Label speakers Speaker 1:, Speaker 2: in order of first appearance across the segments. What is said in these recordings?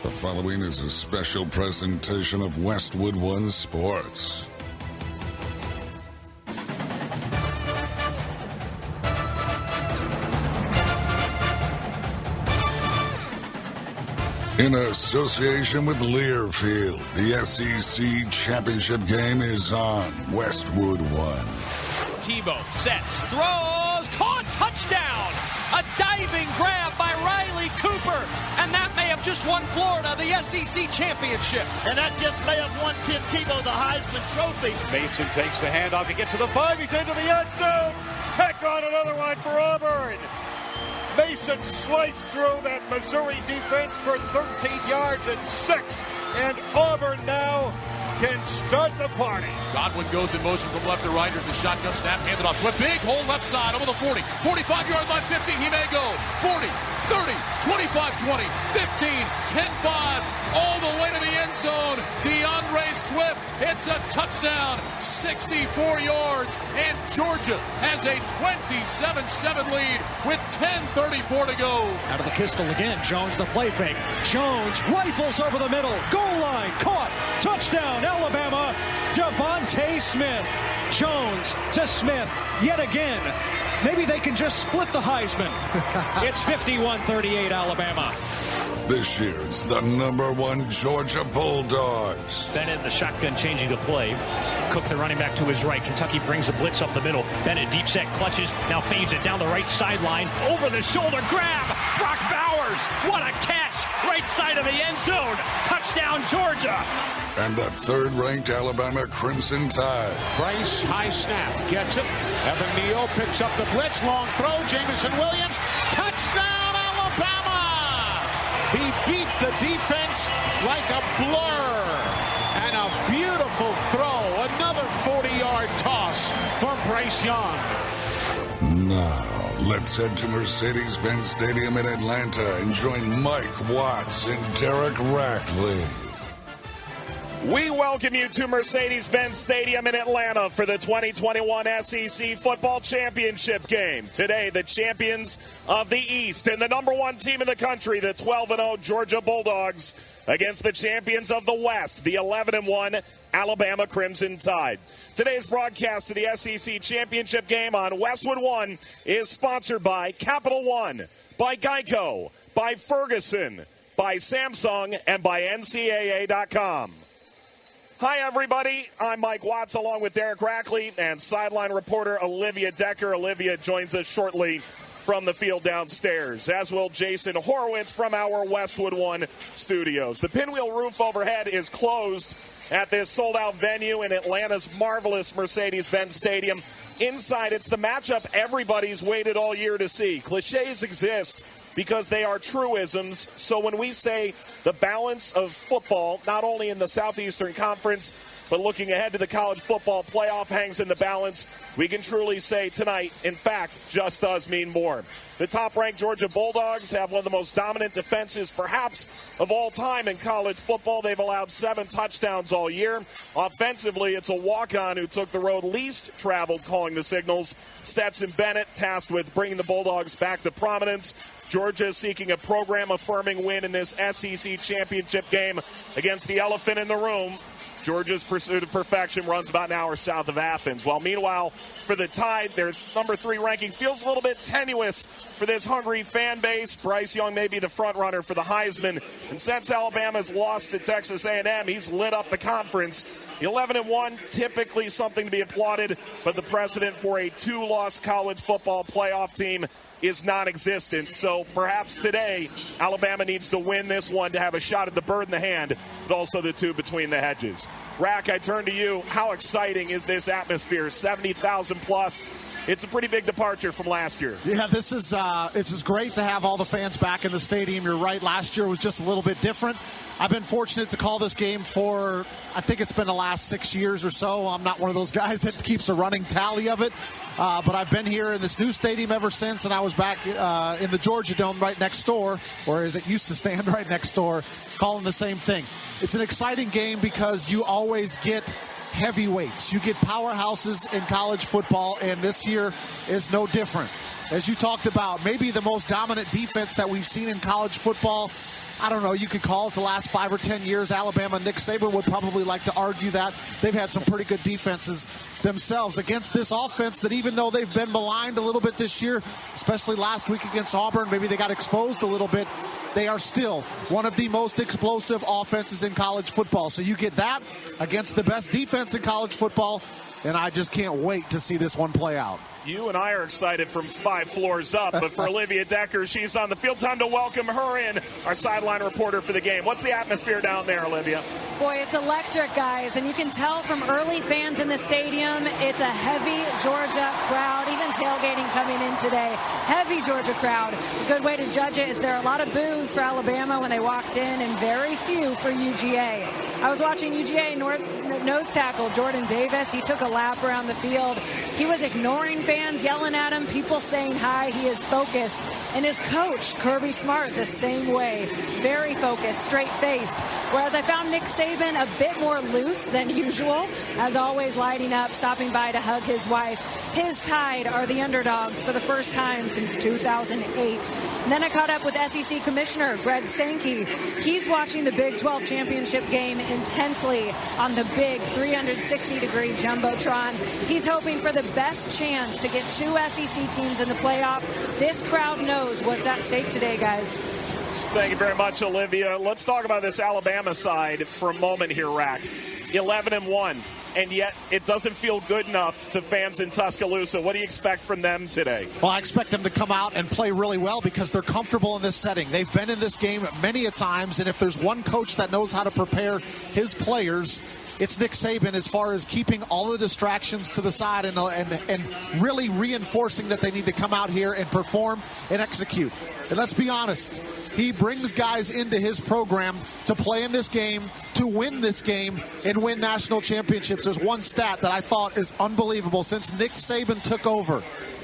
Speaker 1: The following is a special presentation of Westwood One Sports. In association with Learfield, the SEC championship game is on Westwood One.
Speaker 2: Tebow sets, throws, caught, touchdown! A diving grab by Riley Cooper, and that may have just won Florida the SEC championship.
Speaker 3: And that just may have won Tim Tebow the Heisman Trophy.
Speaker 4: Mason takes the handoff, he gets to the 5, he's into the end zone. Heck on another one for Auburn. Mason sliced through that Missouri defense for 13 yards and 6. And Auburn now can start the party.
Speaker 5: Godwin goes in motion from left to right. Here's the shotgun snap, handed off. Swift, big hole left side over the 40. 45-yard line, 50. He may go. 40, 30, 25, 20, 15, 10, 5. All the way to the end zone. DeAndre Swift hits a touchdown. 64 yards. And Georgia has a 27-7 lead with 10:34 to go.
Speaker 6: Out of the pistol again. Jones the play fake. Jones rifles over the middle. Goal line. Caught. Touchdown. Alabama. Devontae Smith. Jones to Smith yet again. Maybe they can just split the Heisman. It's 51-38 Alabama.
Speaker 1: This year, it's the #1 Georgia Bulldogs.
Speaker 7: Bennett, the shotgun, changing the play. Cook, the running back, to his right. Kentucky brings the blitz up the middle. Bennett, deep set, clutches, now feeds it down the right sideline. Over the shoulder, grab! Brock Bowers! What a catch! Right side of the end zone. Touchdown, Georgia!
Speaker 1: And the third-ranked Alabama Crimson Tide.
Speaker 4: Bryce, high snap, gets it. Evan Neal picks up the blitz, long throw. Jamison Williams, touchdown, Alabama! He beat the defense like a blur. And a beautiful throw. Another 40-yard toss from Bryce Young.
Speaker 1: Now, let's head to Mercedes-Benz Stadium in Atlanta and join Mike Watts and Derek Rackley.
Speaker 8: We welcome you to Mercedes-Benz Stadium in Atlanta for the 2021 SEC Football Championship game. Today, the champions of the East and the #1 team in the country, the 12-0 Georgia Bulldogs, against the champions of the West, the 11-1 Alabama Crimson Tide. Today's broadcast of the SEC Championship game on Westwood One is sponsored by Capital One, by Geico, by Ferguson, by Samsung, and by NCAA.com. Hi, everybody. I'm Mike Watts along with Derek Rackley and sideline reporter Olivia Decker. Olivia joins us shortly from the field downstairs, as will Jason Horowitz from our Westwood One studios. The pinwheel roof overhead is closed at this sold-out venue in Atlanta's marvelous Mercedes-Benz Stadium. Inside, it's the matchup everybody's waited all year to see. Cliches exist because they are truisms. So when we say the balance of football, not only in the Southeastern Conference, but looking ahead to the college football playoff hangs in the balance, we can truly say tonight, in fact, just does mean more. The top-ranked Georgia Bulldogs have one of the most dominant defenses, perhaps, of all time in college football. They've allowed 7 touchdowns all year. Offensively, it's a walk-on who took the road least traveled calling the signals. Stetson Bennett tasked with bringing the Bulldogs back to prominence. Georgia is seeking a program-affirming win in this SEC championship game against the elephant in the room. Georgia's pursuit of perfection runs about an hour south of Athens. While meanwhile, for the Tide, their #3 ranking feels a little bit tenuous for this hungry fan base. Bryce Young may be the front runner for the Heisman. And since Alabama's lost to Texas A&M, he's lit up the conference. 11-1, typically something to be applauded, but the precedent for a 2-loss college football playoff team is non-existent. So perhaps today, Alabama needs to win this one to have a shot at the bird in the hand, but also the 2 between the hedges. Rack, I turn to you. How exciting is this atmosphere? 70,000 plus. It's a pretty big departure from last year.
Speaker 9: Yeah, this is it's great to have all the fans back in the stadium. You're right. Last year was just a little bit different. I've been fortunate to call this game for, I think it's been the last 6 years or so. I'm not one of those guys that keeps a running tally of it. But I've been here in this new stadium ever since, and I was back in the Georgia Dome right next door, or as it used to stand right next door, calling the same thing. It's an exciting game because you always get heavyweights. You get powerhouses in college football, and this year is no different. As you talked about, maybe the most dominant defense that we've seen in college football I don't know, you could call it the last 5 or 10 years. Alabama, Nick Saban would probably like to argue that. They've had some pretty good defenses themselves against this offense that, even though they've been maligned a little bit this year, especially last week against Auburn, maybe they got exposed a little bit, they are still one of the most explosive offenses in college football. So you get that against the best defense in college football, and I just can't wait to see this one play out.
Speaker 8: You and I are excited from 5 floors up, but for Olivia Decker, she's on the field. Time to welcome her in, our sideline reporter for the game. What's the atmosphere down there, Olivia?
Speaker 10: Boy, it's electric, guys, and you can tell from early fans in the stadium, it's a heavy Georgia crowd, even tailgating coming in today. Heavy Georgia crowd. A good way to judge it is there are a lot of boos for Alabama when they walked in and very few for UGA. I was watching UGA nose tackle Jordan Davis. He took a lap around the field. He was ignoring fans yelling at him, people saying hi. He is focused. And his coach, Kirby Smart, the same way. Very focused, straight-faced. Whereas I found Nick Saban a bit more loose than usual. As always, lighting up, stopping by to hug his wife. His Tide are the underdogs for the first time since 2008. And then I caught up with SEC Commissioner Greg Sankey. He's watching the Big 12 championship game intensely on the big 360-degree Jumbotron. He's hoping for the best chance to get 2 SEC teams in the playoff. This crowd knows what's at stake today, guys.
Speaker 8: Thank you very much, Olivia. Let's talk about this Alabama side for a moment here, Rack. 11-1, and yet it doesn't feel good enough to fans in Tuscaloosa. What do you expect from them today?
Speaker 9: Well, I expect them to come out and play really well because they're comfortable in this setting. They've been in this game many a times, and if there's one coach that knows how to prepare his players, it's Nick Saban, as far as keeping all the distractions to the side and really reinforcing that they need to come out here and perform and execute. And let's be honest, he brings guys into his program to play in this game, to win this game, and win national championships. There's one stat that I thought is unbelievable. Since Nick Saban took over,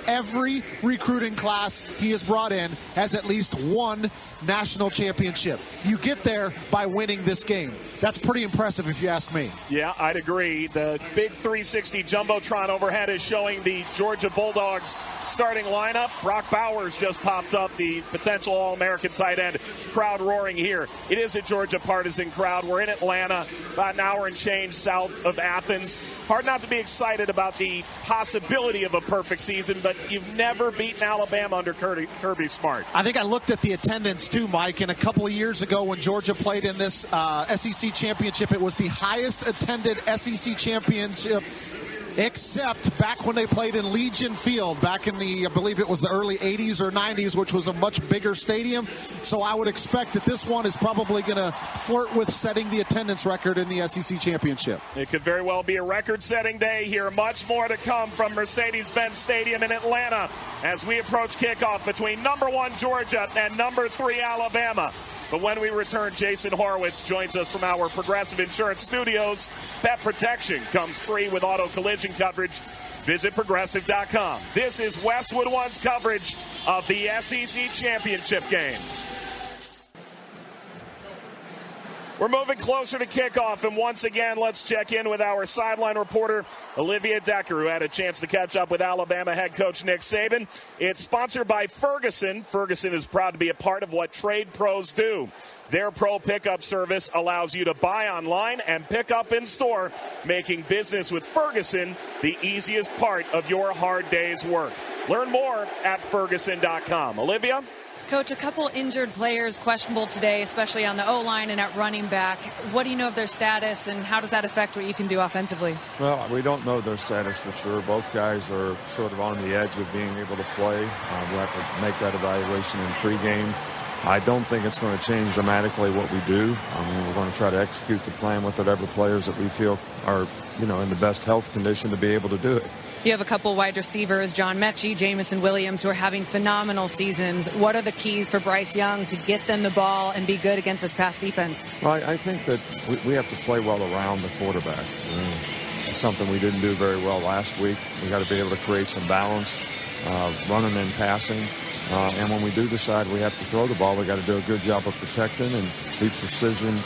Speaker 9: every recruiting class he has brought in has at least one national championship. You get there by winning this game. That's pretty impressive if you ask me.
Speaker 8: Yeah, I'd agree. The big 360 Jumbotron overhead is showing the Georgia Bulldogs starting lineup. Brock Bowers just popped up, the potential All-American tight end. Crowd roaring here. It is a Georgia partisan crowd. We're in Atlanta, about an hour and change south of Athens. Hard not to be excited about the possibility of a perfect season, but you've never beaten Alabama under Kirby Smart.
Speaker 9: I think I looked at the attendance too, Mike, and a couple of years ago when Georgia played in this SEC championship, it was the highest attended SEC championship except back when they played in Legion Field back in the, I believe it was the early 80s or 90s, which was a much bigger stadium. So I would expect that this one is probably going to flirt with setting the attendance record in the SEC championship.
Speaker 8: It could very well be a record-setting day here. Much more to come from Mercedes-Benz Stadium in Atlanta as we approach kickoff between number 1 Georgia and number 3 Alabama. But when we return, Jason Horowitz joins us from our Progressive Insurance Studios. Pet protection comes free with auto collision coverage. Visit Progressive.com. This is Westwood One's coverage of the SEC Championship game. We're moving closer to kickoff, and once again, let's check in with our sideline reporter, Olivia Decker, who had a chance to catch up with Alabama head coach Nick Saban. It's sponsored by Ferguson. Ferguson is proud to be a part of what trade pros do. Their pro pickup service allows you to buy online and pick up in store, making business with Ferguson the easiest part of your hard day's work. Learn more at Ferguson.com. Olivia?
Speaker 10: Coach, a couple injured players questionable today, especially on the O-line and at running back. What do you know of their status, and how does that affect what you can do offensively?
Speaker 11: Well, we don't know their status for sure. Both guys are sort of on the edge of being able to play. We'll have to make that evaluation in pregame. I don't think it's going to change dramatically what we do. We're going to try to execute the plan with whatever players that we feel are, in the best health condition to be able to do it.
Speaker 10: You have a couple wide receivers, John Mechie, Jamison Williams, who are having phenomenal seasons. What are the keys for Bryce Young to get them the ball and be good against this pass defense?
Speaker 11: Well, I think that we have to play well around the quarterback. It's something we didn't do very well last week. We got to be able to create some balance, running and passing. And when we do decide we have to throw the ball, we got to do a good job of protecting and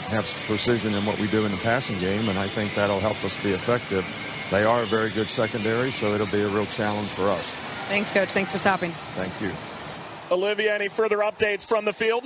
Speaker 11: have precision in what we do in the passing game. And I think that'll help us be effective. They are a very good secondary, so it'll be a real challenge for us.
Speaker 10: Thanks, Coach. Thanks for stopping.
Speaker 11: Thank you.
Speaker 8: Olivia, any further updates from the field?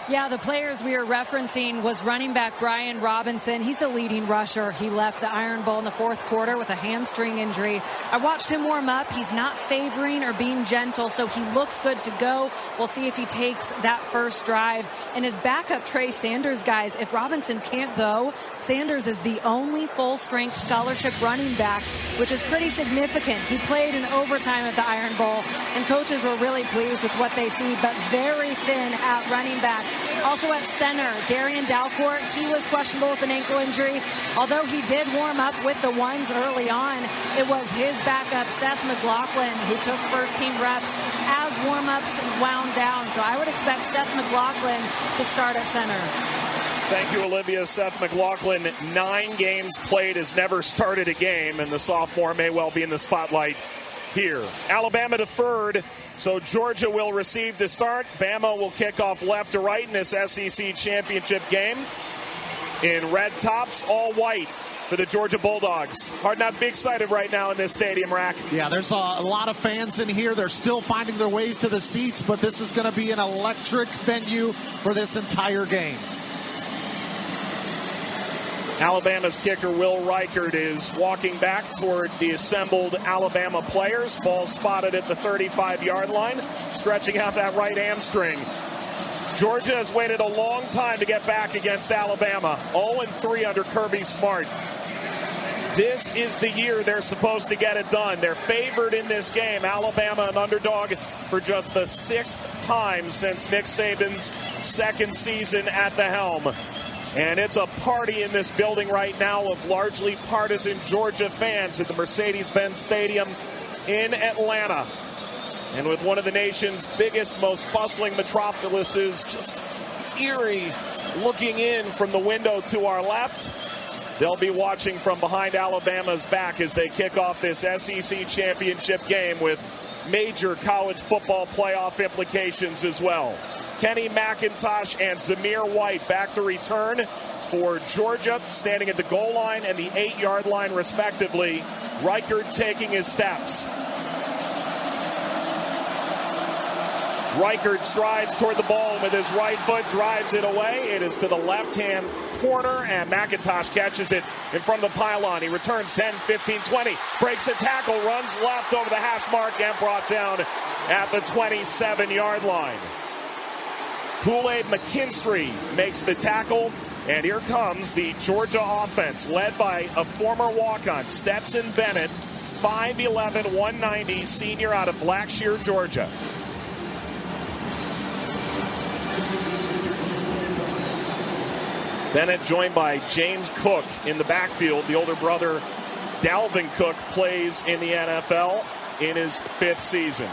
Speaker 10: Yeah, the players we are referencing was running back Brian Robinson. He's the leading rusher. He left the Iron Bowl in the fourth quarter with a hamstring injury. I watched him warm up. He's not favoring or being gentle, so he looks good to go. We'll see if he takes that first drive. And his backup, Trey Sanders, guys, if Robinson can't go, Sanders is the only full-strength scholarship running back, which is pretty significant. He played in overtime at the Iron Bowl, and coaches were really pleased with what they see, but very thin at running back. Also at center, Darian Dalcourt, he was questionable with an ankle injury. Although he did warm up with the ones early on, it was his backup, Seth McLaughlin, who took first-team reps as warm-ups wound down. So I would expect Seth McLaughlin to start at center.
Speaker 8: Thank you, Olivia. Seth McLaughlin, 9 games played, has never started a game, and the sophomore may well be in the spotlight here. Alabama deferred, so Georgia will receive to start. Bama will kick off left to right in this SEC championship game. In red tops, all white for the Georgia Bulldogs. Hard not to be excited right now in this stadium, Rack.
Speaker 9: Yeah, there's a lot of fans in here. They're still finding their ways to the seats, but this is going to be an electric venue for this entire game.
Speaker 8: Alabama's kicker, Will Reichert, is walking back toward the assembled Alabama players. Ball spotted at the 35-yard line, stretching out that right hamstring. Georgia has waited a long time to get back against Alabama. 0-3 under Kirby Smart. This is the year they're supposed to get it done. They're favored in this game. Alabama an underdog for just the 6th time since Nick Saban's 2nd season at the helm. And it's a party in this building right now of largely partisan Georgia fans at the Mercedes-Benz Stadium in Atlanta. And with one of the nation's biggest, most bustling metropolises just eerie looking in from the window to our left, they'll be watching from behind Alabama's back as they kick off this SEC championship game with major college football playoff implications as well. Kenny McIntosh and Zamir White back to return for Georgia, standing at the goal line and the 8-yard line respectively. Reichert taking his steps. Reichert strides toward the ball with his right foot, drives it away. It is to the left-hand corner, and McIntosh catches it in front of the pylon. He returns 10, 15, 20, breaks a tackle, runs left over the hash mark, and brought down at the 27-yard line. Kool-Aid McKinstry makes the tackle, and here comes the Georgia offense, led by a former walk-on, Stetson Bennett, 5'11", 190, senior out of Blackshear, Georgia. Bennett joined by James Cook in the backfield. The older brother, Dalvin Cook, plays in the NFL in his 5th season.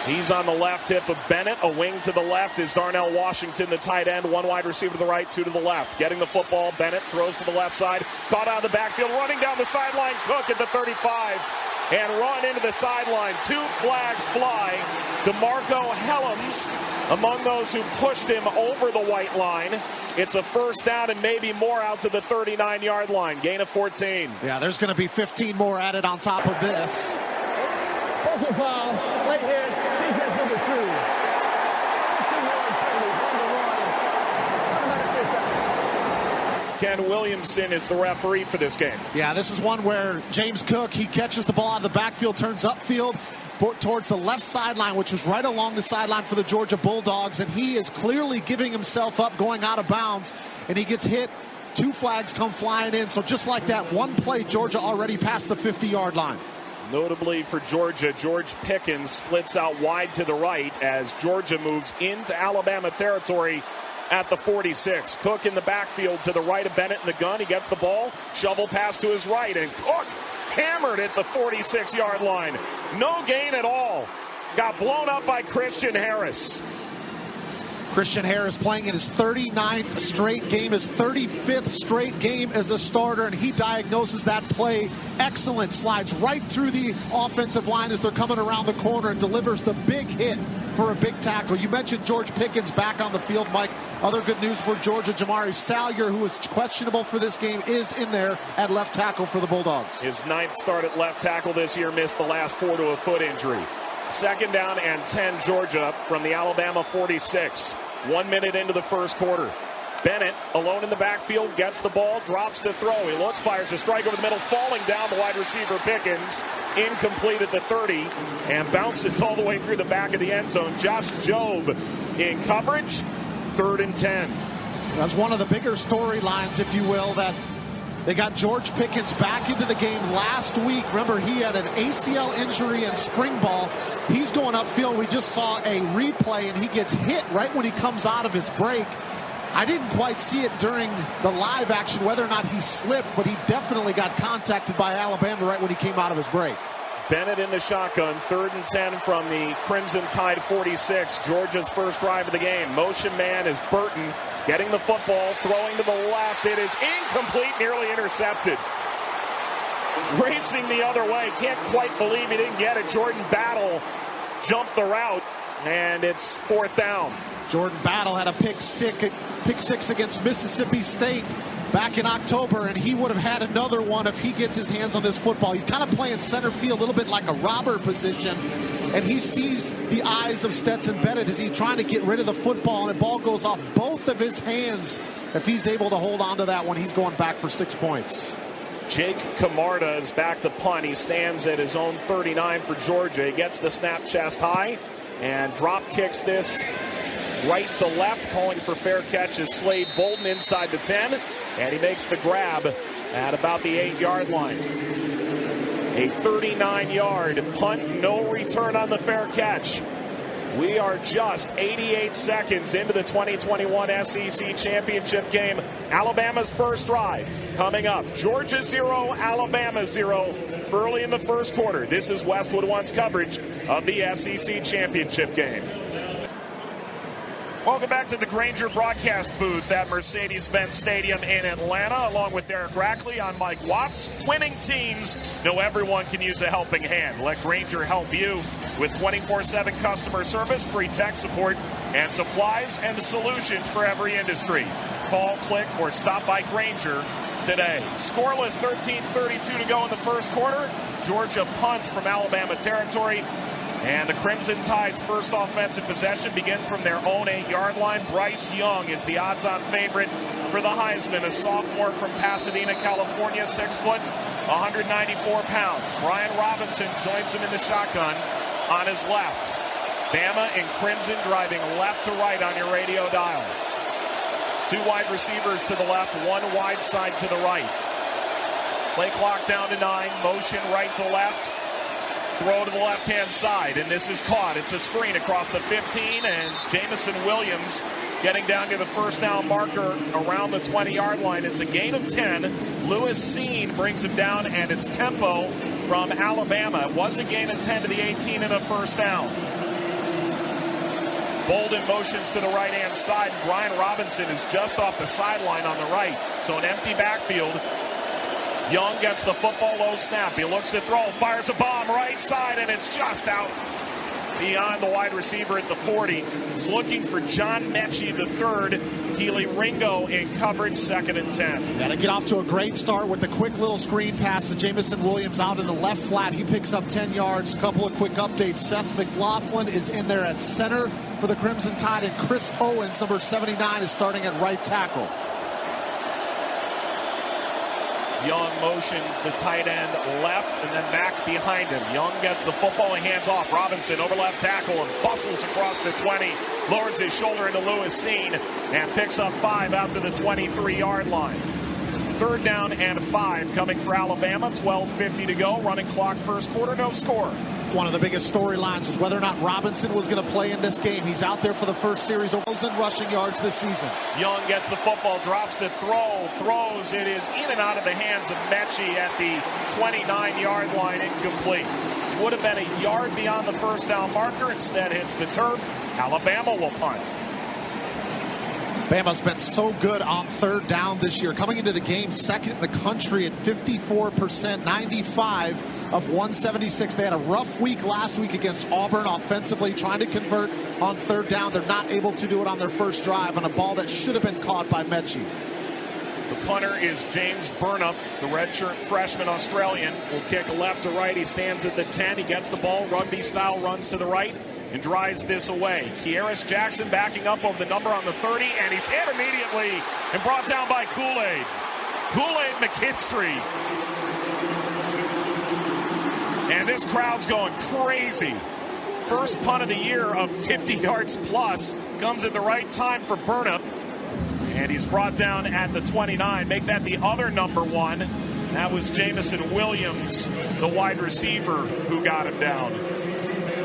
Speaker 8: He's on the left hip of Bennett. A wing to the left is Darnell Washington, the tight end. 1 wide receiver to the right, 2 to the left. Getting the football, Bennett throws to the left side. Caught out of the backfield, running down the sideline. Cook at the 35. And run into the sideline. 2 flags fly. DeMarco Helms among those who pushed him over the white line. It's a first down and maybe more out to the 39-yard line. Gain of 14.
Speaker 9: Yeah, there's going to be 15 more added on top of this.
Speaker 12: Personal foul, right here, defense number 2.
Speaker 8: Ken Williamson is the referee for this game.
Speaker 9: Yeah, this is one where James Cook, he catches the ball out of the backfield, turns upfield towards the left sideline, which was right along the sideline for the Georgia Bulldogs, and he is clearly giving himself up going out of bounds, and he gets hit. 2 flags come flying in, so just like that, one play, Georgia already passed the 50-yard line.
Speaker 8: Notably for Georgia, George Pickens splits out wide to the right as Georgia moves into Alabama territory at the 46. Cook in the backfield to the right of Bennett in the gun. He gets the ball, shovel pass to his right, and Cook hammered at the 46-yard line. No gain at all. Got blown up by Christian Harris.
Speaker 9: Christian Harris playing in his 39th straight game, his 35th straight game as a starter, and he diagnoses that play. Excellent, slides right through the offensive line as they're coming around the corner and delivers the big hit for a big tackle. You mentioned George Pickens back on the field, Mike. Other good news for Georgia, Jamari Salyer, who is questionable for this game, is in there at left tackle for the Bulldogs.
Speaker 8: His 9th start at left tackle this year, missed the last 4 to a foot injury. 2nd down and 10, Georgia from the Alabama 46. 1 minute into the first quarter. Bennett, alone in the backfield, gets the ball, drops to throw. He looks, fires a strike over the middle, falling down the wide receiver Pickens. Incomplete at the 30, and bounces all the way through the back of the end zone. Josh Jobe in coverage, 3rd and 10.
Speaker 9: That's one of the bigger storylines, if you will, that they got George Pickens back into the game last week. Remember, he had an ACL injury in spring ball. He's going upfield. We just saw a replay, and he gets hit right when he comes out of his break. I didn't quite see it during the live action, whether or not he slipped, but he definitely got contacted by Alabama right when he came out of his break.
Speaker 8: Bennett in the shotgun, 3rd and 10 from the Crimson Tide 46. Georgia's first drive of the game. Motion man is Burton getting the football, throwing to the left. It is incomplete, nearly intercepted. Racing the other way. Can't quite believe he didn't get it. Jordan Battle jumped the route, and it's 4th down.
Speaker 9: Jordan Battle had a pick six against Mississippi State back in October, and he would have had another one if he gets his hands on this football. He's kind of playing center field, a little bit like a robber position, and he sees the eyes of Stetson Bennett as he's trying to get rid of the football, and the ball goes off both of his hands. If he's able to hold on to that one, he's going back for 6 points.
Speaker 8: Jake Camarda is back to punt. He stands at his own 39 for Georgia. He gets the snap chest high and drop kicks this right to left. Calling for fair catch is Slade Bolden inside the 10, and he makes the grab at about the 8-yard line. A 39-yard punt, no return on the fair catch. We are just 88 seconds into the 2021 SEC Championship game. Alabama's first drive coming up. Georgia 0, Alabama 0 early in the first quarter. This is Westwood One's coverage of the SEC Championship game. Welcome back to the Grainger broadcast booth at Mercedes-Benz Stadium in Atlanta. Along with Derek Rackley, I'm Mike Watts. Winning teams know everyone can use a helping hand. Let Grainger help you with 24/7 customer service, free tech support, and supplies and solutions for every industry. Call, click, or stop by Grainger today. Scoreless, 13:32 to go in the first quarter. Georgia punt from Alabama territory. And the Crimson Tide's first offensive possession begins from their own 8-yard line. Bryce Young is the odds-on favorite for the Heisman, a sophomore from Pasadena, California, 6 foot, 194 pounds. Brian Robinson joins him in the shotgun on his left. Bama in crimson driving left to right on your radio dial. 2 wide receivers to the left, 1 wide side to the right. Play clock down to 9, motion right to left. Throw to the left-hand side, and this is caught. It's a screen across the 15, and Jamison Williams getting down to the first down marker around the 20-yard line. It's a gain of 10. Lewis Seen brings him down, and it's tempo from Alabama. It was a gain of 10 to the 18 and a first down. Bolden motions to the right-hand side. Brian Robinson is just off the sideline on the right, so an empty backfield. Young gets the football, low snap. He looks to throw, fires a bomb right side, and it's just out beyond the wide receiver at the 40. He's looking for John Mechie III. Keely Ringo in coverage, 2nd and 10.
Speaker 9: Got to get off to a great start with the quick little screen pass to Jamison Williams out in the left flat. He picks up 10 yards. Couple of quick updates. Seth McLaughlin is in there at center for the Crimson Tide, and Chris Owens, number 79, is starting at right tackle.
Speaker 8: Young motions the tight end left and then back behind him. Young gets the football and hands off. Robinson over left tackle and bustles across the 20. Lowers his shoulder into Lewis Seen and picks up 5 out to the 23-yard line. 3rd down and 5 coming for Alabama. 12:50 to go. Running clock first quarter, no score.
Speaker 9: One of the biggest storylines was whether or not Robinson was going to play in this game. He's out there for the first series of 1,000 rushing yards this season.
Speaker 8: Young gets the football, drops to throws. It is in and out of the hands of Mechie at the 29-yard line, incomplete. Would have been a yard beyond the first down marker. Instead hits the turf. Alabama will punt.
Speaker 9: Bama's been so good on 3rd down this year. Coming into the game, 2nd in the country at 54%, 95 of 176. They had a rough week last week against Auburn offensively, trying to convert on 3rd down. They're not able to do it on their first drive on a ball that should have been caught by Mechie.
Speaker 8: The punter is James Burnham, the redshirt freshman Australian. Will kick left to right. He stands at the 10. He gets the ball, rugby style, runs to the right, and drives this away. Kearis Jackson backing up over the number on the 30, and he's hit immediately and brought down by Kool-Aid. Kool-Aid McKinstry. And this crowd's going crazy. First punt of the year of 50 yards plus comes at the right time for Burnham. And he's brought down at the 29. Make that the other number one. That was Jamison Williams, the wide receiver, who got him down.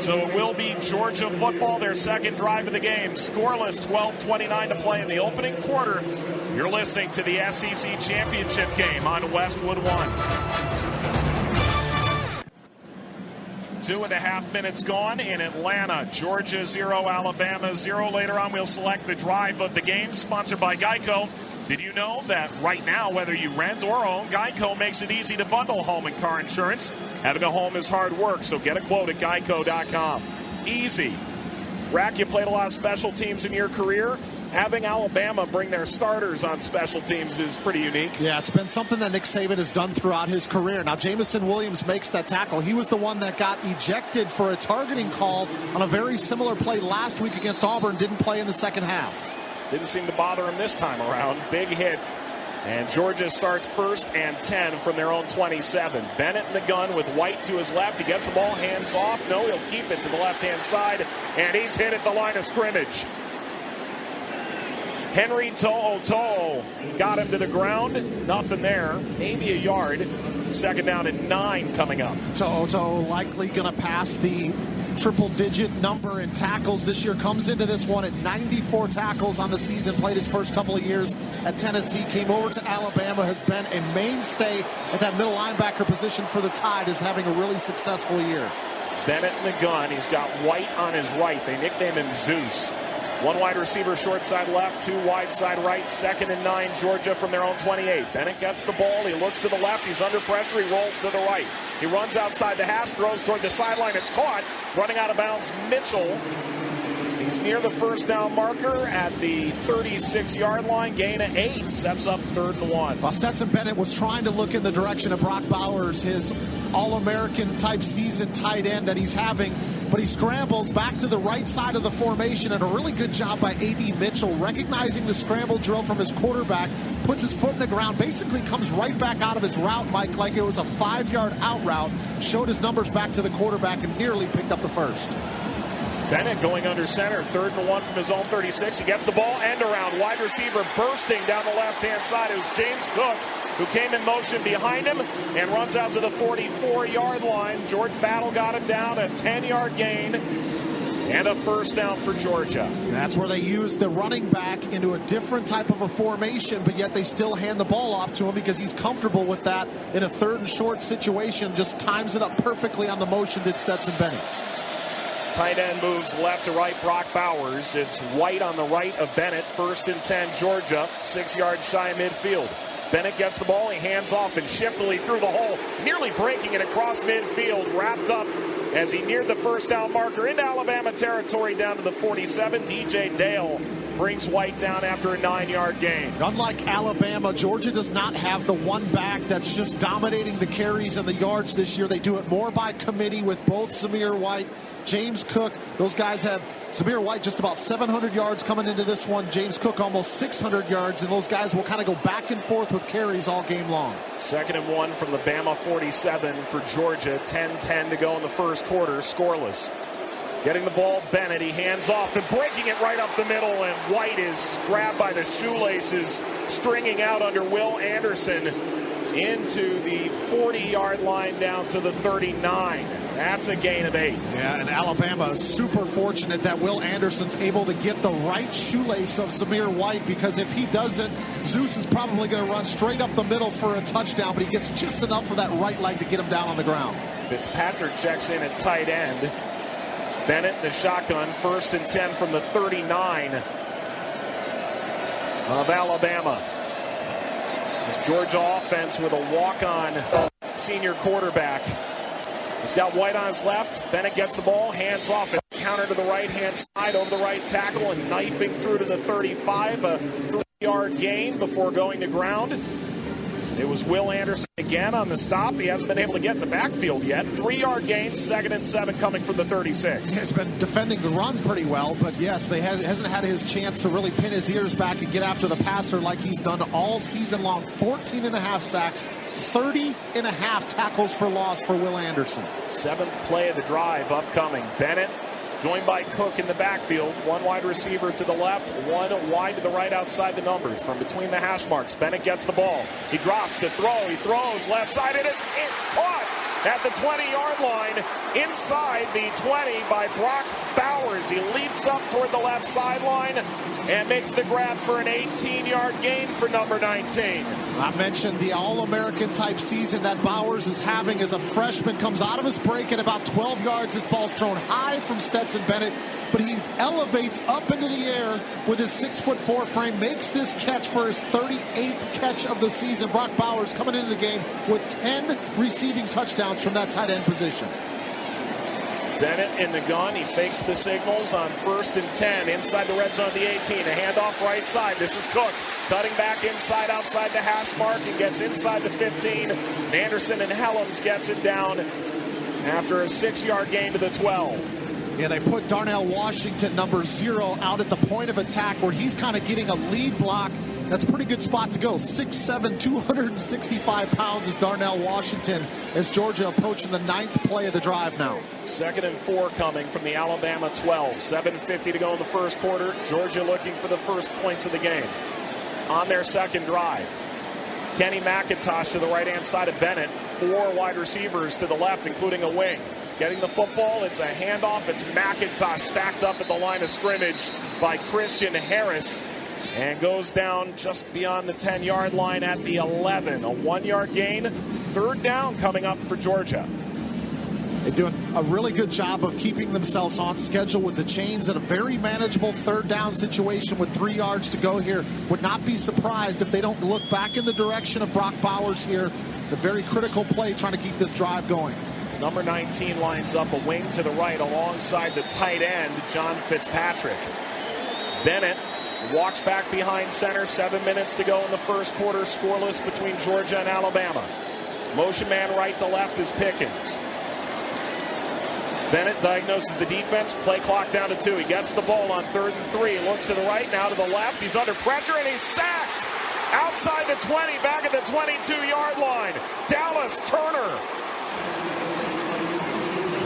Speaker 8: So it will be Georgia football, their second drive of the game. Scoreless, 12:29 to play in the opening quarter. You're listening to the SEC Championship game on Westwood 1. 2.5 minutes gone in Atlanta. Georgia 0, Alabama 0. Later on, we'll select the drive of the game, sponsored by Geico. Did you know that right now, whether you rent or own, Geico makes it easy to bundle home and car insurance? Having a home is hard work, so get a quote at geico.com. Easy. Rack, you played a lot of special teams in your career. Having Alabama bring their starters on special teams is pretty unique.
Speaker 9: Yeah, it's been something that Nick Saban has done throughout his career. Now, Jamison Williams makes that tackle. He was the one that got ejected for a targeting call on a very similar play last week against Auburn. Didn't play in the second half.
Speaker 8: Didn't seem to bother him this time around. Big hit. And Georgia starts 1st and 10 from their own 27. Bennett in the gun with White to his left. He gets the ball, hands off. No, he'll keep it to the left-hand side. And he's hit at the line of scrimmage. Henry To'o got him to the ground. Nothing there. Maybe a yard. 2nd down and 9 coming up.
Speaker 9: To'o likely going to pass the triple-digit number in tackles this year. Comes into this one at 94 tackles on the season. Played his first couple of years at Tennessee. Came over to Alabama. Has been a mainstay at that middle linebacker position for the Tide. Is having a really successful year.
Speaker 8: Bennett in the gun. He's got White on his right. They nickname him Zeus. One wide receiver short side left, 2 wide side right. 2nd and 9, Georgia from their own 28. Bennett gets the ball. He looks to the left. He's under pressure. He rolls to the right. He runs outside the hash, throws toward the sideline. It's caught. Running out of bounds, Mitchell. He's near the 1st down marker at the 36-yard line. Gain of 8. Sets up 3rd and 1.
Speaker 9: Well, Stetson Bennett was trying to look in the direction of Brock Bowers, his All-American type season tight end that he's having. But he scrambles back to the right side of the formation, and a really good job by A.D. Mitchell recognizing the scramble drill from his quarterback, puts his foot in the ground, basically comes right back out of his route, Mike, like it was a 5-yard out route, showed his numbers back to the quarterback, and nearly picked up the first.
Speaker 8: Bennett going under center, 3rd and 1 from his own 36. He gets the ball, end around, wide receiver bursting down the left-hand side. It was James Cook, who came in motion behind him and runs out to the 44-yard line. Jordan Battle got him down, a 10-yard gain, and a 1st down for Georgia.
Speaker 9: That's where they use the running back into a different type of a formation, but yet they still hand the ball off to him because he's comfortable with that in a 3rd and short situation. Just times it up perfectly on the motion, did Stetson Bennett.
Speaker 8: Tight end moves left to right, Brock Bowers. It's White on the right of Bennett. 1st and 10, Georgia. 6 yards shy of midfield. Bennett gets the ball. He hands off and shiftily through the hole, nearly breaking it across midfield. Wrapped up as he neared the 1st down marker into Alabama territory down to the 47. DJ Dale brings White down after a 9-yard gain.
Speaker 9: Unlike Alabama, Georgia does not have the one back that's just dominating the carries and the yards this year. They do it more by committee with both Zamir White, James Cook. Those guys have Zamir White just about 700 yards coming into this one. James Cook almost 600 yards, and those guys will kind of go back and forth with carries all game long.
Speaker 8: 2nd and 1 from the Bama 47 for Georgia. 10-10 to go in the 1st quarter. Scoreless. Getting the ball, Bennett. He hands off and breaking it right up the middle, and White is grabbed by the shoelaces, stringing out under Will Anderson into the 40-yard line down to the 39. That's a gain of 8.
Speaker 9: Yeah, and Alabama is super fortunate that Will Anderson's able to get the right shoelace of Zamir White, because if he doesn't, Zeus is probably going to run straight up the middle for a touchdown, but he gets just enough for that right leg to get him down on the ground.
Speaker 8: Fitzpatrick checks in at tight end. Bennett in the shotgun, 1st and 10 from the 39 of Alabama. This Georgia offense with a walk-on senior quarterback. He's got White on his left. Bennett gets the ball, hands off, and counter to the right-hand side over the right tackle and knifing through to the 35. A 3-yard gain before going to ground. It was Will Anderson again on the stop. He hasn't been able to get in the backfield yet. 3-yard gain, 2nd and 7 coming from the 36.
Speaker 9: He's been defending the run pretty well, but yes, hasn't had his chance to really pin his ears back and get after the passer like he's done all season long. 14.5 sacks, 30.5 tackles for loss for Will Anderson.
Speaker 8: 7th play of the drive upcoming. Bennett joined by Cook in the backfield. 1 wide receiver to the left, 1 wide to the right outside the numbers. From between the hash marks, Bennett gets the ball. He drops to throw. He throws left side. It is caught at the 20-yard line, inside the 20 by Brock Bowers. He leaps up toward the left sideline and makes the grab for an 18-yard gain for number 19.
Speaker 9: I mentioned the All-American type season that Bowers is having as a freshman. Comes out of his break at about 12 yards. His ball's thrown high from Stetson Bennett, but he elevates up into the air with his 6'4" frame, makes this catch for his 38th catch of the season. Brock Bowers coming into the game with 10 receiving touchdowns from that tight end position.
Speaker 8: Bennett in the gun. He fakes the signals on 1st and 10 inside the red zone of the 18. A handoff right side. This is Cook cutting back inside outside the hash mark and gets inside the 15. Anderson and Helms gets it down after a 6-yard gain to the 12.
Speaker 9: Yeah, they put Darnell Washington, number 0, out at the point of attack where he's kind of getting a lead block. That's a pretty good spot to go. 6'7", 265 pounds is Darnell Washington as Georgia approaching the 9th play of the drive now.
Speaker 8: 2nd and 4 coming from the Alabama 12. 7:50 to go in the first quarter. Georgia looking for the first points of the game. On their second drive, Kenny McIntosh to the right-hand side of Bennett. 4 wide receivers to the left, including a wing. Getting the football, it's a handoff. It's McIntosh stacked up at the line of scrimmage by Christian Harris. And goes down just beyond the 10-yard line at the 11. A 1-yard gain. 3rd down coming up for Georgia.
Speaker 9: They're doing a really good job of keeping themselves on schedule with the chains in a very manageable 3rd down situation with 3 yards to go here. Would not be surprised if they don't look back in the direction of Brock Bowers here. The very critical play trying to keep this drive going.
Speaker 8: Number 19 lines up a wing to the right alongside the tight end, John Fitzpatrick. Bennett walks back behind center. 7 minutes to go in the first quarter. Scoreless between Georgia and Alabama. Motion man right to left is Pickens. Bennett diagnoses the defense. Play clock down to 2. He gets the ball on 3rd and 3. Looks to the right, now to the left. He's under pressure and he's sacked. Outside the 20, back at the 22-yard line. Dallas Turner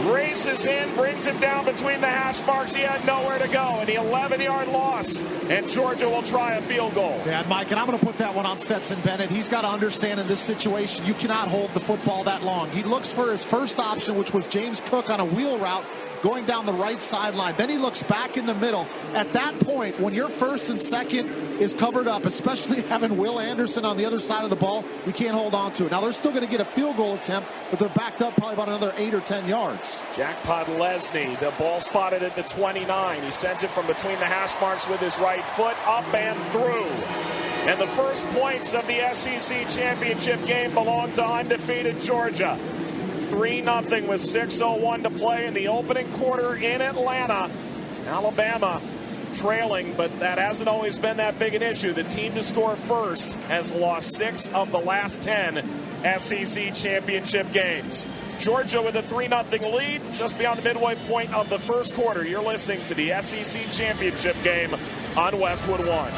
Speaker 8: races in, brings him down between the hash marks. He had nowhere to go, and the 11-yard loss, and Georgia will try a field goal.
Speaker 9: Yeah, and Mike, and I'm going to put that one on Stetson Bennett. He's got to understand in this situation, you cannot hold the football that long. He looks for his first option, which was James Cook on a wheel route going down the right sideline. Then he looks back in the middle. At that point, when your 1st and 2nd is covered up, especially having Will Anderson on the other side of the ball, you can't hold on to it. Now, they're still going to get a field goal attempt, but they're backed up probably about another 8 or 10 yards.
Speaker 8: Jackpot Lesney, the ball spotted at the 29. He sends it from between the hash marks with his right foot, up and through. And the first points of the SEC championship game belong to undefeated Georgia. 3-0 with 6:01 to play in the opening quarter in Atlanta. Alabama trailing, but that hasn't always been that big an issue. The team to score first has lost 6 of the last 10 SEC championship games. Georgia with a 3-0 lead just beyond the midway point of the first quarter. You're listening to the SEC championship game on Westwood 1.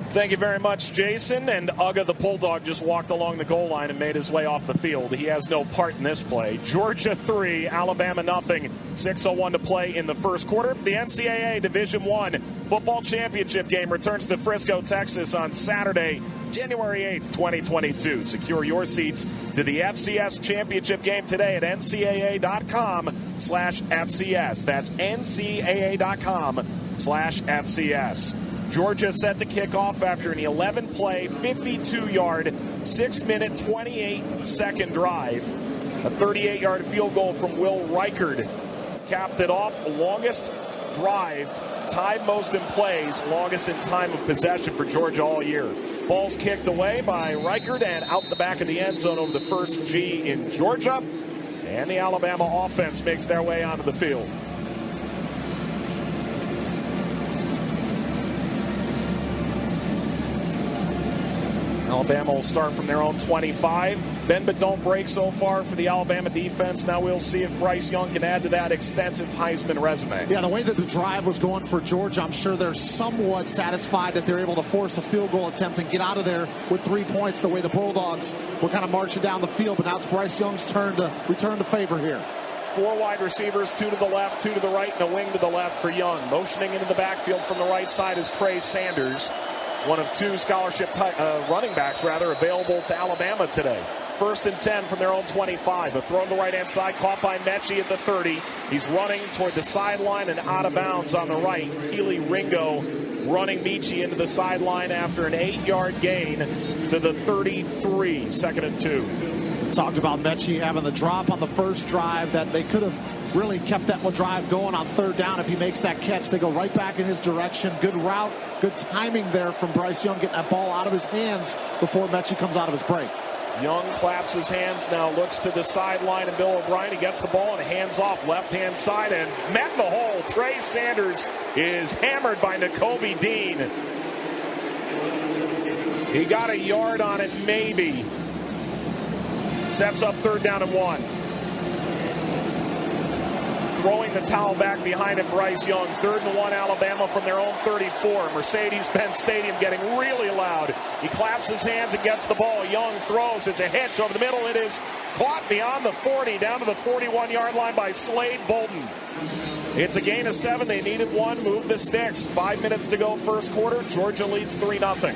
Speaker 8: Thank you very much, Jason. And Uga the Bulldog just walked along the goal line and made his way off the field. He has no part in this play. Georgia 3, Alabama nothing. 6:01 to play in the first quarter. The NCAA Division I football championship game returns to Frisco, Texas on Saturday, January 8th, 2022. Secure your seats to the FCS championship game today at ncaa.com/FCS. That's ncaa.com/FCS. Georgia set to kick off after an 11-play, 52-yard, 6-minute, 28-second drive. A 38-yard field goal from Will Reichard capped it off. Longest drive, tied most in plays, longest in time of possession for Georgia all year. Ball's kicked away by Reichard and out the back of the end zone over the first G in Georgia. And the Alabama offense makes their way onto the field. Alabama will start from their own 25. Bend but don't break so far for the Alabama defense. Now we'll see if Bryce Young can add to that extensive Heisman resume.
Speaker 9: Yeah, the way that the drive was going for Georgia, I'm sure they're somewhat satisfied that they're able to force a field goal attempt and get out of there with 3 points the way the Bulldogs were kind of marching down the field. But now it's Bryce Young's turn to return the favor here.
Speaker 8: 4 wide receivers, 2 to the left, 2 to the right, and a wing to the left for Young. Motioning into the backfield from the right side is Trey Sanders, one of 2 scholarship running backs available to Alabama today. 1st and 10 from their own 25. A throw to the right-hand side, caught by Mechie at the 30. He's running toward the sideline and out of bounds on the right. Keely Ringo running Mechie into the sideline after an 8-yard gain to the 33. 2nd and 2.
Speaker 9: Talked about Mechie having the drop on the first drive that they could have really kept that drive going on 3rd down. If he makes that catch, they go right back in his direction. Good route, good timing there from Bryce Young, getting that ball out of his hands before Mechie comes out of his break.
Speaker 8: Young claps his hands now, looks to the sideline, and Bill O'Brien, he gets the ball and hands off left-hand side and met in the hole. Trey Sanders is hammered by Nakobe Dean. He got a yard on it, maybe. Sets up 3rd down and 1. Throwing the towel back behind him, Bryce Young. 3rd and 1, Alabama from their own 34. Mercedes-Benz Stadium getting really loud. He claps his hands and gets the ball. Young throws. It's a hitch over the middle. It is caught beyond the 40, down to the 41-yard line by Slade Bolden. It's a gain of 7. They needed 1. Move the sticks. 5 minutes to go, first quarter. Georgia leads 3-0.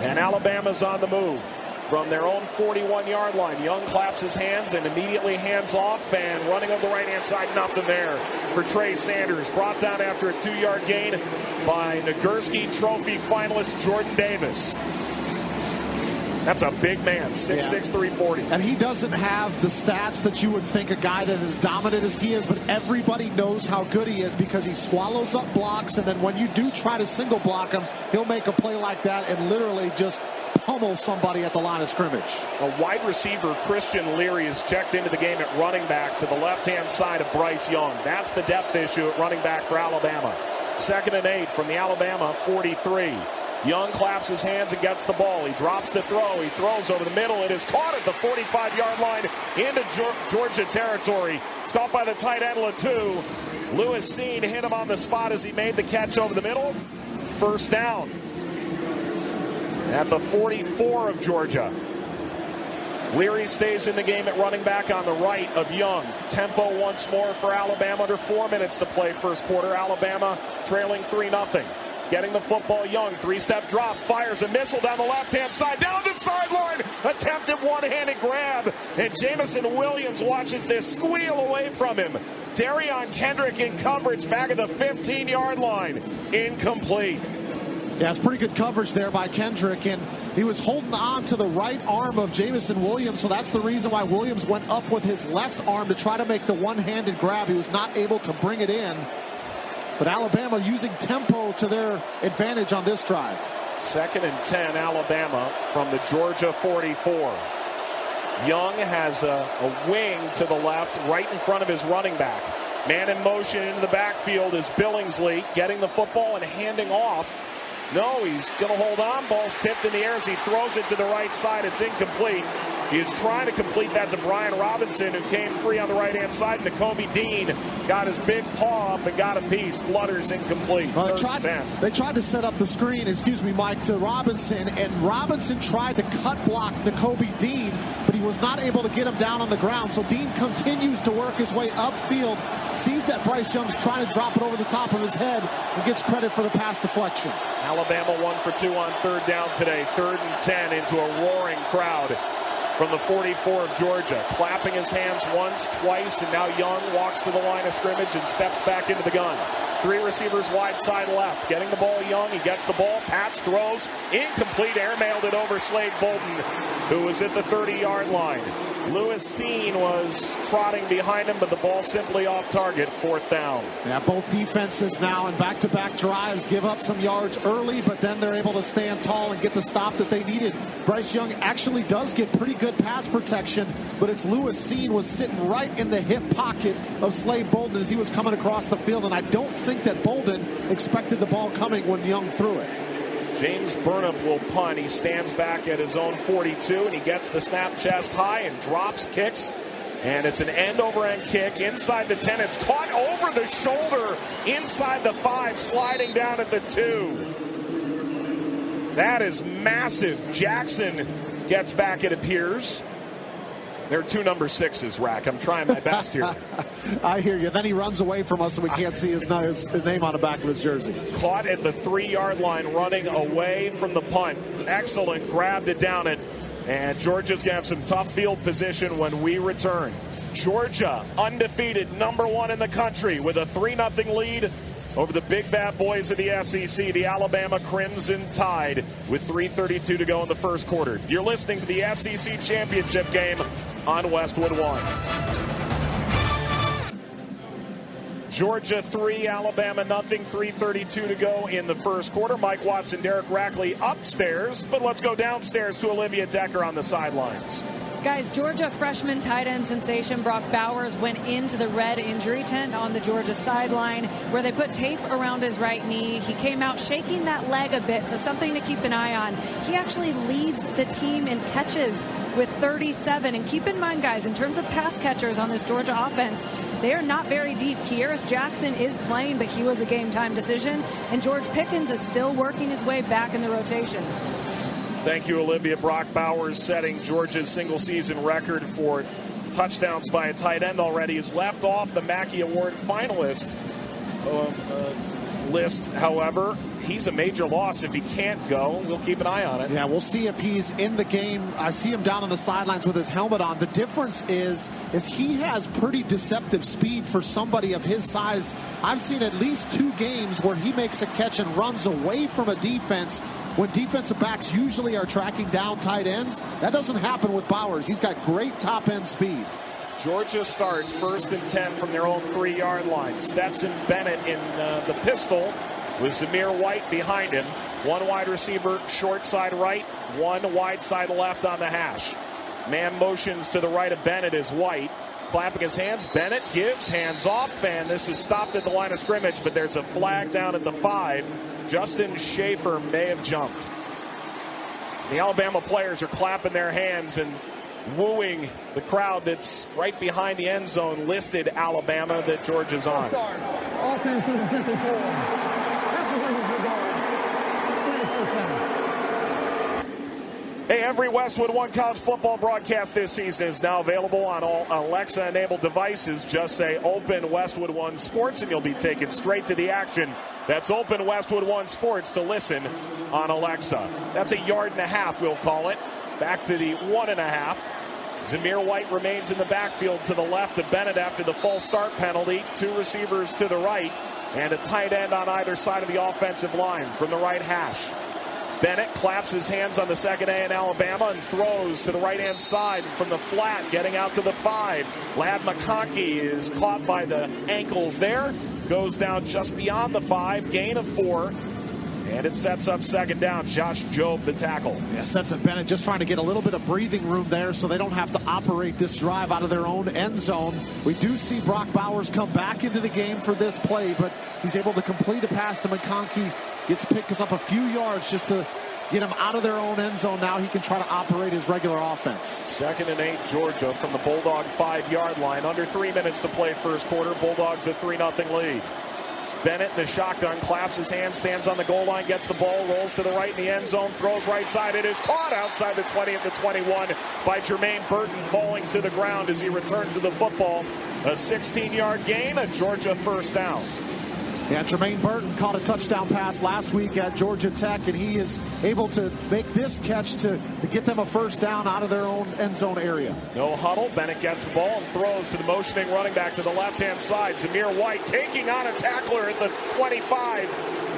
Speaker 8: And Alabama's on the move. From their own 41-yard line, Young claps his hands and immediately hands off, and running on the right-hand side, nothing there for Trey Sanders. Brought down after a 2-yard gain by Nagurski Trophy finalist Jordan Davis. That's a big man, 6'6", 340.
Speaker 9: And he doesn't have the stats that you would think a guy that is dominant as he is, but everybody knows how good he is because he swallows up blocks, and then when you do try to single block him, he'll make a play like that and literally just pummel somebody at the line of scrimmage.
Speaker 8: A wide receiver, Christian Leary, is checked into the game at running back to the left-hand side of Bryce Young. That's the depth issue at running back for Alabama. 2nd and 8 from the Alabama 43. Young claps his hands and gets the ball. He drops to throw. He throws over the middle. It is caught at the 45-yard line into Georgia territory. It's caught by the tight end, Latu. Lewis Seen hit him on the spot as he made the catch over the middle. 1st down at the 44 of Georgia. Leary stays in the game at running back on the right of Young. Tempo once more for Alabama. Under 4 minutes to play first quarter. Alabama trailing 3-0. Getting the football, Young. 3-step drop. Fires a missile down the left-hand side. Down the sideline. Attempted one-handed grab. And Jamison Williams watches this squeal away from him. Darion Kendrick in coverage back at the 15-yard line. Incomplete.
Speaker 9: Yeah, it's pretty good coverage there by Kendrick, and he was holding on to the right arm of Jamison Williams, so that's the reason why Williams went up with his left arm to try to make the one-handed grab. He was not able to bring it in, but Alabama using tempo to their advantage on this drive.
Speaker 8: 2nd and 10, Alabama from the Georgia 44. Young has a wing to the left, right in front of his running back. Man in motion into the backfield is Billingsley, getting the football and handing off. No, he's going to hold on. Ball's tipped in the air as he throws it to the right side. It's incomplete. He is trying to complete that to Brian Robinson, who came free on the right-hand side. Nakobe Dean got his big paw up and got a piece. Flutters incomplete.
Speaker 9: Well, they tried to set up the screen, Mike, to Robinson, and Robinson tried to cut block Nakobe Dean, but he was not able to get him down on the ground. So Dean continues to work his way upfield, sees that Bryce Young's trying to drop it over the top of his head, and gets credit for the pass deflection.
Speaker 8: Alabama 1 for 2 on 3rd down today. 3rd and 10 into a roaring crowd from the 44 of Georgia. Clapping his hands once, twice, and now Young walks to the line of scrimmage and steps back into the gun. 3 receivers wide side left. Getting the ball, Young. He gets the ball. Pats, throws. Incomplete. Airmailed it over Slade Bolden, who was at the 30-yard line. Lewis Seen was trotting behind him, but the ball simply off target. 4th down.
Speaker 9: Yeah, both defenses now in back-to-back drives give up some yards early, but then they're able to stand tall and get the stop that they needed. Bryce Young actually does get pretty good pass protection, but it's Lewis Seen was sitting right in the hip pocket of Slade Bolden as he was coming across the field, and I don't think that Bolden expected the ball coming when Young threw it.
Speaker 8: James Burnham will punt. He stands back at his own 42, and he gets the snap chest high and drops, kicks. And it's an end-over-end kick inside the 10. It's caught over the shoulder inside the 5, sliding down at the 2. That is massive. Jackson gets back, it appears. There are 2 number 6s, Rack. I'm trying my best here.
Speaker 9: I hear you. Then he runs away from us, and we can't see his name on the back of his jersey.
Speaker 8: Caught at the 3-yard line, running away from the punt. Excellent. Grabbed it down it. And Georgia's going to have some tough field position when we return. Georgia, undefeated, #1 in the country, with a 3-0 lead over the big bad boys of the SEC, the Alabama Crimson Tide, with 3:32 to go in the first quarter. You're listening to the SEC Championship game on Westwood 1. Georgia 3, Alabama nothing, 3:32 to go in the first quarter. Mike Watson, Derek Rackley upstairs, but let's go downstairs to Olivia Decker on the sidelines.
Speaker 10: Guys, Georgia freshman tight end sensation Brock Bowers went into the red injury tent on the Georgia sideline where they put tape around his right knee. He came out shaking that leg a bit, so something to keep an eye on. He actually leads the team in catches with 37. And keep in mind, guys, in terms of pass catchers on this Georgia offense, they are not very deep. Kearis Jackson is playing, but he was a game-time decision. And George Pickens is still working his way back in the rotation.
Speaker 8: Thank you, Olivia. Brock Bowers setting Georgia's single-season record for touchdowns by a tight end already. Is left off the Mackey Award finalist list, however. He's a major loss if he can't go. We'll keep an eye on it.
Speaker 9: Yeah, we'll see if he's in the game. I see him down on the sidelines with his helmet on. The difference is he has pretty deceptive speed for somebody of his size. I've seen at least 2 games where he makes a catch and runs away from a defense when defensive backs usually are tracking down tight ends. That doesn't happen with Bowers. He's got great top-end speed.
Speaker 8: Georgia starts 1st and 10 from their own 3-yard line. Stetson Bennett in the pistol with Zamir White behind him. 1 wide receiver short side right, 1 wide side left on the hash. Man motions to the right of Bennett is White. Clapping his hands, Bennett gives, hands off, and this is stopped at the line of scrimmage, but there's a flag down at the 5. Justin Schaefer may have jumped. The Alabama players are clapping their hands and wooing the crowd that's right behind the end zone, listed Alabama that Georgia's on.
Speaker 12: Offense number 54.
Speaker 8: Hey, every Westwood One college football broadcast this season is now available on all Alexa-enabled devices. Just say Open Westwood One Sports and you'll be taken straight to the action. That's Open Westwood One Sports to listen on Alexa. That's 1.5 yards, we'll call it. Back to the 1.5. Zamir White remains in the backfield to the left of Bennett after the false start penalty. 2 receivers to the right and a tight end on either side of the offensive line from the right hash. Bennett claps his hands on the second A in Alabama and throws to the right-hand side from the flat, getting out to the 5. Ladd McConkey is caught by the ankles there. Goes down just beyond the 5, gain of 4. And it sets up 2nd down. Josh Jobe, the tackle.
Speaker 9: Yes, that's Bennett just trying to get a little bit of breathing room there so they don't have to operate this drive out of their own end zone. We do see Brock Bowers come back into the game for this play, but he's able to complete a pass to McConkey. Picks up a few yards just to get him out of their own end zone. Now he can try to operate his regular offense.
Speaker 8: 2nd and 8, Georgia from the Bulldog 5-yard line. Under 3 minutes to play first quarter. Bulldogs a 3-0 lead. Bennett in the shotgun, claps his hands, stands on the goal line, gets the ball, rolls to the right in the end zone, throws right side. It is caught outside the 20 at the 21 by Jermaine Burton, falling to the ground as he returns to the football. A 16-yard gain, a Georgia 1st down.
Speaker 9: Yeah, Jermaine Burton caught a touchdown pass last week at Georgia Tech, and he is able to make this catch to get them a 1st down out of their own end zone area.
Speaker 8: No huddle. Bennett gets the ball and throws to the motioning running back to the left-hand side. Zamir White taking on a tackler at the 25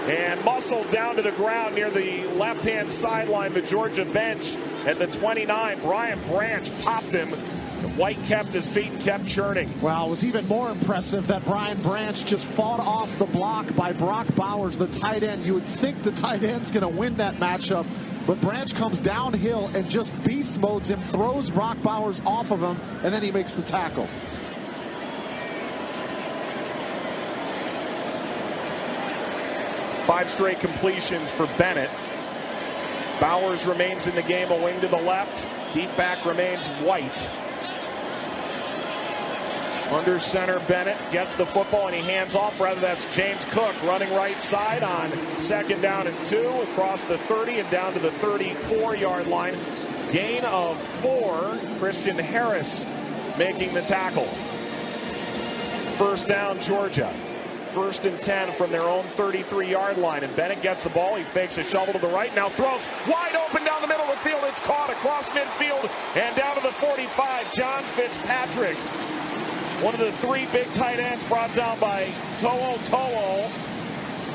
Speaker 8: and muscled down to the ground near the left-hand sideline, the Georgia bench at the 29. Brian Branch popped him. White kept his feet and kept churning.
Speaker 9: Well, it was even more impressive that Brian Branch just fought off the block by Brock Bowers, the tight end. You would think the tight end's going to win that matchup, but Branch comes downhill and just beast modes him, throws Brock Bowers off of him, and then he makes the tackle.
Speaker 8: Five straight completions for Bennett. Bowers remains in the game, a wing to the left. Deep back remains White. Under center, Bennett gets the football and he hands off. Rather, that's James Cook running right side on 2nd down and 2 across the 30 and down to the 34-yard line. Gain of 4. Christian Harris making the tackle. First down, Georgia. 1st and 10 from their own 33-yard line. And Bennett gets the ball. He fakes a shovel to the right. Now throws wide open down the middle of the field. It's caught across midfield and down to the 45. John Fitzpatrick. One of the 3 big tight ends brought down by To'o.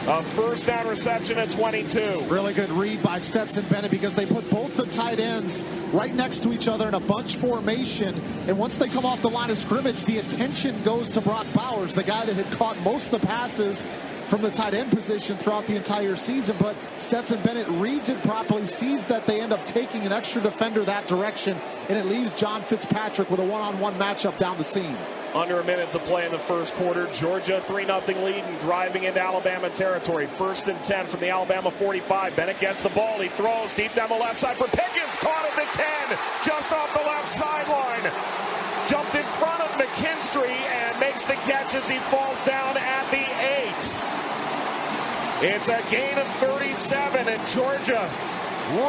Speaker 8: A first down reception at 22.
Speaker 9: Really good read by Stetson Bennett because they put both the tight ends right next to each other in a bunch formation. And once they come off the line of scrimmage, the attention goes to Brock Bowers, the guy that had caught most of the passes from the tight end position throughout the entire season. But Stetson Bennett reads it properly, sees that they end up taking an extra defender that direction, and it leaves John Fitzpatrick with a one-on-one matchup down the seam.
Speaker 8: Under a minute to play in the first quarter. Georgia 3-0 lead and driving into Alabama territory. 1st and 10 from the Alabama 45. Bennett gets the ball. He throws deep down the left side for Pickens. Caught at the 10. Just off the left sideline. Jumped in front of McKinstry and makes the catch as he falls down at the 8. It's a gain of 37 and Georgia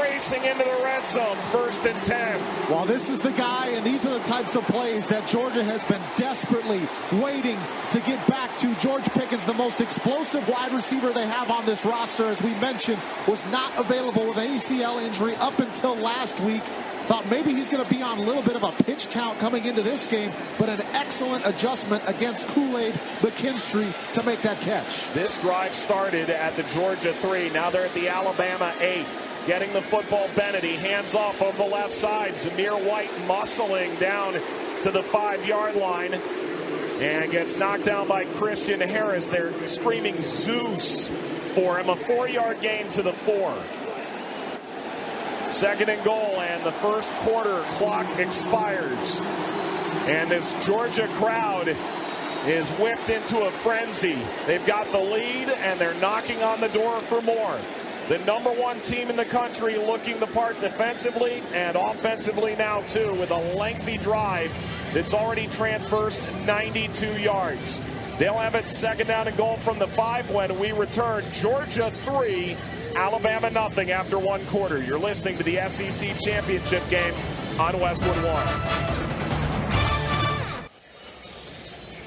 Speaker 8: racing into the red zone. 1st and 10.
Speaker 9: Well, this is the guy, and these are the types of plays that Georgia has been desperately waiting to get back to. George Pickens, the most explosive wide receiver they have on this roster, as we mentioned, was not available with an ACL injury up until last week. Thought maybe he's going to be on a little bit of a pitch count coming into this game, but an excellent adjustment against Kool-Aid McKinstry to make that catch.
Speaker 8: This drive started at the Georgia 3. Now they're at the Alabama 8. Getting the football, Bennett. He hands off over the left side. Zamir White muscling down to the 5-yard line and gets knocked down by Christian Harris. They're screaming Zeus for him. A 4-yard gain to the 4. 2nd and goal, and the first quarter clock expires. And this Georgia crowd is whipped into a frenzy. They've got the lead, and they're knocking on the door for more. The number 1 team in the country looking the part defensively and offensively now, too, with a lengthy drive that's already traversed 92 yards. They'll have it 2nd down and goal from the 5 when we return. Georgia 3, Alabama nothing after 1 quarter. You're listening to the SEC Championship game on Westwood 1.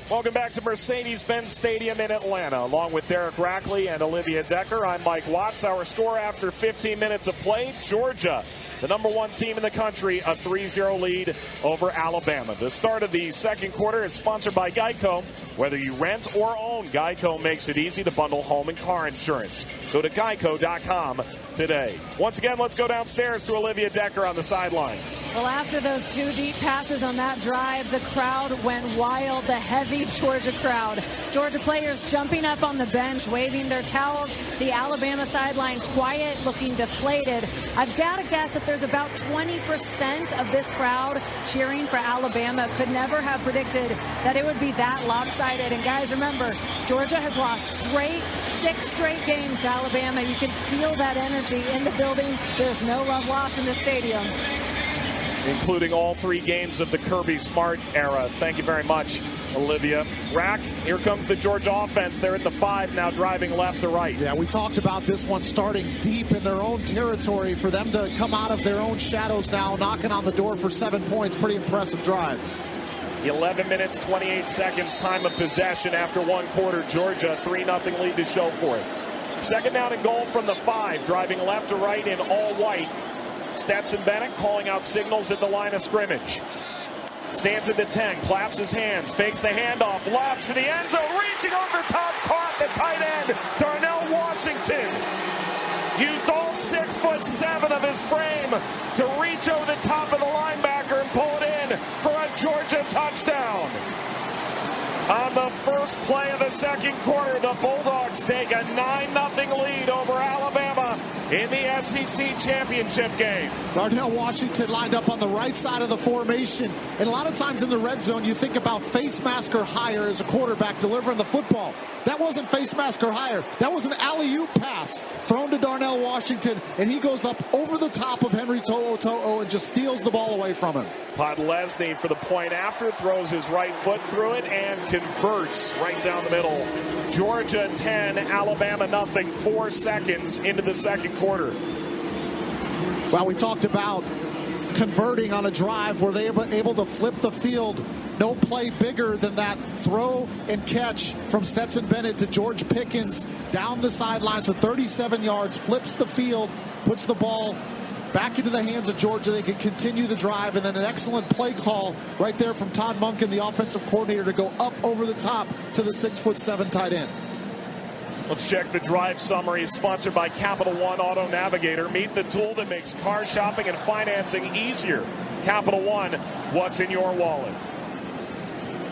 Speaker 8: Welcome back to Mercedes-Benz Stadium in Atlanta. Along with Derek Rackley and Olivia Decker, I'm Mike Watts. Our score after 15 minutes of play, Georgia, the number 1 team in the country, a 3-0 lead over Alabama. The start of the second quarter is sponsored by Geico. Whether you rent or own, Geico makes it easy to bundle home and car insurance. Go to geico.com today. Once again, let's go downstairs to Olivia Decker on the sideline.
Speaker 10: Well, after those 2 deep passes on that drive, the crowd went wild, the heavy Georgia crowd. Georgia players jumping up on the bench, waving their towels. The Alabama sideline quiet, looking deflated. I've got to guess that there's about 20% of this crowd cheering for Alabama. Could never have predicted that it would be that lopsided. And guys, remember, Georgia has lost 6 straight games to Alabama. You can feel that energy in the building. There's no love lost in the stadium.
Speaker 8: Including all 3 games of the Kirby Smart era. Thank you very much, Olivia. Rack, here comes the Georgia offense. They're at the 5 now, driving left to right.
Speaker 9: Yeah, we talked about this one starting deep in their own territory. For them to come out of their own shadows now, knocking on the door for 7 points. Pretty impressive drive.
Speaker 8: 11 minutes, 28 seconds, time of possession after 1 quarter. Georgia, 3-0 lead to show for it. 2nd down and goal from the 5, driving left to right in all white. Stetson Bennett calling out signals at the line of scrimmage. Stands at the 10, claps his hands, fakes the handoff, lobs for the end zone, reaching over the top, caught the tight end, Darnell Washington. Used all 6'7" of his frame to reach over the top of the linebacker and pull it in for a Georgia touchdown. On the first play of the second quarter, the Bulldogs take a 9-0 lead over Alabama in the SEC championship game.
Speaker 9: Darnell Washington lined up on the right side of the formation. And a lot of times in the red zone, you think about face mask or higher as a quarterback delivering the football. That wasn't face mask or higher. That was an alley-oop pass thrown to Darnell Washington. Washington, and he goes up over the top of Henry To'o and just steals the ball away from him.
Speaker 8: Podlesny for the point after, throws his right foot through it and converts right down the middle. Georgia 10, Alabama nothing, 4 seconds into the second quarter.
Speaker 9: Well, we talked about converting on a drive where they were able to flip the field. No play bigger than that throw and catch from Stetson Bennett to George Pickens down the sidelines for 37 yards, flips the field, puts the ball back into the hands of Georgia. They can continue the drive, and then an excellent play call right there from Todd Monken, the offensive coordinator, to go up over the top to the 6'7" tight end.
Speaker 8: Let's check the drive summary, sponsored by Capital One Auto Navigator. Meet the tool that makes car shopping and financing easier. Capital One, what's in your wallet?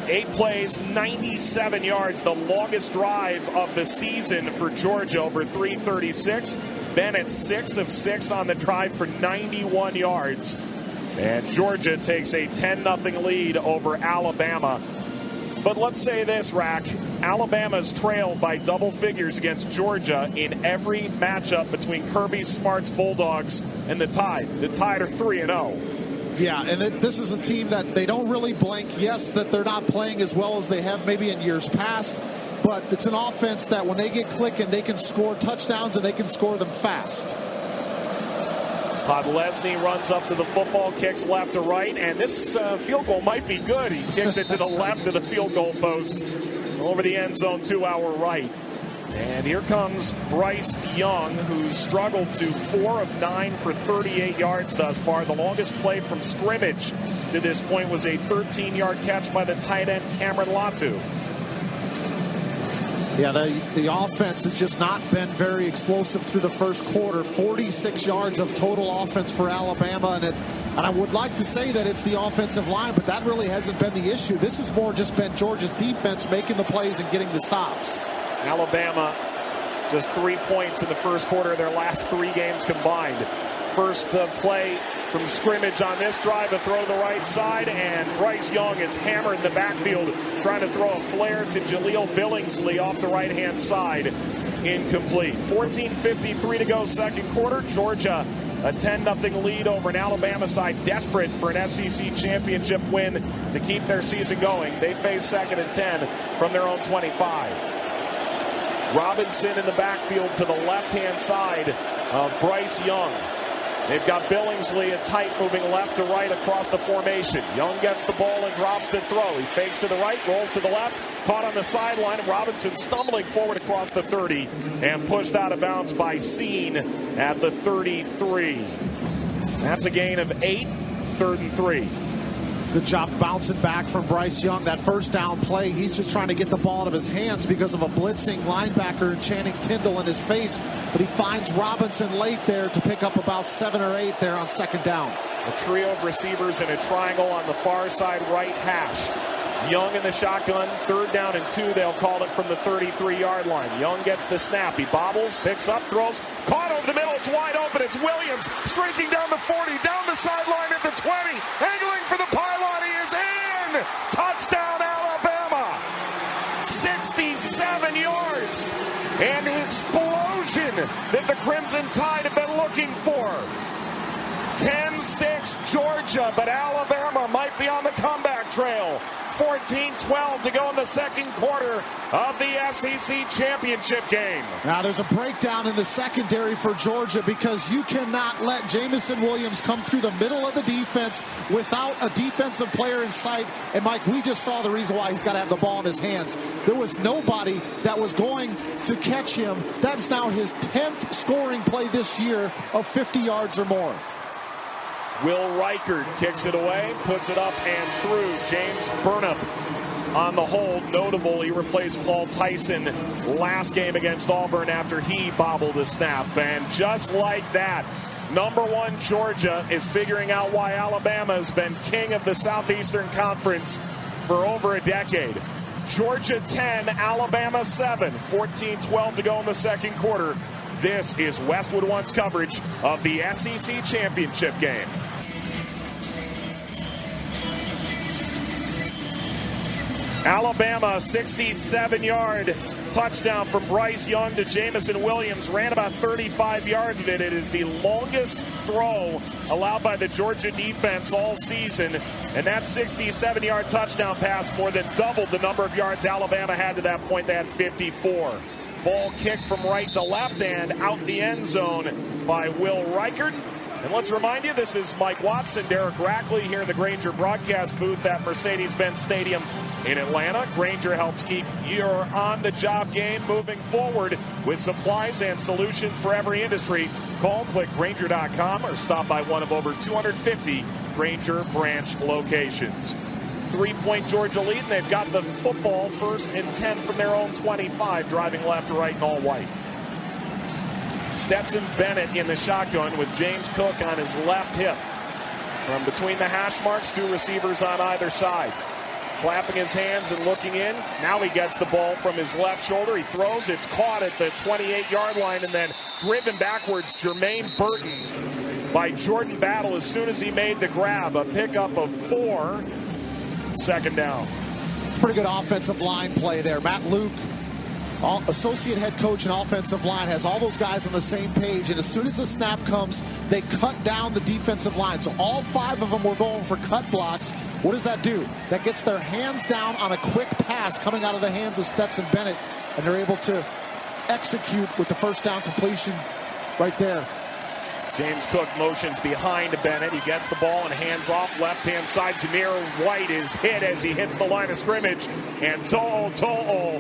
Speaker 8: 8 plays, 97 yards, the longest drive of the season for Georgia, over 336. Bennett 6 of 6 on the drive for 91 yards. And Georgia takes a 10-0 lead over Alabama. But let's say this, Rack. Alabama's trailed by double figures against Georgia in every matchup between Kirby Smart's Bulldogs and the Tide. The Tide are 3-0.
Speaker 9: Yeah, and this is a team that they don't really blink. Yes, that they're not playing as well as they have maybe in years past, but it's an offense that when they get clicking, they can score touchdowns and they can score them fast.
Speaker 8: Podlesny runs up to the football, kicks left to right, and this field goal might be good. He kicks it to the left of the field goal post over the end zone to our right. And here comes Bryce Young, who struggled to 4 of 9 for 38 yards thus far. The longest play from scrimmage to this point was a 13-yard catch by the tight end Cameron Latu.
Speaker 9: Yeah, the offense has just not been very explosive through the first quarter. 46 yards of total offense for Alabama, and I would like to say that it's the offensive line, but that really hasn't been the issue. This has more just been Georgia's defense making the plays and getting the stops.
Speaker 8: Alabama just 3 points in the first quarter of their last 3 games combined. First play from scrimmage on this drive, a throw to the right side, and Bryce Young is hammered in the backfield, trying to throw a flare to Jaleel Billingsley off the right-hand side. Incomplete. 14:53 to go second quarter. Georgia, a 10-0 lead over an Alabama side desperate for an SEC championship win to keep their season going. They face second and 10 from their own 25. Robinson in the backfield to the left-hand side of Bryce Young. They've got Billingsley a tight moving left to right across the formation. Young gets the ball and drops the throw. He fakes to the right, rolls to the left, caught on the sideline. Robinson stumbling forward across the 30 and pushed out of bounds by Seen at the 33. That's a gain of 8, 3rd and 3.
Speaker 9: Good job bouncing back from Bryce Young. That first down play, he's just trying to get the ball out of his hands because of a blitzing linebacker, Channing Tindall, in his face. But he finds Robinson late there to pick up about 7 or 8 there on second down.
Speaker 8: A trio of receivers in a triangle on the far side right hash. Young in the shotgun, 3rd down and 2, they'll call it from the 33-yard line. Young gets the snap. He bobbles, picks up, throws, caught over the middle. It's wide open. It's Williams streaking down the 40, down the sideline at the 20, angling for the pylon. He is in. Touchdown, Alabama. 67 yards. And the explosion that the Crimson Tide have been looking for. 10-6 Georgia, but Alabama might be on the comeback trail. 14-12 to go in the second quarter of the SEC championship game.
Speaker 9: Now there's a breakdown in the secondary for Georgia because you cannot let Jamison Williams come through the middle of the defense without a defensive player in sight. And Mike, we just saw the reason why he's got to have the ball in his hands. There was nobody that was going to catch him. That's now his 10th scoring play this year of 50 yards or more.
Speaker 8: Will Reichard kicks it away, puts it up and through. James Burnham on the hold. Notable, he replaced Paul Tyson last game against Auburn after he bobbled a snap. And just like that, number 1 Georgia is figuring out why Alabama has been king of the Southeastern Conference for over a decade. Georgia 10, Alabama 7, 14-12 to go in the second quarter. This is Westwood One's coverage of the SEC championship game. Alabama 67-yard touchdown from Bryce Young to Jamison Williams. Ran about 35 yards of it. It is the longest throw allowed by the Georgia defense all season. And that 67-yard touchdown pass more than doubled the number of yards Alabama had to that point. They had 54. Ball kicked from right to left and out the end zone by Will Reichert. And let's remind you, this is Mike Watson, Derek Rackley here in the Grainger broadcast booth at Mercedes-Benz Stadium in Atlanta. Grainger helps keep your on-the-job game moving forward with supplies and solutions for every industry. Call, click Grainger.com, or stop by one of over 250 Grainger branch locations. 3-point Georgia lead, and they've got the football 1st and 10 from their own 25, driving left to right in all white. Stetson Bennett in the shotgun with James Cook on his left hip. From between the hash marks, 2 receivers on either side. Clapping his hands and looking in. Now he gets the ball from his left shoulder. He throws. It's caught at the 28-yard line and then driven backwards. Jermaine Burton by Jordan Battle as soon as he made the grab. A pickup of 4. Second down.
Speaker 9: Pretty good offensive line play there. Matt Luke, associate head coach and offensive line, has all those guys on the same page, and as soon as the snap comes, they cut down the defensive line. So all 5 of them were going for cut blocks. What does that do? That gets their hands down on a quick pass coming out of the hands of Stetson Bennett, and they're able to execute with the first down completion right there.
Speaker 8: James Cook motions behind Bennett. He gets the ball and hands off left-hand side. Zamir White is hit as he hits the line of scrimmage, and To'o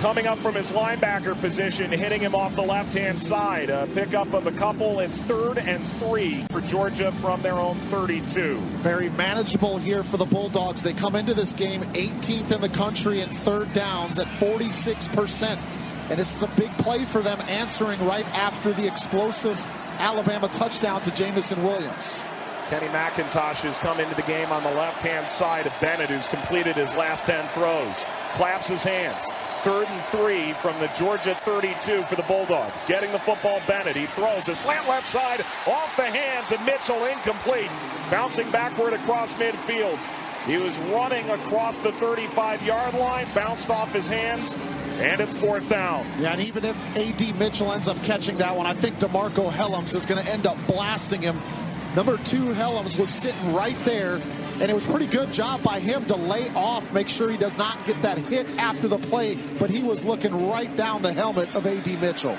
Speaker 8: coming up from his linebacker position, hitting him off the left-hand side. A pickup of a couple. It's 3rd and 3 for Georgia from their own 32.
Speaker 9: Very manageable here for the Bulldogs. They come into this game 18th in the country in 3rd downs at 46%. And this is a big play for them, answering right after the explosive Alabama touchdown to Jamison Williams.
Speaker 8: Kenny McIntosh has come into the game on the left-hand side of Bennett, who's completed his last 10 throws. Claps his hands. 3rd and 3 from the Georgia 32 for the Bulldogs. Getting the football, Bennett. He throws a slant left side off the hands of Mitchell, incomplete. Bouncing backward across midfield. He was running across the 35-yard line, bounced off his hands, and it's 4th down.
Speaker 9: Yeah, and even if A.D. Mitchell ends up catching that one, I think DeMarco Helms is going to end up blasting him. Number 2, Helms, was sitting right there, and it was a pretty good job by him to lay off, make sure he does not get that hit after the play, but he was looking right down the helmet of A.D. Mitchell.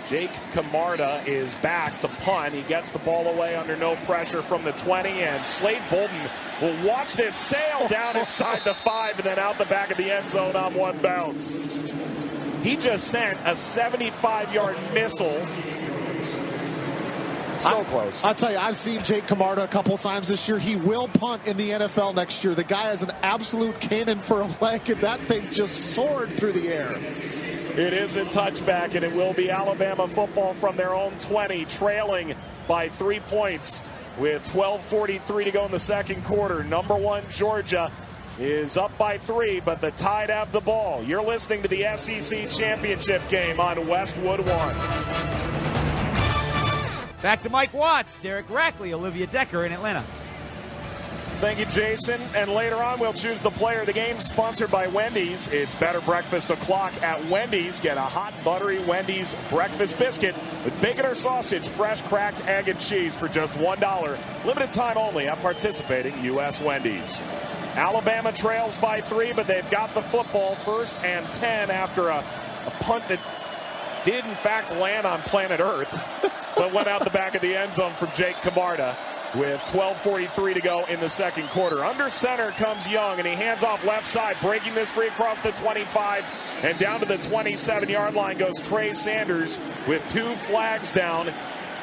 Speaker 8: Jake Camarda is back to punt. He gets the ball away under no pressure from the 20, and Slade Bolden will watch this sail down inside the 5 and then out the back of the end zone on one bounce. He just sent a 75-yard missile. So close.
Speaker 9: I'll tell you, I've seen Jake Camarda a couple times this year. He will punt in the NFL next year. The guy has an absolute cannon for a leg, and that thing just soared through the air.
Speaker 8: It is a touchback, and it will be Alabama football from their own 20, trailing by 3 points with 12:43 to go in the second quarter. Number 1, Georgia, is up by 3, but the Tide have the ball. You're listening to the SEC Championship game on Westwood 1.
Speaker 13: Back to Mike Watts, Derek Rackley, Olivia Decker in Atlanta.
Speaker 8: Thank you, Jason. And later on, we'll choose the player of the game, sponsored by Wendy's. It's better breakfast o'clock at Wendy's. Get a hot, buttery Wendy's breakfast biscuit with bacon or sausage, fresh cracked egg and cheese for just $1. Limited time only at participating U.S. Wendy's. Alabama trails by 3, but they've got the football. 1st and 10 after a punt that did, in fact, land on planet Earth. But went out the back of the end zone from Jake Camarda with 12:43 to go in the second quarter. Under center comes Young, and he hands off left side, breaking this free across the 25, and down to the 27-yard line goes Trey Sanders with 2 flags down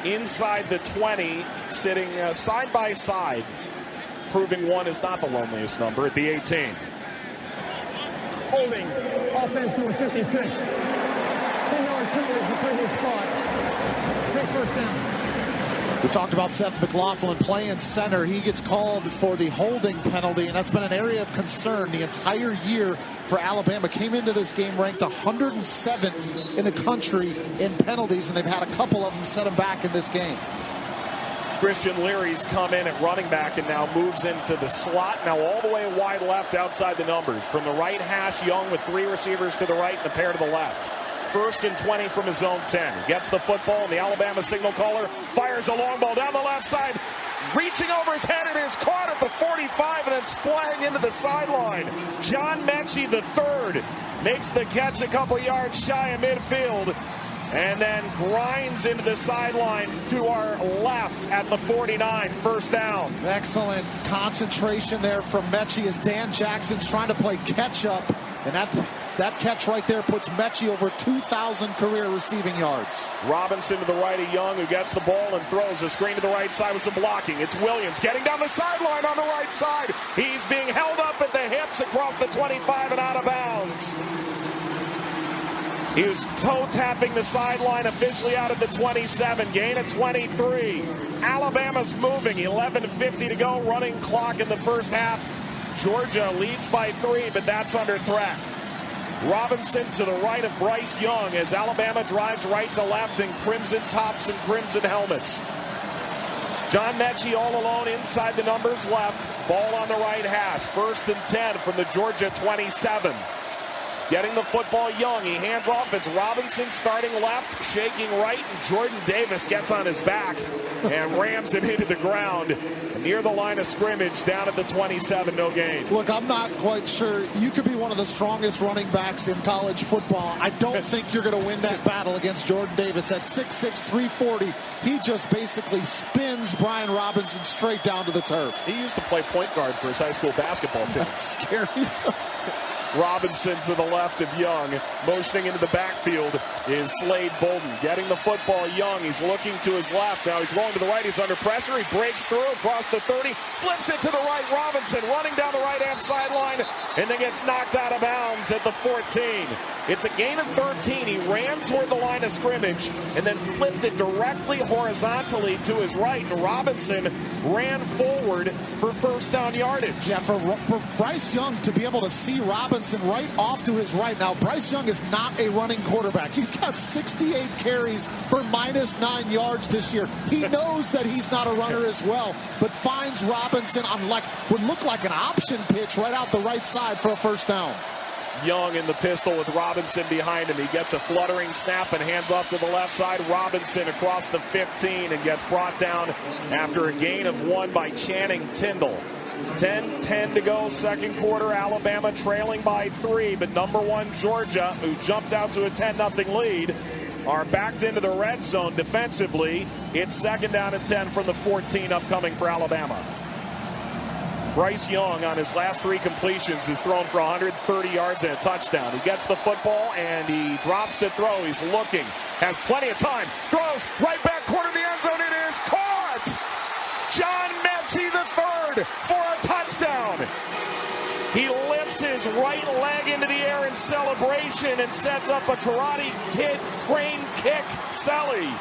Speaker 8: inside the 20, sitting side by side, proving 1 is not the loneliest number at the 18.
Speaker 12: Holding, offense number 56. 10-yard penalty for previous spot. First down.
Speaker 9: We talked about Seth McLaughlin playing center. He gets called for the holding penalty, and that's been an area of concern the entire year for Alabama. Came into this game ranked 107th in the country in penalties, and they've had a couple of them set them back in this game.
Speaker 8: Christian Leary's come in at running back and now moves into the slot. Now all the way wide left outside the numbers. From the right hash, Young with 3 receivers to the right and a pair to the left. 1st and 20 from his own 10. He gets the football, and the Alabama signal caller fires a long ball down the left side. Reaching over his head, it is caught at the 45 and then splatting into the sideline. John Mechie III makes the catch a couple yards shy of midfield and then grinds into the sideline to our left at the 49, 1st down.
Speaker 9: Excellent concentration there from Mechie as Dan Jackson's trying to play catch-up, and that catch right there puts Mechie over 2,000 career receiving yards.
Speaker 8: Robinson to the right of Young, who gets the ball and throws a screen to the right side with some blocking. It's Williams getting down the sideline on the right side. He's being held up at the hips across the 25 and out of bounds. He was toe-tapping the sideline, officially out at the 27, gain of 23. Alabama's moving, 11:50 to go, running clock in the first half. Georgia leads by 3, but that's under threat. Robinson to the right of Bryce Young as Alabama drives right to left in crimson tops and crimson helmets. John Mechie all alone inside the numbers left. Ball on the right hash. 1st and 10 from the Georgia 27. Getting the football, Young. He hands off. It's Robinson starting left, shaking right, and Jordan Davis gets on his back and rams him into the ground near the line of scrimmage down at the 27. No gain.
Speaker 9: Look, I'm not quite sure. You could be one of the strongest running backs in college football. I don't think you're going to win that battle against Jordan Davis. At 6'6", 340, he just basically spins Brian Robinson straight down to the turf.
Speaker 8: He used to play point guard for his high school basketball team.
Speaker 9: That's scary.
Speaker 8: Robinson to the left of Young. Motioning into the backfield is Slade Bolden. Getting the football, Young. He's looking to his left. Now he's rolling to the right. He's under pressure. He breaks through across the 30. Flips it to the right. Robinson running down the right-hand sideline and then gets knocked out of bounds at the 14. It's a gain of 13. He ran toward the line of scrimmage and then flipped it directly horizontally to his right. And Robinson ran forward for 1st down yardage.
Speaker 9: Yeah, for Bryce Young to be able to see Robinson right off to his right. Now, Bryce Young is not a running quarterback. He's got 68 carries for -9 yards this year. He knows that he's not a runner as well, but finds Robinson on would look like an option pitch right out the right side for a 1st down.
Speaker 8: Young in the pistol with Robinson behind him. He gets a fluttering snap and hands off to the left side. Robinson across the 15 and gets brought down after a gain of 1 by Channing Tindall. 10-10 to go, 2nd quarter. Alabama trailing by 3, but number 1 Georgia, who jumped out to a 10-0 lead, are backed into the red zone defensively. It's 2nd down and 10 from the 14 upcoming for Alabama. Bryce Young on his last 3 completions has thrown for 130 yards and a touchdown. He gets the football and he drops to throw. He's looking, has plenty of time, throws right back corner of the end zone. It is caught! John Mechie III for a touchdown. He lifts his right leg into the air in celebration and sets up a Karate Kid crane kick celly.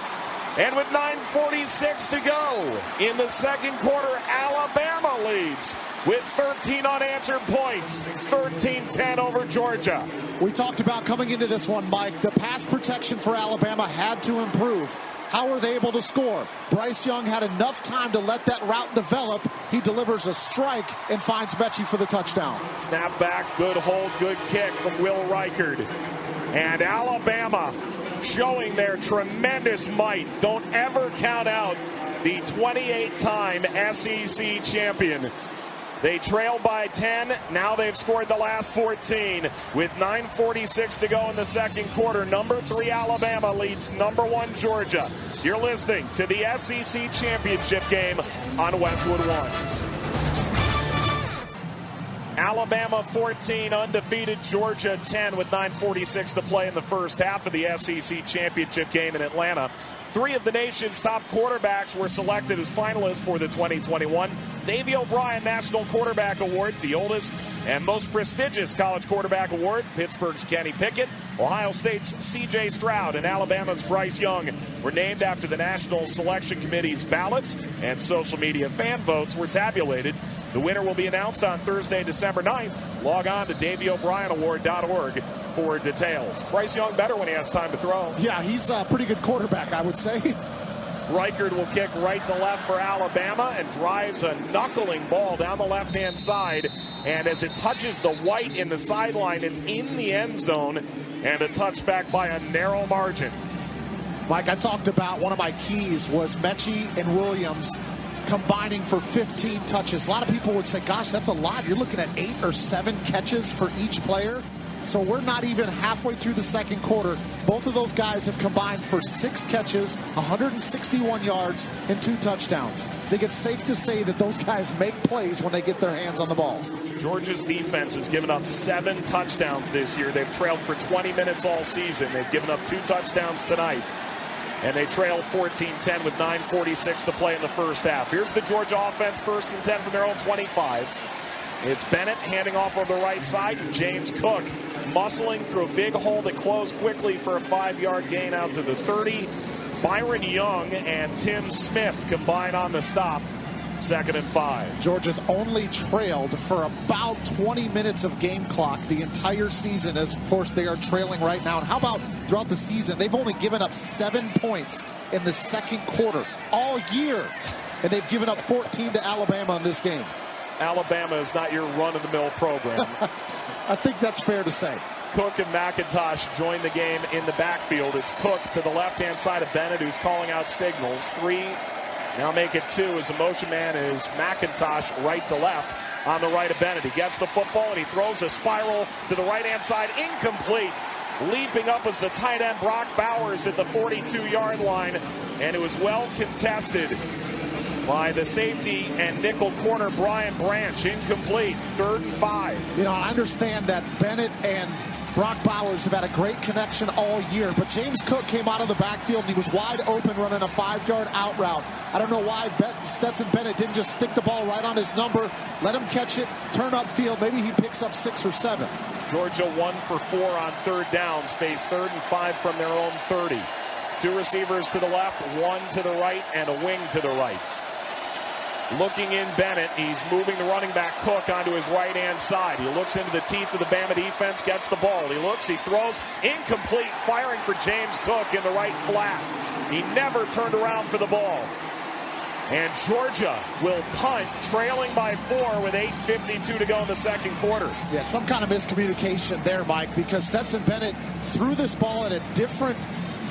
Speaker 8: And with 9:46 to go in the 2nd quarter, Alabama leads with 13 unanswered points, 13-10 over Georgia.
Speaker 9: We talked about coming into this one, Mike, the pass protection for Alabama had to improve. How were they able to score? Bryce Young had enough time to let that route develop. He delivers a strike and finds Mechie for the touchdown.
Speaker 8: Snap back, good hold, good kick from Will Reichard. And Alabama showing their tremendous might. Don't ever count out the 28-time SEC champion. They trailed by 10. Now they've scored the last 14. With 9:46 to go in the 2nd quarter, number 3 Alabama leads number 1 Georgia. You're listening to the SEC championship game on Westwood 1. Alabama 14, undefeated Georgia 10 with 9:46 to play in the first half of the SEC championship game in Atlanta. 3 of the nation's top quarterbacks were selected as finalists for the 2021 Davey O'Brien National Quarterback Award, the oldest and most prestigious college quarterback award. Pittsburgh's Kenny Pickett, Ohio State's C.J. Stroud, and Alabama's Bryce Young were named after the National Selection Committee's ballots, and social media fan votes were tabulated. The winner will be announced on Thursday, December 9th. Log on to DaveyO'BrienAward.org for details. Bryce Young better when he has time to throw.
Speaker 9: Yeah, he's a pretty good quarterback, I would say.
Speaker 8: Reichard will kick right to left for Alabama and drives a knuckling ball down the left-hand side. And as it touches the white in the sideline, it's in the end zone and a touchback by a narrow margin.
Speaker 9: Mike, I talked about one of my keys was Mechie and Williams combining for 15 touches. A lot of people would say, gosh, that's a lot. You're looking at 8 or 7 catches for each player. So we're not even halfway through the second quarter. Both of those guys have combined for 6 catches, 161 yards, and 2 touchdowns. I think it's safe to say that those guys make plays when they get their hands on the ball.
Speaker 8: Georgia's defense has given up 7 touchdowns this year. They've trailed for 20 minutes all season. They've given up 2 touchdowns tonight. And they trail 14-10 with 9:46 to play in the first half. Here's the Georgia offense, 1st and 10 from their own 25. It's Bennett handing off on the right side, and James Cook muscling through a big hole that closed quickly for a 5-yard gain out to the 30. Byron Young and Tim Smith combine on the stop. 2nd and 5.
Speaker 9: Georgia's only trailed for about 20 minutes of game clock the entire season, as of course they are trailing right now. And how about throughout the season? They've only given up 7 points in the second quarter all year, and they've given up 14 to Alabama in this game.
Speaker 8: Alabama is not your run-of-the-mill program.
Speaker 9: I think that's fair to say.
Speaker 8: Cook and McIntosh join the game in the backfield. It's Cook to the left-hand side of Bennett, who's calling out signals. 3, now make it 2, as a motion man is McIntosh right to left on the right of Bennett. He gets the football and he throws a spiral to the right-hand side, incomplete. Leaping up was the tight end Brock Bowers at the 42-yard line, and it was well contested by the safety and nickel corner Brian Branch. Incomplete. 3rd and 5.
Speaker 9: You know, I understand that Bennett and Brock Bowers have had a great connection all year, but James Cook came out of the backfield and he was wide open running a 5-yard out route. I don't know why Stetson Bennett didn't just stick the ball right on his number, let him catch it, turn upfield. Maybe he picks up 6 or 7.
Speaker 8: Georgia 1 for 4 on 3rd downs, face 3rd and 5 from their own 30. 2 receivers to the left, 1 to the right, and a wing to the right. Looking in Bennett, he's moving the running back Cook onto his right-hand side. He looks into the teeth of the Bama defense, gets the ball. He looks, he throws, incomplete, firing for James Cook in the right flat. He never turned around for the ball. And Georgia will punt, trailing by 4 with 8:52 to go in the second quarter.
Speaker 9: Yeah, some kind of miscommunication there, Mike, because Stetson Bennett threw this ball at a different,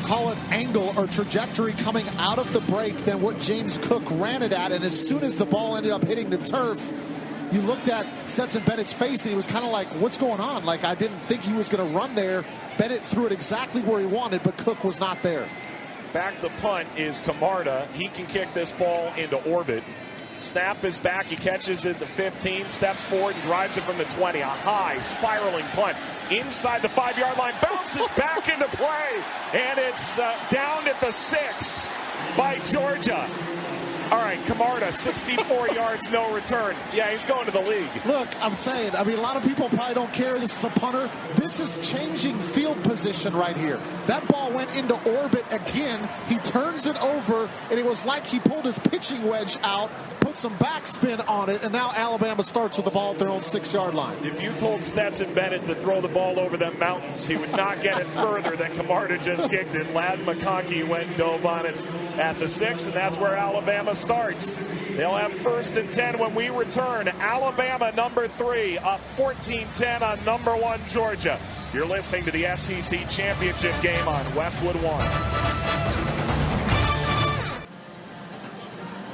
Speaker 9: call it angle or trajectory coming out of the break than what James Cook ran it at. And as soon as the ball ended up hitting the turf, you looked at Stetson Bennett's face and he was kind of like, what's going on? Like, I didn't think he was going to run there. Bennett threw it exactly where he wanted, but Cook was not there.
Speaker 8: Back to punt is Camarda. He can kick this ball into orbit. Snap is back. He catches it at the 15, steps forward and drives it from the 20. A high spiraling punt inside the 5-yard line, bounces back into play, and it's down at the 6 by Georgia. All right, Camarda, 64 yards, no return. Yeah, he's going to the league.
Speaker 9: Look, I'm saying, I mean, a lot of people probably don't care. This is a punter. This is changing field position right here. That ball went into orbit again. He turns it over, and it was like he pulled his pitching wedge out, put some backspin on it, and now Alabama starts with the ball at their own 6-yard line.
Speaker 8: If you told Stetson Bennett to throw the ball over the mountains, he would not get it further than Camarda just kicked it. Ladd McConkey went and dove on it at the 6, and that's where Alabama starts. They'll have 1st and 10 when we return. Alabama, number 3, up 14-10 on number 1 Georgia. You're listening to the SEC Championship game on Westwood 1.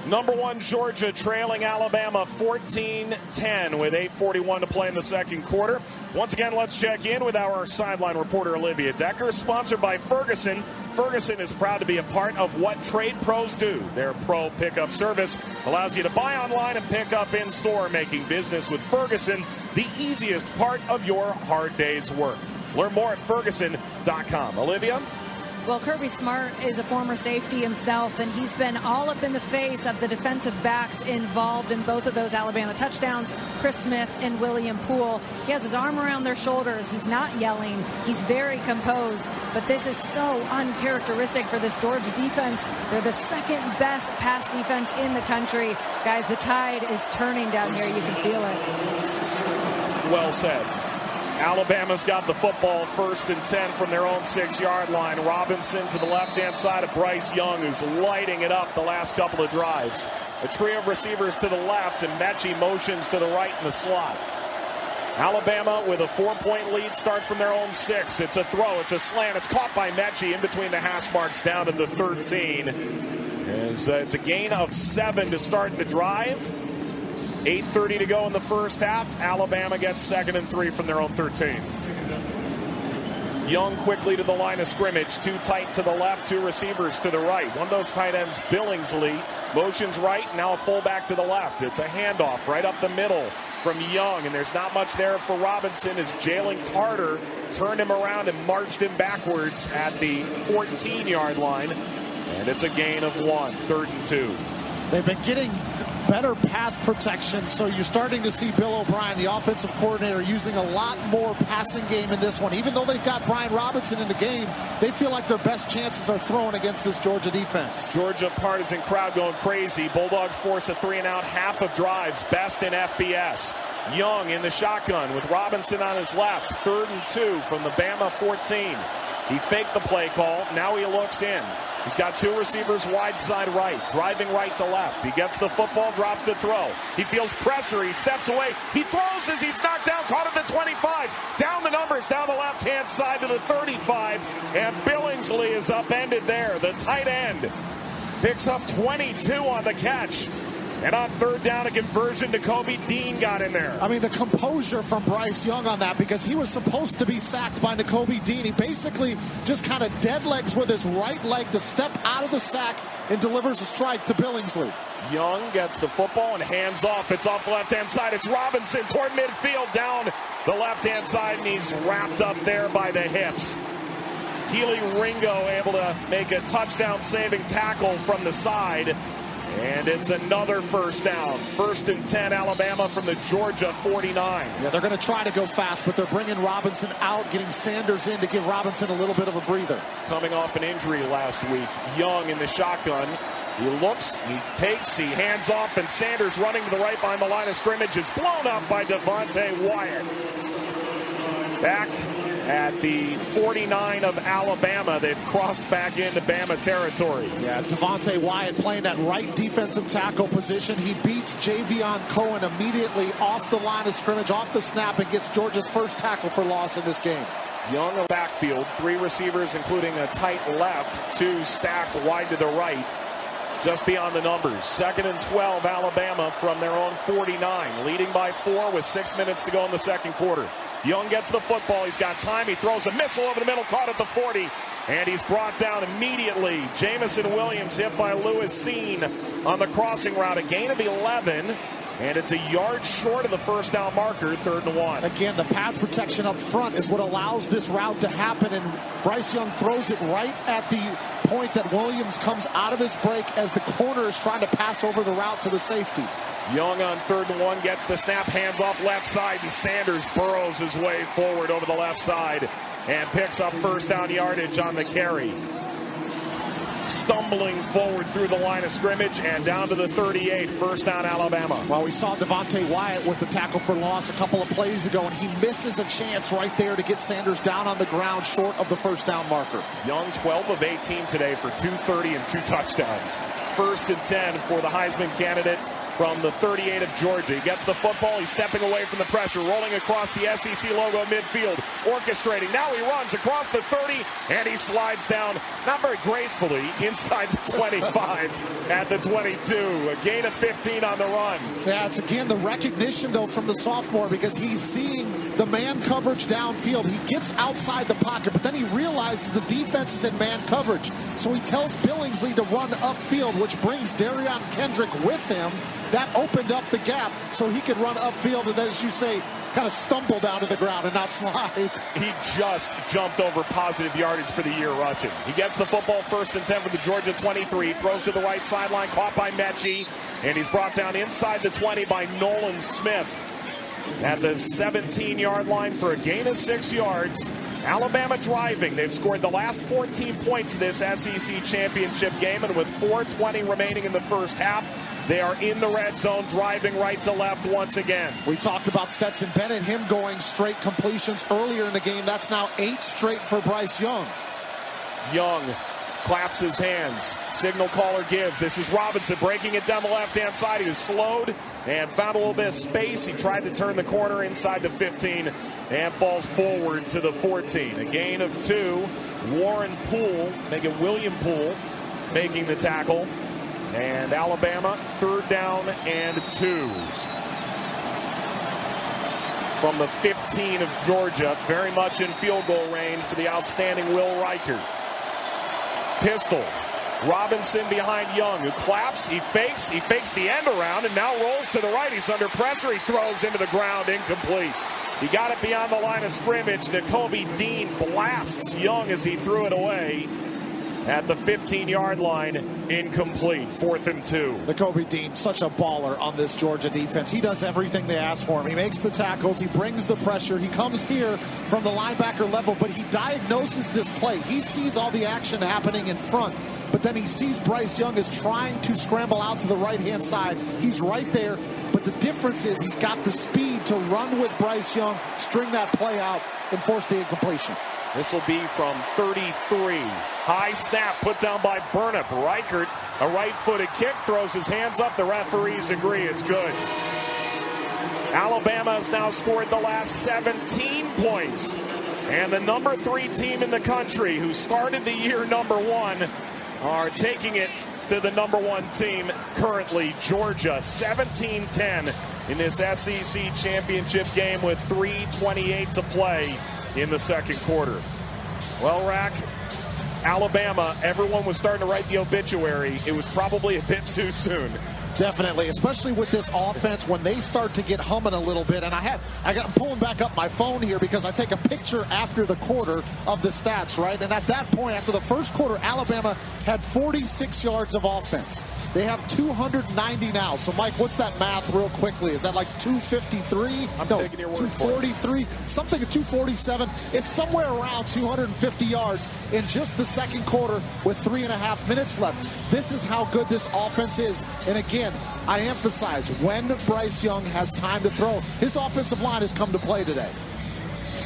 Speaker 8: Number 1 Georgia trailing Alabama 14-10 with 8:41 to play in the second quarter. Once again, let's check in with our sideline reporter Olivia Decker, sponsored by Ferguson. Ferguson is proud to be a part of what trade pros do. Their pro pickup service allows you to buy online and pick up in store, making business with Ferguson the easiest part of your hard day's work. Learn more at Ferguson.com. Olivia?
Speaker 10: Well, Kirby Smart is a former safety himself, and he's been all up in the face of the defensive backs involved in both of those Alabama touchdowns, Chris Smith and William Poole. He has his arm around their shoulders. He's not yelling. He's very composed, but this is so uncharacteristic for this Georgia defense. They're the 2nd best pass defense in the country. Guys, the tide is turning down here. You can feel it.
Speaker 8: Well said. Alabama's got the football, 1st and 10 from their own 6-yard line. Robinson to the left-hand side of Bryce Young, who's lighting it up the last couple of drives. A trio of receivers to the left, and Mechie motions to the right in the slot. Alabama with a 4-point lead starts from their own 6. It's a throw, it's a slant, it's caught by Mechie in between the hash marks down to the 13. It's a gain of 7 to start the drive. 8:30 to go in the first half. Alabama gets 2nd and 3 from their own 13. Young quickly to the line of scrimmage. 2 tight to the left, 2 receivers to the right. One of those tight ends, Billingsley, motions right, now a fullback to the left. It's a handoff right up the middle from Young, and there's not much there for Robinson as Jalen Carter turned him around and marched him backwards at the 14-yard line. And it's a gain of 1, 3rd and 2.
Speaker 9: They've been getting better pass protection, so you're starting to see Bill O'Brien, the offensive coordinator, using a lot more passing game in this one. Even though they've got Brian Robinson in the game, they feel like their best chances are thrown against this Georgia defense.
Speaker 8: Georgia partisan crowd going crazy. Bulldogs force a 3-and-out, half of drives, best in FBS. Young in the shotgun with Robinson on his left. 3rd and 2 from the Bama 14. He faked the play call. Now he looks in. He's got 2 receivers wide side right, driving right to left. He gets the football, drops to throw. He feels pressure. He steps away. He throws as he's knocked down, caught at the 25. Down the numbers, down the left-hand side to the 35. And Billingsley is upended there. The tight end picks up 22 on the catch. And on 3rd down, a conversion, Nakobe Dean got in there.
Speaker 9: I mean, the composure from Bryce Young on that, because he was supposed to be sacked by Nakobe Dean. He basically just kind of dead legs with his right leg to step out of the sack and delivers a strike to Billingsley.
Speaker 8: Young gets the football and hands off. It's off the left-hand side. It's Robinson toward midfield, down the left-hand side, and he's wrapped up there by the hips. Keely Ringo able to make a touchdown-saving tackle from the side. And it's another 1st down. 1st and 10, Alabama from the Georgia 49.
Speaker 9: Yeah, they're going to try to go fast, but they're bringing Robinson out, getting Sanders in to give Robinson a little bit of a breather.
Speaker 8: Coming off an injury last week. Young in the shotgun. He looks, he takes, he hands off, and Sanders running to the right behind the line of scrimmage is blown up by Devontae Wyatt. Back at the 49 of Alabama, they've crossed back into Bama territory.
Speaker 9: Yeah, Devontae Wyatt playing that right defensive tackle position. He beats Javion Cohen immediately off the line of scrimmage, off the snap, and gets Georgia's 1st tackle for loss in this game.
Speaker 8: Young a backfield, 3 receivers, including a tight left, 2 stacked wide to the right. Just beyond the numbers. 2nd and 12, Alabama from their own 49. Leading by 4 with 6 minutes to go in the 2nd quarter. Young gets the football. He's got time. He throws a missile over the middle, caught at the 40. And he's brought down immediately. Jamison Williams hit by Lewis Seen on the crossing route. A gain of 11. And it's a yard short of the 1st down marker, 3rd and 1.
Speaker 9: Again, the pass protection up front is what allows this route to happen, and Bryce Young throws it right at the point that Williams comes out of his break as the corner is trying to pass over the route to the safety.
Speaker 8: Young on 3rd and 1 gets the snap, hands off left side, and Sanders burrows his way forward over the left side and picks up 1st down yardage on the carry. Stumbling forward through the line of scrimmage and down to the 38, 1st down Alabama.
Speaker 9: Well, we saw Devontae Wyatt with the tackle for loss a couple of plays ago, and he misses a chance right there to get Sanders down on the ground short of the 1st down marker.
Speaker 8: Young 12 of 18 today for 230 and 2 touchdowns. 1st and 10 for the Heisman candidate from the 38 of Georgia. He gets the football. He's stepping away from the pressure, rolling across the SEC logo midfield, orchestrating. Now he runs across the 30, and he slides down, not very gracefully, inside the 25 at the 22. A gain of 15 on the run.
Speaker 9: Yeah, it's again the recognition, though, from the sophomore, because he's seeing the man coverage downfield. He gets outside the pocket, but then he realizes the defense is in man coverage. So he tells Billingsley to run upfield, which brings Darion Kendrick with him. That opened up the gap so he could run upfield and then, as you say, kind of stumble down to the ground and not slide.
Speaker 8: He just jumped over positive yardage for the year rushing. He gets the football, 1st and 10 for the Georgia 23. Throws to the right sideline, caught by Mechie. And he's brought down inside the 20 by Nolan Smith. At the 17-yard line for a gain of 6 yards. Alabama driving. They've scored the last 14 points in this SEC championship game, and with 4:20 remaining in the first half, They are in the red zone, driving right to left once again.
Speaker 9: We talked about Stetson Bennett, him going straight completions earlier in the game. That's now 8 straight for Bryce Young.
Speaker 8: Young claps his hands. Signal caller gives. This is Robinson breaking it down the left-hand side. He was slowed and found a little bit of space. He tried to turn the corner inside the 15 and falls forward to the 14. A gain of 2. Warren Poole, William Poole, making the tackle. And Alabama, 3rd down and 2. From the 15 of Georgia, very much in field goal range for the outstanding Will Reichert. Pistol. Robinson behind Young, who claps, he fakes the end around, and now rolls to the right. He's under pressure. He throws into the ground, incomplete. He got it beyond the line of scrimmage. Nakobe Dean blasts Young as he threw it away at the 15-yard line, incomplete. 4th and 2.
Speaker 9: Nakobe Dean, such a baller on this Georgia defense. He does everything they ask for him. He makes the tackles. He brings the pressure. He comes here from the linebacker level, but he diagnoses this play. He sees all the action happening in front, but then he sees Bryce Young is trying to scramble out to the right-hand side. He's right there, but the difference is he's got the speed to run with Bryce Young, string that play out, and force the incompletion.
Speaker 8: This will be from 33. High snap put down by Burnip. Reichert, a right-footed kick, throws his hands up. The referees agree it's good. Alabama has now scored the last 17 points. And the number 3 team in the country, who started the year number 1, are taking it to the number 1 team currently, Georgia. 17-10 in this SEC championship game with 3:28 to play in the second quarter. Well, Rack, Alabama, everyone was starting to write the obituary. It was probably a bit too soon.
Speaker 9: Definitely, especially with this offense when they start to get humming a little bit. And I'm pulling back up my phone here because I take a picture after the quarter of the stats, right? And at that point, after the first quarter, Alabama had 46 yards of offense. They have 290 now. So, Mike, what's that math real quickly? Is that like 253?
Speaker 8: No, taking your word
Speaker 9: 243, something at 247. It's somewhere around 250 yards in just the second quarter with 3.5 minutes left. This is how good this offense is. And again, I emphasize, when Bryce Young has time to throw, his offensive line has come to play today.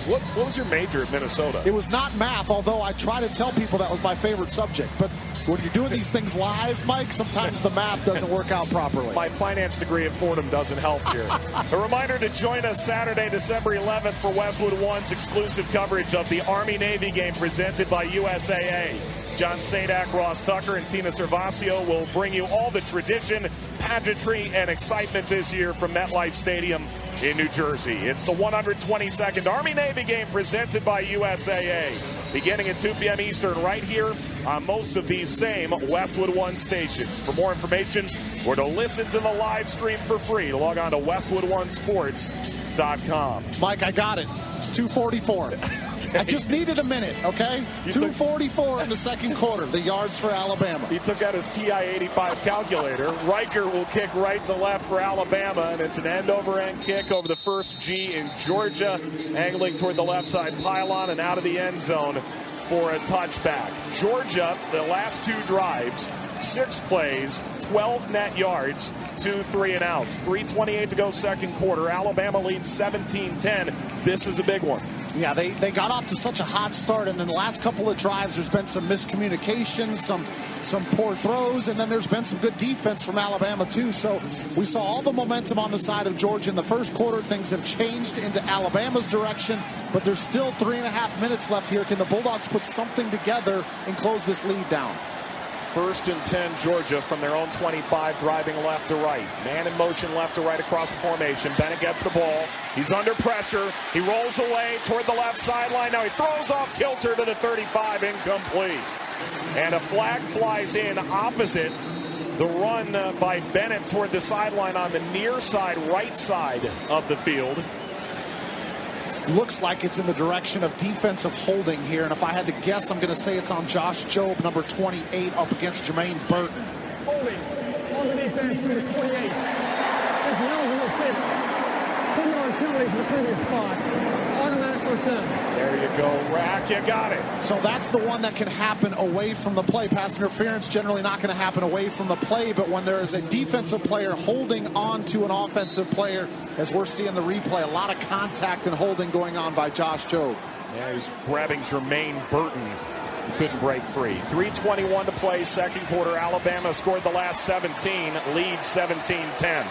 Speaker 8: What was your major at Minnesota?
Speaker 9: It was not math, although I try to tell people that was my favorite subject. But when you're doing these things live, Mike, sometimes the math doesn't work out properly.
Speaker 8: My finance degree at Fordham doesn't help here. A reminder to join us Saturday, December 11th for Westwood One's exclusive coverage of the Army-Navy game presented by USAA. John Sadak, Ross Tucker, and Tina Servasio will bring you all the tradition, pageantry, and excitement this year from MetLife Stadium in New Jersey. It's the 122nd Army-Navy game presented by USAA, beginning at 2 p.m. Eastern right here on most of these same Westwood One stations. For more information or to listen to the live stream for free, log on to westwoodonesports.com.
Speaker 9: Mike, I got it. 244. I just needed a minute, okay? 244 in the second quarter, the yards for Alabama.
Speaker 8: He took out his TI-85 calculator. Riker will kick right to left for Alabama, and it's an end-over-end kick over the first G in Georgia, angling toward the left side pylon and out of the end zone for a touchback. Georgia, the last 2 drives, 6 plays, 12 net yards, 2 3-and-outs. 3:28 to go second quarter. Alabama leads 17-10. This is a big one.
Speaker 9: Yeah, they got off to such a hot start, and then the last couple of drives, there's been some miscommunication, some poor throws, and then there's been some good defense from Alabama, too. So we saw all the momentum on the side of Georgia in the first quarter. Things have changed into Alabama's direction, but there's still 3.5 minutes left here. Can the Bulldogs put something together and close this lead down?
Speaker 8: 1st and 10, Georgia from their own 25, driving left to right. Man in motion left to right across the formation. Bennett gets the ball. He's under pressure. He rolls away toward the left sideline. Now he throws off kilter to the 35, incomplete. And a flag flies in opposite the run by Bennett toward the sideline on the near side, right side of the field.
Speaker 9: Looks like it's in the direction of defensive holding here, and if I had to guess, I'm going to say it's on Josh Jobe, number 28, up against Jermaine Burton.
Speaker 12: Holding on the defense, number 28. There's no rule 7. 10-yard penalty for the previous spot. Automatic first down.
Speaker 8: There you go, Rack. You got it.
Speaker 9: So that's the one that can happen away from the play. Pass interference generally not going to happen away from the play, but when there is a defensive player holding on to an offensive player, as we're seeing the replay, a lot of contact and holding going on by Josh Jobe.
Speaker 8: Yeah, he's grabbing Jermaine Burton. He couldn't break free. 3:21 to play, second quarter. Alabama scored the last 17, lead 17-10.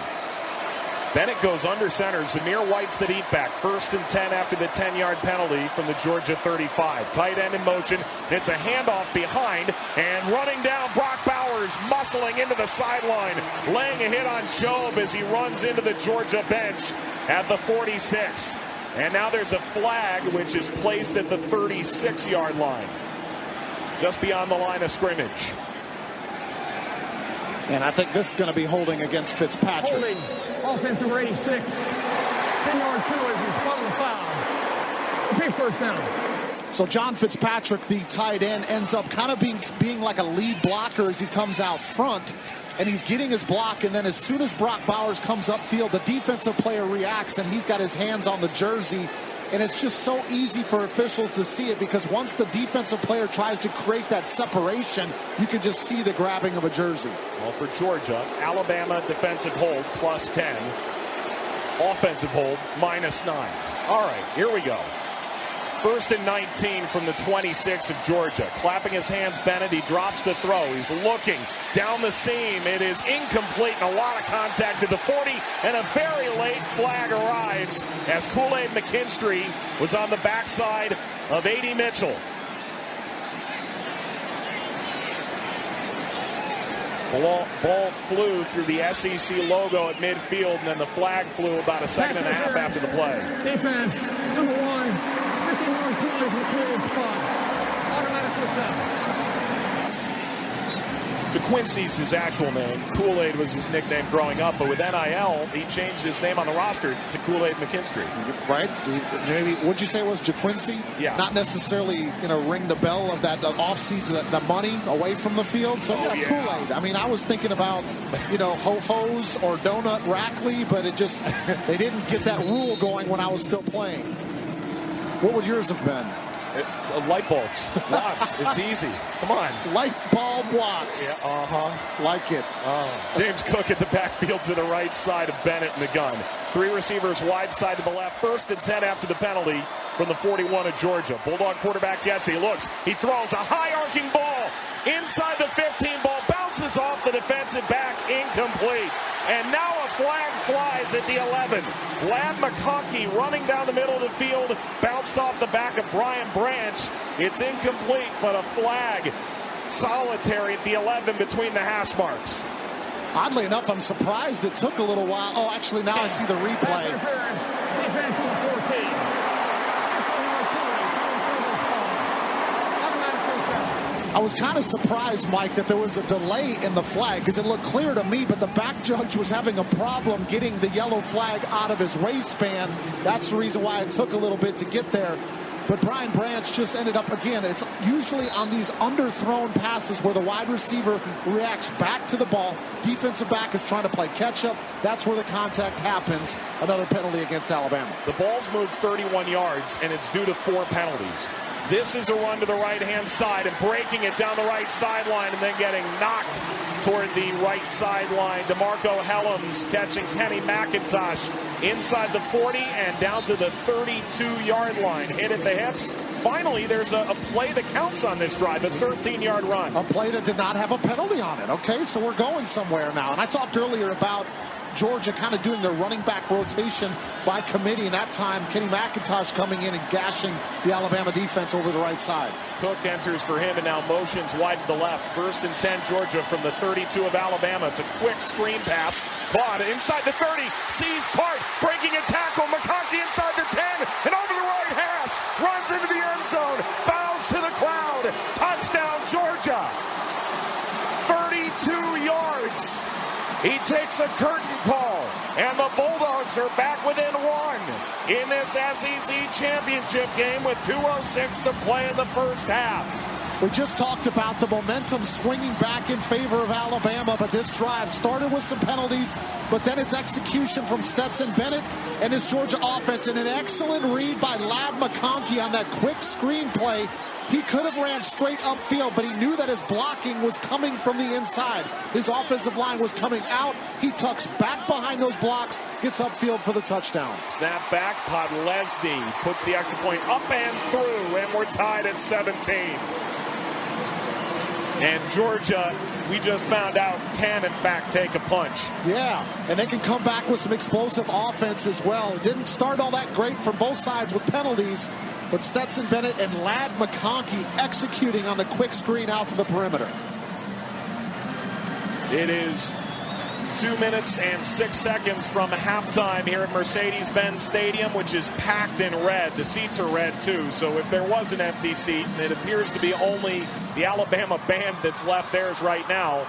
Speaker 8: Bennett goes under center. Zamir White's the deep back. 1st and 10 after the 10-yard penalty from the Georgia 35. Tight end in motion. It's a handoff behind, and running down, Brock Bowers muscling into the sideline, laying a hit on Jobe as he runs into the Georgia bench at the 46. And now there's a flag which is placed at the 36-yard line, just beyond the line of scrimmage.
Speaker 9: And I think this is going to be holding against Fitzpatrick.
Speaker 12: Holding, offense number 86. 10-yard penalty for the spot of the foul. Big first down.
Speaker 9: So John Fitzpatrick, the tight end, ends up kind of being like a lead blocker as he comes out front. And he's getting his block, and then as soon as Brock Bowers comes upfield, the defensive player reacts, and he's got his hands on the jersey. And it's just so easy for officials to see it, because once the defensive player tries to create that separation, you can just see the grabbing of a jersey.
Speaker 8: Well, for Georgia, Alabama defensive hold plus 10. Offensive hold minus 9. All right, here we go. 1st and 19 from the 26 of Georgia. Clapping his hands, Bennett. He drops to throw. He's looking down the seam. It is incomplete and a lot of contact to the 40. And a very late flag arrives as Kool-Aid McKinstry was on the backside of A.D. Mitchell. Ball flew through the SEC logo at midfield, and then the flag flew about a second and a half after the play.
Speaker 12: Defense, number 1, 15-yard penalty for the previous spot. Automatic first down.
Speaker 8: DeQuincy's his actual name. Kool-Aid was his nickname growing up, but with NIL, he changed his name on the roster to Kool-Aid McKinstry.
Speaker 9: Right? Maybe, what'd you say it was, DeQuincy?
Speaker 8: Yeah.
Speaker 9: Not necessarily, ring the bell of that off-season, the money away from the field. So, yeah. Kool-Aid. I mean, I was thinking about, Ho-Hos or Donut Rackley, but they didn't get that rule going when I was still playing. What would yours have been?
Speaker 8: Light bulbs. Lots. It's easy. Come on.
Speaker 9: Light bulb Watts.
Speaker 8: Yeah,
Speaker 9: Like it.
Speaker 8: James Cook at the backfield to the right side of Bennett in the gun. 3 receivers wide side to the left. 1st and 10 after the penalty from the 41 of Georgia. Bulldog quarterback gets it. He looks. He throws a high arcing ball inside the 15. Ball bounces off the defensive back. Incomplete. And now a flag flies at the 11. Lab McConkey running down the middle of the field. Bounced off the back of Brian Branch. It's incomplete, but a flag solitary at the 11 between the hash marks.
Speaker 9: Oddly enough, I'm surprised it took a little while. Oh, actually, now I see the replay.
Speaker 12: Defense number 14.
Speaker 9: I was kind of surprised, Mike, that there was a delay in the flag, because it looked clear to me, but the back judge was having a problem getting the yellow flag out of his waistband. That's the reason why it took a little bit to get there. But Brian Branch just ended up, again, it's usually on these underthrown passes where the wide receiver reacts back to the ball. Defensive back is trying to play catch-up. That's where the contact happens. Another penalty against Alabama.
Speaker 8: The ball's moved 31 yards, and it's due to 4 penalties. This is a run to the right-hand side and breaking it down the right sideline and then getting knocked toward the right sideline. DeMarco Helms catching Kenny McIntosh inside the 40 and down to the 32-yard line. Hit at the hips. Finally, there's a play that counts on this drive, a 13-yard run.
Speaker 9: A play that did not have a penalty on it. Okay, so we're going somewhere now. And I talked earlier about Georgia kind of doing their running back rotation by committee, and that time Kenny McIntosh coming in and gashing the Alabama defense over the right side.
Speaker 8: Cook enters for him and now motions wide to the left. 1st and 10 Georgia from the 32 of Alabama. It's a quick screen pass. Caught inside the 30. Sees Park breaking a tackle. McConkey inside the 10 and over the right hash. Runs into the end zone. Bows to the crowd. Touchdown Georgia. 32 yards. He takes a curtain call, and the Bulldogs are back within 1 in this SEC championship game with 2:06 to play in the first half.
Speaker 9: We just talked about the momentum swinging back in favor of Alabama, but this drive started with some penalties, but then it's execution from Stetson Bennett and his Georgia offense, and an excellent read by Ladd McConkey on that quick screen play. He could have ran straight upfield, but he knew that his blocking was coming from the inside. His offensive line was coming out. He tucks back behind those blocks, gets upfield for the touchdown.
Speaker 8: Snap back, Podlesny puts the extra point up and through, and we're tied at 17. And Georgia, we just found out, can in fact take a punch.
Speaker 9: Yeah, and they can come back with some explosive offense as well. It didn't start all that great from both sides with penalties, but Stetson Bennett and Ladd McConkey executing on the quick screen out to the perimeter.
Speaker 8: It is 2 minutes and 6 seconds from halftime here at Mercedes-Benz Stadium, which is packed in red. The seats are red too, so if there was an empty seat, it appears to be only the Alabama band that's left theirs right now.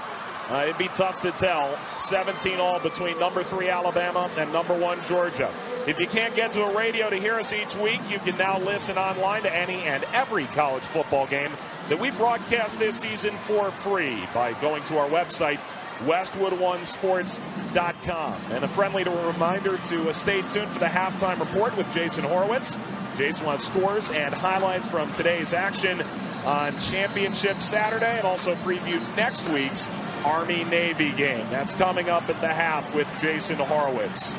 Speaker 8: It'd be tough to tell. 17 all between number 3 Alabama and number 1 Georgia. If you can't get to a radio to hear us each week, you can now listen online to any and every college football game that we broadcast this season for free by going to our website, westwood1sports.com. And a friendly reminder to stay tuned for the halftime report with Jason Horowitz. Jason will have scores and highlights from today's action on Championship Saturday, and also preview next week's Army-Navy game. That's coming up at the half with Jason Horowitz.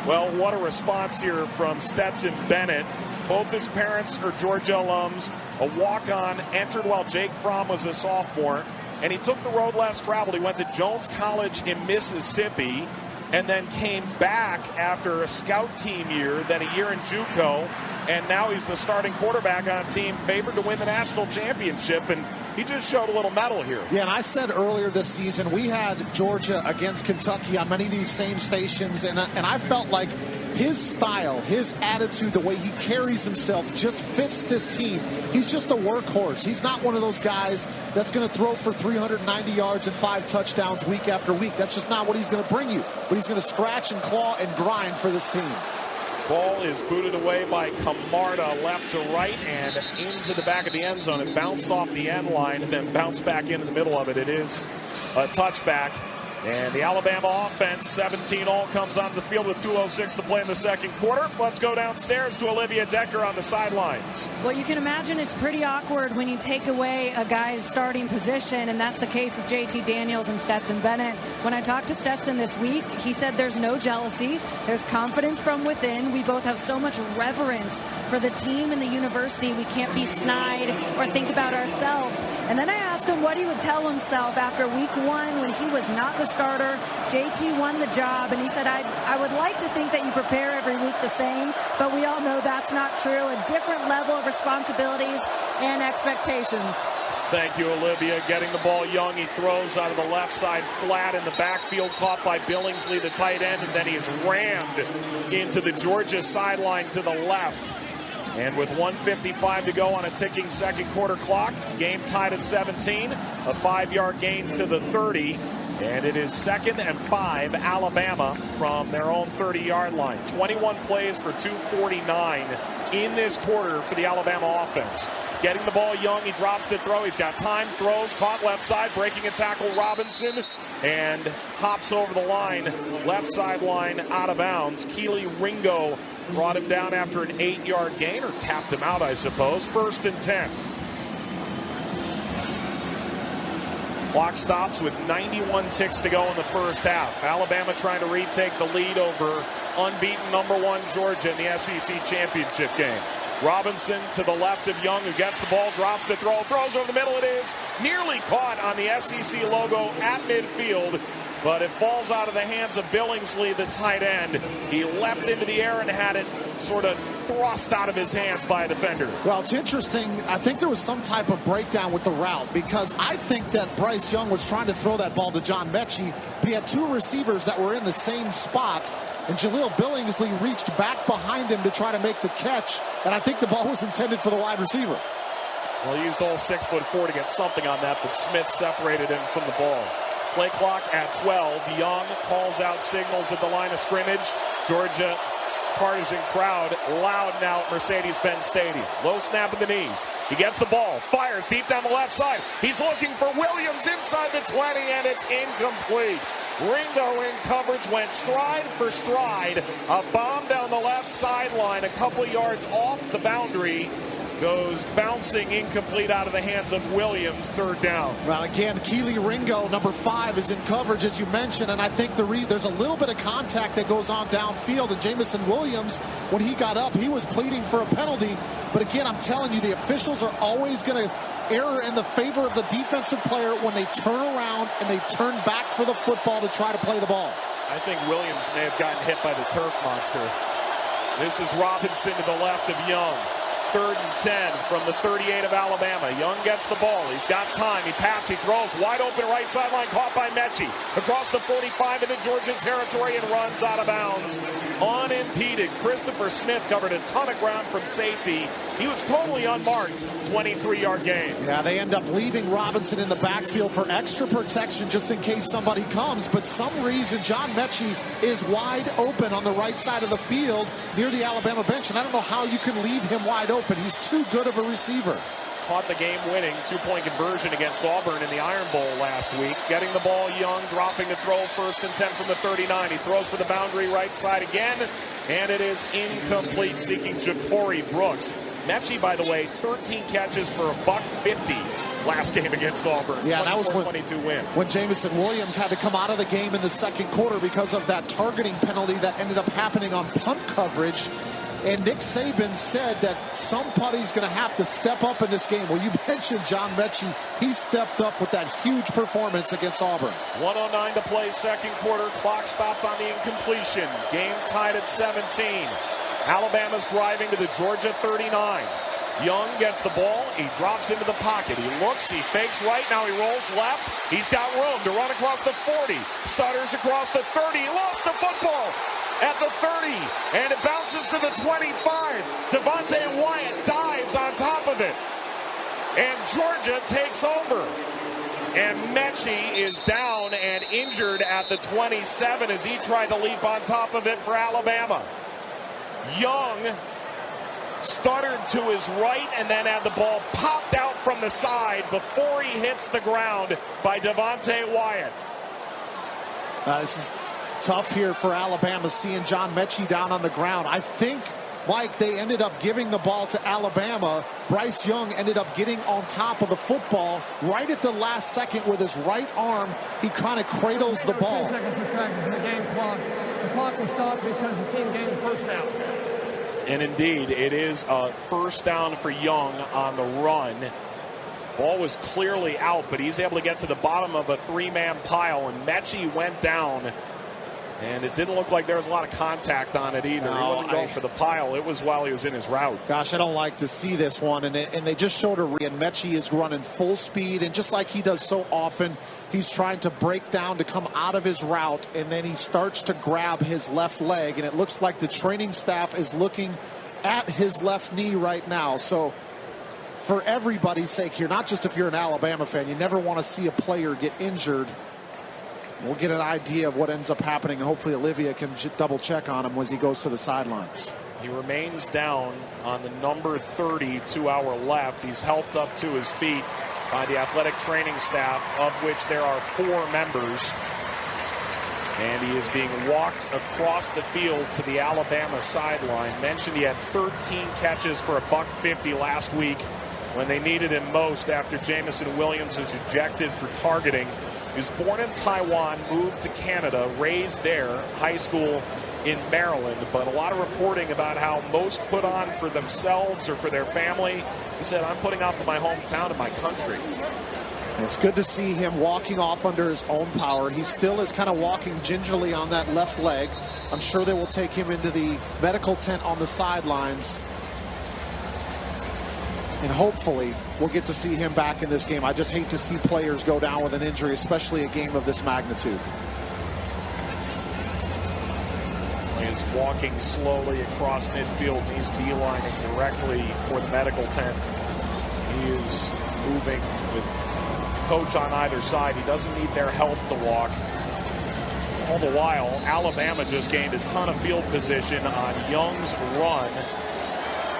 Speaker 8: Well, what a response here from Stetson Bennett. Both his parents are Georgia alums. A walk-on, entered while Jake Fromm was a sophomore. And he took the road less traveled. He went to Jones College in Mississippi and then came back after a scout team year, then a year in JUCO, and now he's the starting quarterback on a team favored to win the national championship, and he just showed a little mettle here.
Speaker 9: Yeah, and I said earlier this season we had Georgia against Kentucky on many of these same stations, and I felt like his style, his attitude, the way he carries himself just fits this team. He's just a workhorse. He's not one of those guys that's going to throw for 390 yards and 5 touchdowns week after week. That's just not what he's going to bring you. But he's going to scratch and claw and grind for this team.
Speaker 8: Ball is booted away by Camarda left to right and into the back of the end zone. It bounced off the end line and then bounced back into the middle of it. It is a touchback. And the Alabama offense, 17 all, comes onto the field with 2:06 to play in the second quarter. Let's go downstairs to Olivia Decker on the sidelines.
Speaker 10: Well, you can imagine it's pretty awkward when you take away a guy's starting position, and that's the case with JT Daniels and Stetson Bennett. When I talked to Stetson this week, he said there's no jealousy. There's confidence from within. We both have so much reverence for the team and the university. We can't be snide or think about ourselves. And then I asked him what he would tell himself after week 1 when he was not the starter. JT won the job, and he said, I would like to think that you prepare every week the same, but we all know that's not true. A different level of responsibilities and expectations.
Speaker 8: Thank you, Olivia. Getting the ball young. He throws out of the left side flat in the backfield, caught by Billingsley, the tight end, and then he is rammed into the Georgia sideline to the left. And with 1:55 to go on a ticking second quarter clock, game tied at 17, a 5-yard gain to the 30. And it is 2nd and 5, Alabama from their own 30-yard line. 21 plays for 249 in this quarter for the Alabama offense. Getting the ball young, he drops to throw. He's got time, throws, caught left side, breaking a tackle, Robinson, and hops over the line, left sideline, out of bounds. Keely Ringo brought him down after an 8-yard gain, or tapped him out, I suppose. 1st and 10. Clock stops with 91 ticks to go in the first half. Alabama trying to retake the lead over unbeaten number 1 Georgia in the SEC championship game. Robinson to the left of Young, who gets the ball, drops the throw, throws over the middle. It is nearly caught on the SEC logo at midfield, but it falls out of the hands of Billingsley, the tight end. He leapt into the air and had it sort of thrust out of his hands by a defender.
Speaker 9: Well, it's interesting. I think there was some type of breakdown with the route, because I think that Bryce Young was trying to throw that ball to John Mechie, but he had 2 receivers that were in the same spot, and Jaleel Billingsley reached back behind him to try to make the catch, and I think the ball was intended for the wide receiver.
Speaker 8: Well, he used all 6'4" to get something on that, but Smith separated him from the ball. Play clock at 12. Young calls out signals at the line of scrimmage. Georgia partisan crowd loud now at Mercedes-Benz Stadium. Low snap of the knees. He gets the ball, fires deep down the left side. He's looking for Williams inside the 20, and it's incomplete. Ringo in coverage went stride for stride. A bomb down the left sideline, a couple of yards off the boundary. Goes bouncing incomplete out of the hands of Williams, third down.
Speaker 9: Well, again, Keely Ringo, number 5, is in coverage, as you mentioned, and I think there's a little bit of contact that goes on downfield, and Jamison Williams, when he got up, he was pleading for a penalty. But again, I'm telling you, the officials are always going to err in the favor of the defensive player when they turn around and they turn back for the football to try to play the ball.
Speaker 8: I think Williams may have gotten hit by the turf monster. This is Robinson to the left of Young. 3rd and 10 from the 38 of Alabama. Young gets the ball. He's got time. He pats. He throws. Wide open right sideline. Caught by Mechie. Across the 45 into Georgia territory and runs out of bounds. Unimpeded. Christopher Smith covered a ton of ground from safety. He was totally unmarked. 23-yard gain.
Speaker 9: Yeah, they end up leaving Robinson in the backfield for extra protection just in case somebody comes. But some reason John Mechie is wide open on the right side of the field near the Alabama bench. And I don't know how you can leave him wide open. He's too good of a receiver.
Speaker 8: Caught the game-winning two-point conversion against Auburn in the Iron Bowl last week. Getting the ball, Young dropping to throw, 1st and 10 from the 39. He throws for the boundary right side again, and it is incomplete, seeking Ja'Cory Brooks. Mechie, by the way, 13 catches for $150 last game against Auburn.
Speaker 9: Yeah, that was
Speaker 8: when
Speaker 9: Jamison Williams had to come out of the game in the second quarter because of that targeting penalty that ended up happening on punt coverage. And Nick Saban said that somebody's going to have to step up in this game. Well, you mentioned John Mechie. He stepped up with that huge performance against Auburn.
Speaker 8: 1:09 to play, second quarter. Clock stopped on the incompletion. Game tied at 17. Alabama's driving to the Georgia 39. Young gets the ball. He drops into the pocket. He looks. He fakes right. Now he rolls left. He's got room to run across the 40. Stutters across the 30. He lost the football at the 30, and it bounces to the 25. Devontae Wyatt dives on top of it, and Georgia takes over. And Mechie is down and injured at the 27 as he tried to leap on top of it for Alabama. Young stuttered to his right and then had the ball popped out from the side before he hits the ground by Devontae Wyatt.
Speaker 9: This is tough here for Alabama, seeing John Mechie down on the ground. I think, Mike, they ended up giving the ball to Alabama. Bryce Young ended up getting on top of the football right at the last second with his right arm. He kind of cradles the ball.
Speaker 12: 10 seconds to practice in the game clock. The clock will stop because the team gained the first down.
Speaker 8: And indeed, it is a first down for Young on the run. Ball was clearly out, but he's able to get to the bottom of a 3-man pile, and Mechie went down. And it didn't look like there was a lot of contact on it either. He wasn't going for the pile. It was while he was in his route.
Speaker 9: Gosh, I don't like to see this one. And they just showed and Mechie is running full speed. And just like he does so often, he's trying to break down to come out of his route. And then he starts to grab his left leg. And it looks like the training staff is looking at his left knee right now. So for everybody's sake here, not just if you're an Alabama fan, you never want to see a player get injured. We'll get an idea of what ends up happening, and hopefully Olivia can double check on him as he goes to the sidelines.
Speaker 8: He remains down on the number 30 to our left. He's helped up to his feet by the athletic training staff, of which there are 4 members. And he is being walked across the field to the Alabama sideline. Mentioned he had 13 catches for $150 last week when they needed him most after Jamison Williams was ejected for targeting. He was born in Taiwan, moved to Canada, raised there, high school in Maryland, but a lot of reporting about how most put on for themselves or for their family. He said, I'm putting on for my hometown and my country.
Speaker 9: It's good to see him walking off under his own power. He still is kind of walking gingerly on that left leg. I'm sure they will take him into the medical tent on the sidelines. And hopefully we'll get to see him back in this game. I just hate to see players go down with an injury, especially a game of this magnitude.
Speaker 8: He's walking slowly across midfield, and he's beelining directly for the medical tent. He is moving with coach on either side. He doesn't need their help to walk. All the while, Alabama just gained a ton of field position on Young's run.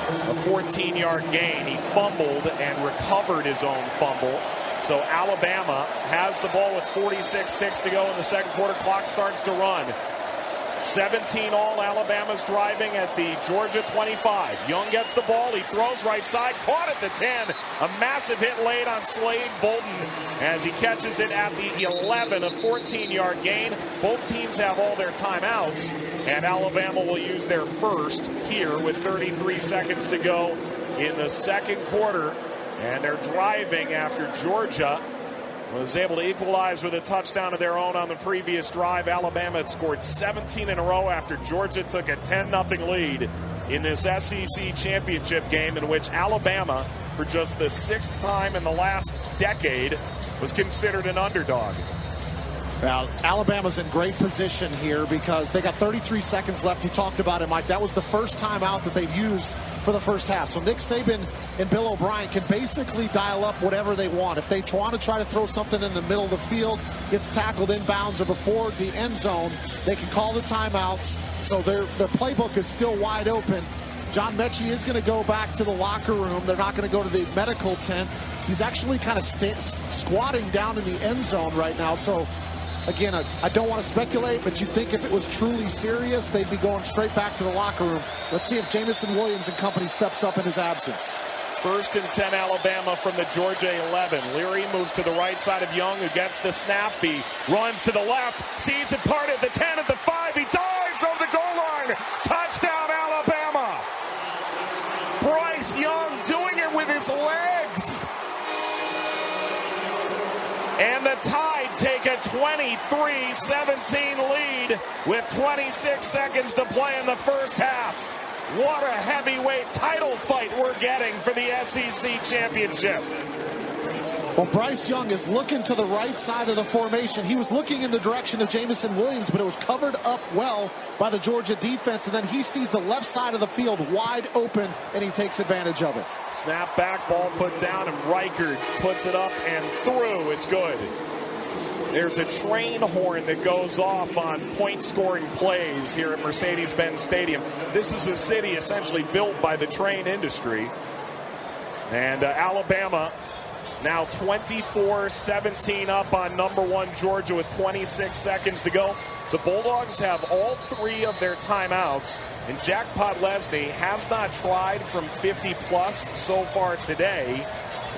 Speaker 8: A 14-yard gain. He fumbled and recovered his own fumble. So Alabama has the ball with 46 ticks to go in the second quarter. Clock starts to run. 17 all. Alabama's driving at the Georgia 25. Young gets the ball. He throws right side. Caught at the 10. A massive hit laid on Slade Bolton as he catches it at the 11. A 14-yard gain. Both teams have all their timeouts, and Alabama will use their first here with 33 seconds to go in the second quarter. And they're driving after Georgia was able to equalize with a touchdown of their own on the previous drive. Alabama had scored 17 in a row after Georgia took a 10-0 lead in this SEC championship game, in which Alabama, for just the 6th time in the last decade, was considered an underdog.
Speaker 9: Now, Alabama's in great position here because they got 33 seconds left. You talked about it, Mike. That was the first timeout that they've used for the first half. So Nick Saban and Bill O'Brien can basically dial up whatever they want. If they want to try to throw something in the middle of the field, gets tackled inbounds or before the end zone, they can call the timeouts. So their playbook is still wide open. John Mechie is going to go back to the locker room. They're not going to go to the medical tent. He's actually kind of squatting down in the end zone right now. So again, I don't want to speculate, but you'd think if it was truly serious, they'd be going straight back to the locker room. Let's see if Jamison Williams and company steps up in his absence.
Speaker 8: 1st and 10 Alabama from the Georgia 11. Leary moves to the right side of Young, who gets the snap. He runs to the left, sees it part at the 10, at the 5. He dives over the goal line. Touchdown, Alabama. Bryce Young doing it with his legs. And the Tide take a 23-17 lead with 26 seconds to play in the first half. What a heavyweight title fight we're getting for the SEC championship.
Speaker 9: Well, Bryce Young is looking to the right side of the formation. He was looking in the direction of Jamison Williams, but it was covered up well by the Georgia defense. And then he sees the left side of the field wide open, and he takes advantage of it.
Speaker 8: Snap back, ball put down, and Reichard puts it up and through. It's good. There's a train horn that goes off on point-scoring plays here at Mercedes-Benz Stadium. This is a city essentially built by the train industry. And Alabama now 24-17 up on #1 Georgia with 26 seconds to go. The Bulldogs have all 3 of their timeouts, and Jack Podlesny has not tried from 50-plus so far today.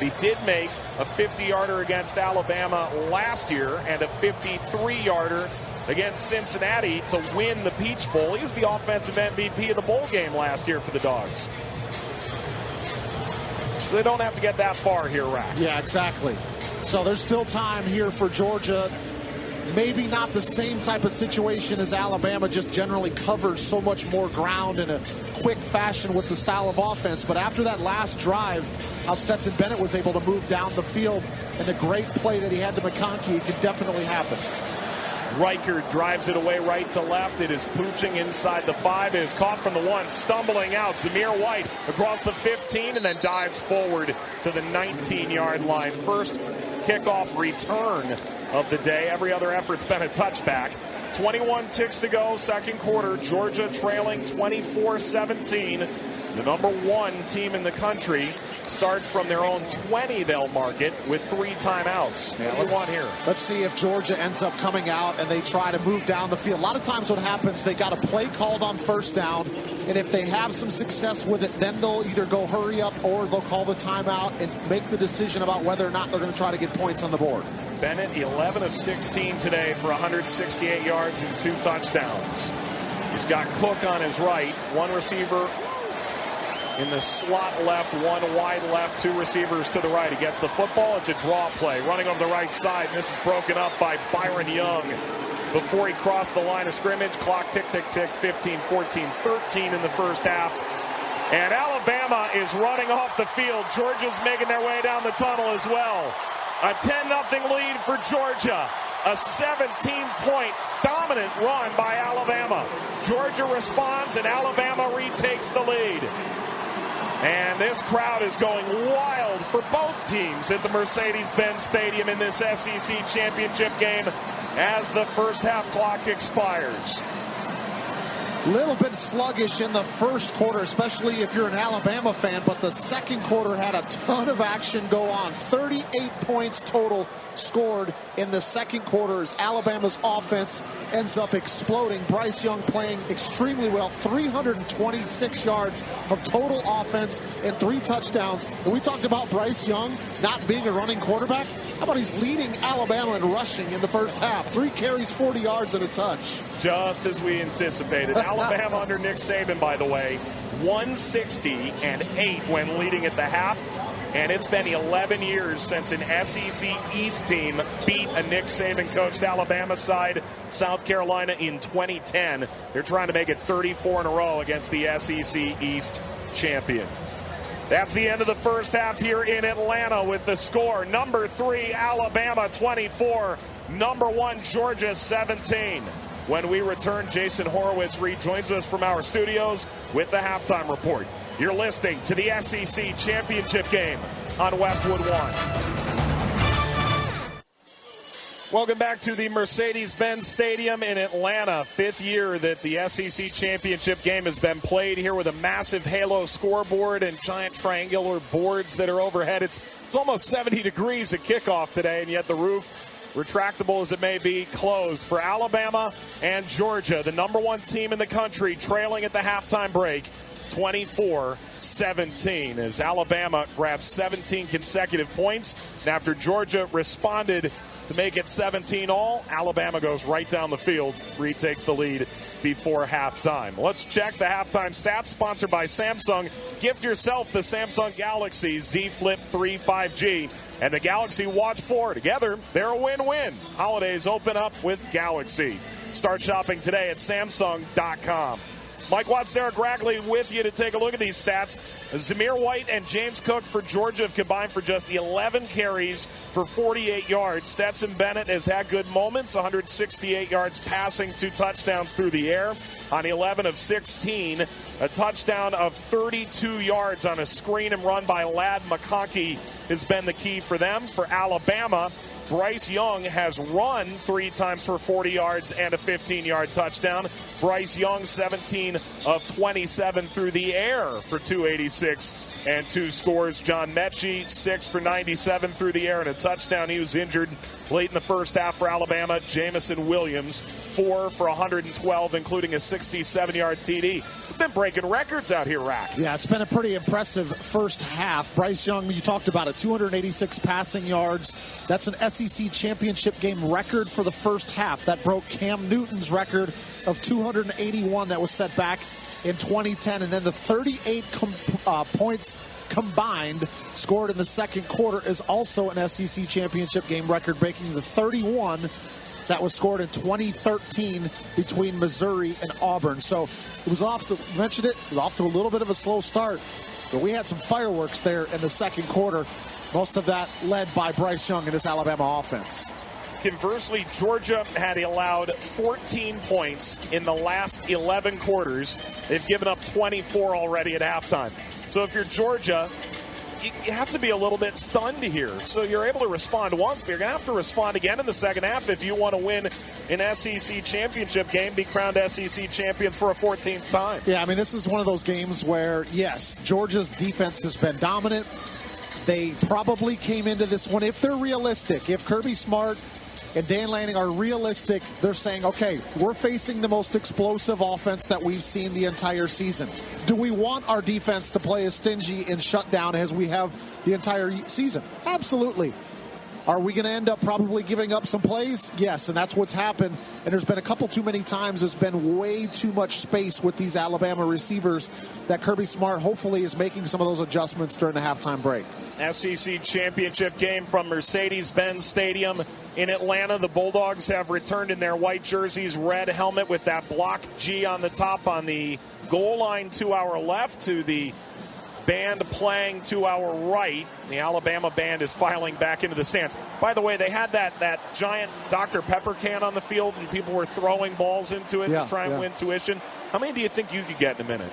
Speaker 8: He did make a 50-yarder against Alabama last year and a 53-yarder against Cincinnati to win the Peach Bowl. He was the offensive MVP of the bowl game last year for the Dogs. So they don't have to get that far here, Rack.
Speaker 9: Yeah, exactly. So there's still time here for Georgia. Maybe not the same type of situation as Alabama, just generally covers so much more ground in a quick fashion with the style of offense. But after that last drive, how Stetson Bennett was able to move down the field and the great play that he had to McConkey, it could definitely happen.
Speaker 8: Riker drives it away right to left. It is pooching inside the 5. It is caught from the 1, stumbling out. Zamir White across the 15 and then dives forward to the 19-yard line. First kickoff return of the day. Every other effort's been a touchback. 21 ticks to go, second quarter. Georgia trailing 24-17. The #1 team in the country starts from their own 20, they'll mark it, with 3 timeouts.
Speaker 9: Yeah,
Speaker 8: what do you want here?
Speaker 9: Let's see if Georgia ends up coming out and they try to move down the field. A lot of times what happens, they got a play called on first down, and if they have some success with it, then they'll either go hurry up or they'll call the timeout and make the decision about whether or not they're going to try to get points on the board.
Speaker 8: Bennett, 11 of 16 today for 168 yards and 2 touchdowns. He's got Cook on his right, 1 receiver in the slot left, 1 wide left, 2 receivers to the right. He gets the football. It's a draw play. Running over the right side. And this is broken up by Byron Young before he crossed the line of scrimmage. Clock tick, tick, tick. 15, 14, 13 in the first half. And Alabama is running off the field. Georgia's making their way down the tunnel as well. A 10-0 lead for Georgia. A 17-point dominant run by Alabama. Georgia responds and Alabama retakes the lead. And this crowd is going wild for both teams at the Mercedes-Benz Stadium in this SEC championship game as the first half clock expires.
Speaker 9: Little bit sluggish in the first quarter, especially if you're an Alabama fan, but the second quarter had a ton of action go on. 38 points total scored in the second quarter as Alabama's offense ends up exploding. Bryce Young playing extremely well, 326 yards of total offense and 3 touchdowns. And we talked about Bryce Young not being a running quarterback. How about he's leading Alabama in rushing in the first half? 3 carries, 40 yards, and a touch.
Speaker 8: Just as we anticipated. Alabama under Nick Saban, by the way, 160-8 when leading at the half. And it's been 11 years since an SEC East team beat a Nick Saban-coached Alabama side. South Carolina in 2010. They're trying to make it 34 in a row against the SEC East champion. That's the end of the first half here in Atlanta with the score. Number 3, Alabama 24. Number 1, Georgia 17. When we return, Jason Horowitz rejoins us from our studios with the halftime report. You're listening to the SEC Championship game on Westwood 1. Welcome back to the Mercedes-Benz Stadium in Atlanta. 5th year that the SEC Championship game has been played here with a massive halo scoreboard and giant triangular boards that are overhead. It's almost 70 degrees at kickoff today, and yet the roof, retractable as it may be, closed for Alabama and Georgia, the number 1 team in the country, trailing at the halftime break 24-17 as Alabama grabbed 17 consecutive points. And after Georgia responded to make it 17 all, Alabama goes right down the field, retakes the lead before halftime. Let's check the halftime stats, sponsored by Samsung. Gift yourself the Samsung Galaxy Z Flip 3 5G and the Galaxy Watch 4. Together, they're a win-win. Holidays open up with Galaxy. Start shopping today at Samsung.com. Mike Watts, Derek Rackley with you to take a look at these stats. Zamir White and James Cook for Georgia have combined for just 11 carries for 48 yards. Stetson Bennett has had good moments, 168 yards passing, 2 touchdowns through the air. On 11 of 16, a touchdown of 32 yards on a screen and run by Ladd McConkey has been the key for them. For Alabama, Bryce Young has run 3 times for 40 yards and a 15-yard touchdown. Bryce Young, 17 of 27 through the air for 286 and 2 scores. John Mechie, 6 for 97 through the air and a touchdown. He was injured late in the first half for Alabama. Jamison Williams, 4 for 112, including a 67-yard TD. We've been breaking records out here, Rack.
Speaker 9: Yeah, it's been a pretty impressive first half. Bryce Young, you talked about it, 286 passing yards. That's an SEC championship game record for the first half. That broke Cam Newton's record of 281 that was set back in 2010. And then the 38 points combined scored in the second quarter is also an SEC championship game record, breaking the 31 that was scored in 2013 between Missouri and Auburn. So it was off to, mentioned it, was off to a little bit of a slow start, but we had some fireworks there in the second quarter. Most of that led by Bryce Young and his Alabama offense.
Speaker 8: Conversely, Georgia had allowed 14 points in the last 11 quarters. They've given up 24 already at halftime. So if you're Georgia, you have to be a little bit stunned here. So you're able to respond once, but you're going to have to respond again in the second half if you want to win an SEC championship game, be crowned SEC champions for a 14th time.
Speaker 9: Yeah, I mean, this is one of those games where, yes, Georgia's defense has been dominant. They probably came into this one, if they're realistic, if Kirby Smart and Dan Lanning are realistic, they're saying, okay, we're facing the most explosive offense that we've seen the entire season. Do we want our defense to play as stingy and shut down as we have the entire season? Absolutely. Are we going to end up probably giving up some plays? Yes, and that's what's happened. And there's been a couple too many times. There's been way too much space with these Alabama receivers that Kirby Smart hopefully is making some of those adjustments during the halftime break.
Speaker 8: SEC championship game from Mercedes-Benz Stadium in Atlanta. The Bulldogs have returned in their white jerseys, red helmet with that block G on the top on the goal line to our left, to the band playing to our right. The Alabama band is filing back into the stands. By the way, they had that giant Dr. Pepper can on the field, and people were throwing balls into it to try and win tuition. How many do you think you could get in a minute?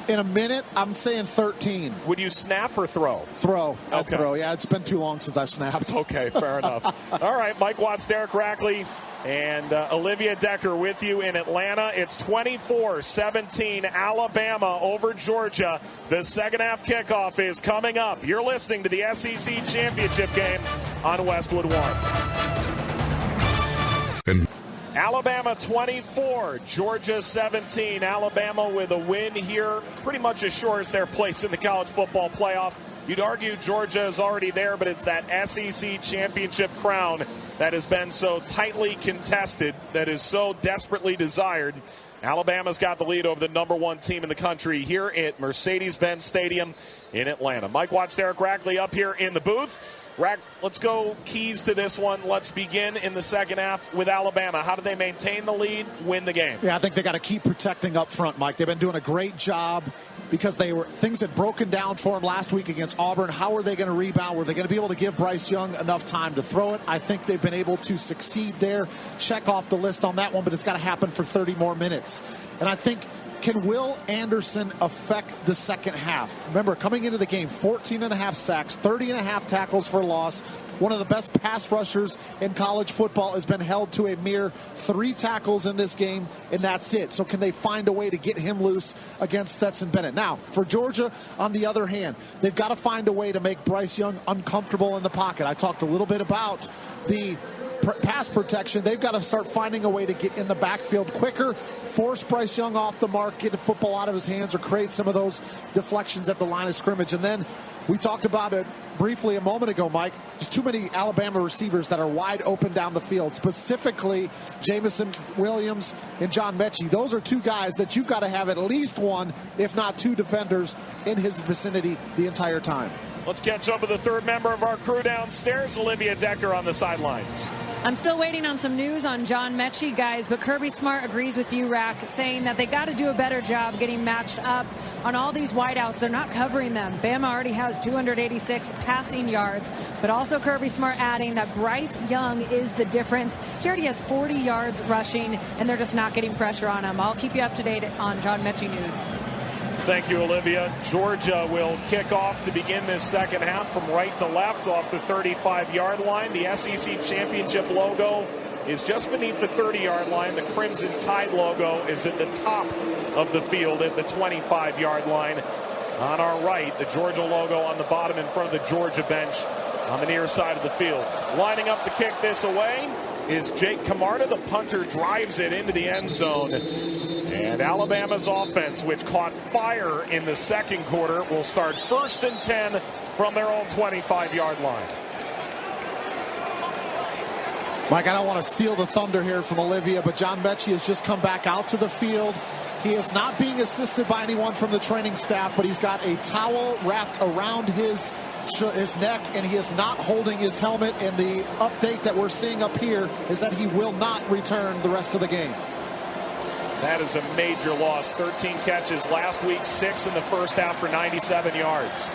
Speaker 9: In a minute, I'm saying 13.
Speaker 8: Would you snap or throw?
Speaker 9: Throw.
Speaker 8: Okay.
Speaker 9: Throw. Yeah, it's been too long since I've snapped.
Speaker 8: Okay, fair enough. All right, Mike Watts, Derek Rackley, and Olivia Decker with you in Atlanta. It's 24-17 Alabama over Georgia. The second half kickoff is coming up. You're listening to the SEC Championship game on Westwood 1. Alabama 24, Georgia 17. Alabama with a win here pretty much assures their place in the college football playoff. You'd argue Georgia is already there, but it's that SEC championship crown that has been so tightly contested, that is so desperately desired. Alabama's got the lead over the number one team in the country here at Mercedes-Benz Stadium in Atlanta. Mike Watts, Derek Rackley up here in the booth. Rack, let's go keys to this one. Let's begin in the second half with Alabama. How do they maintain the lead, win the game?
Speaker 9: Yeah, I think they got to keep protecting up front, Mike. They've been doing a great job because things had broken down for them last week against Auburn. How are they going to rebound? Were they going to be able to give Bryce Young enough time to throw it? I think they've been able to succeed there. Check off the list on that one, but it's got to happen for 30 more minutes. And I think, can Will Anderson affect the second half? Remember, coming into the game, 14.5 sacks, 30.5 tackles for loss. One of the best pass rushers in college football has been held to a mere 3 tackles in this game, and that's it. So can they find a way to get him loose against Stetson Bennett? Now, for Georgia, on the other hand, they've got to find a way to make Bryce Young uncomfortable in the pocket. I talked a little bit about the pass protection. They've got to start finding a way to get in the backfield quicker, force Bryce Young off the mark, get the football out of his hands, or create some of those deflections at the line of scrimmage. And then we talked about it briefly a moment ago, Mike. There's too many Alabama receivers that are wide open down the field, specifically Jamison Williams and John Mechie. Those are two guys that you've got to have at least one, if not two defenders in his vicinity the entire time.
Speaker 8: Let's catch up with the third member of our crew downstairs, Olivia Decker on the sidelines.
Speaker 10: I'm still waiting on some news on John Mechie, guys, but Kirby Smart agrees with you, Rack, saying that they got to do a better job getting matched up on all these wideouts. They're not covering them. Bama already has 286 passing yards, but also Kirby Smart adding that Bryce Young is the difference. He already has 40 yards rushing, and they're just not getting pressure on him. I'll keep you up to date on John Mechie news.
Speaker 8: Thank you, Olivia. Georgia will kick off to begin this second half from right to left off the 35-yard line. The SEC Championship logo is just beneath the 30-yard line. The Crimson Tide logo is at the top of the field at the 25-yard line. On our right, the Georgia logo on the bottom in front of the Georgia bench on the near side of the field. Lining up to kick this away is Jake Camarda. The punter drives it into the end zone. And Alabama's offense, which caught fire in the second quarter, will start 1st and 10 from their own 25-yard line.
Speaker 9: Mike, I don't want to steal the thunder here from Olivia, but John Mechie has just come back out to the field. He is not being assisted by anyone from the training staff, but he's got a towel wrapped around his neck, and he is not holding his helmet. And the update that we're seeing up here is that he will not return the rest of the game.
Speaker 8: That is a major loss. 13 catches last week, 6 in the first half for 97 yards.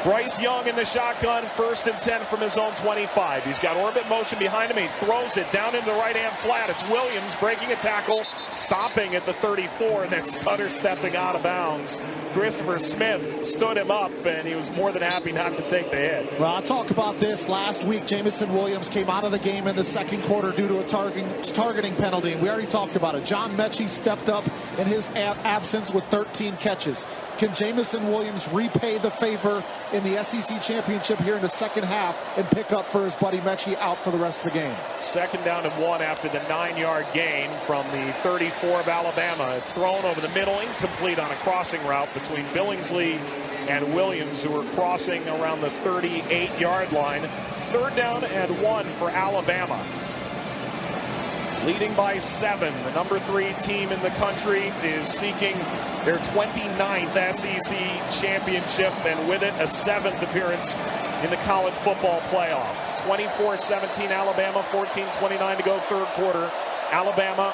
Speaker 8: Bryce Young in the shotgun, 1st and 10 from his own 25. He's got orbit motion behind him. He throws it down into the right-hand flat. It's Williams breaking a tackle, stopping at the 34, and then stutter stepping out of bounds. Christopher Smith stood him up, and he was more than happy not to take the hit.
Speaker 9: Well, I talked about this last week. Jamison Williams came out of the game in the second quarter due to a targeting penalty. We already talked about it. John Mechie stepped up in his absence with 13 catches. Can Jamison Williams repay the favor in the SEC Championship here in the second half and pick up for his buddy Mechie out for the rest of the game?
Speaker 8: 2nd down and 1 after the 9-yard gain from the 34 of Alabama. It's thrown over the middle, incomplete on a crossing route between Billingsley and Williams, who were crossing around the 38-yard line. 3rd down and 1 for Alabama. Leading by 7, the number 3 team in the country is seeking their 29th SEC championship, and with it, a 7th appearance in the college football playoff. 24-17 Alabama, 14:29 to go, third quarter. Alabama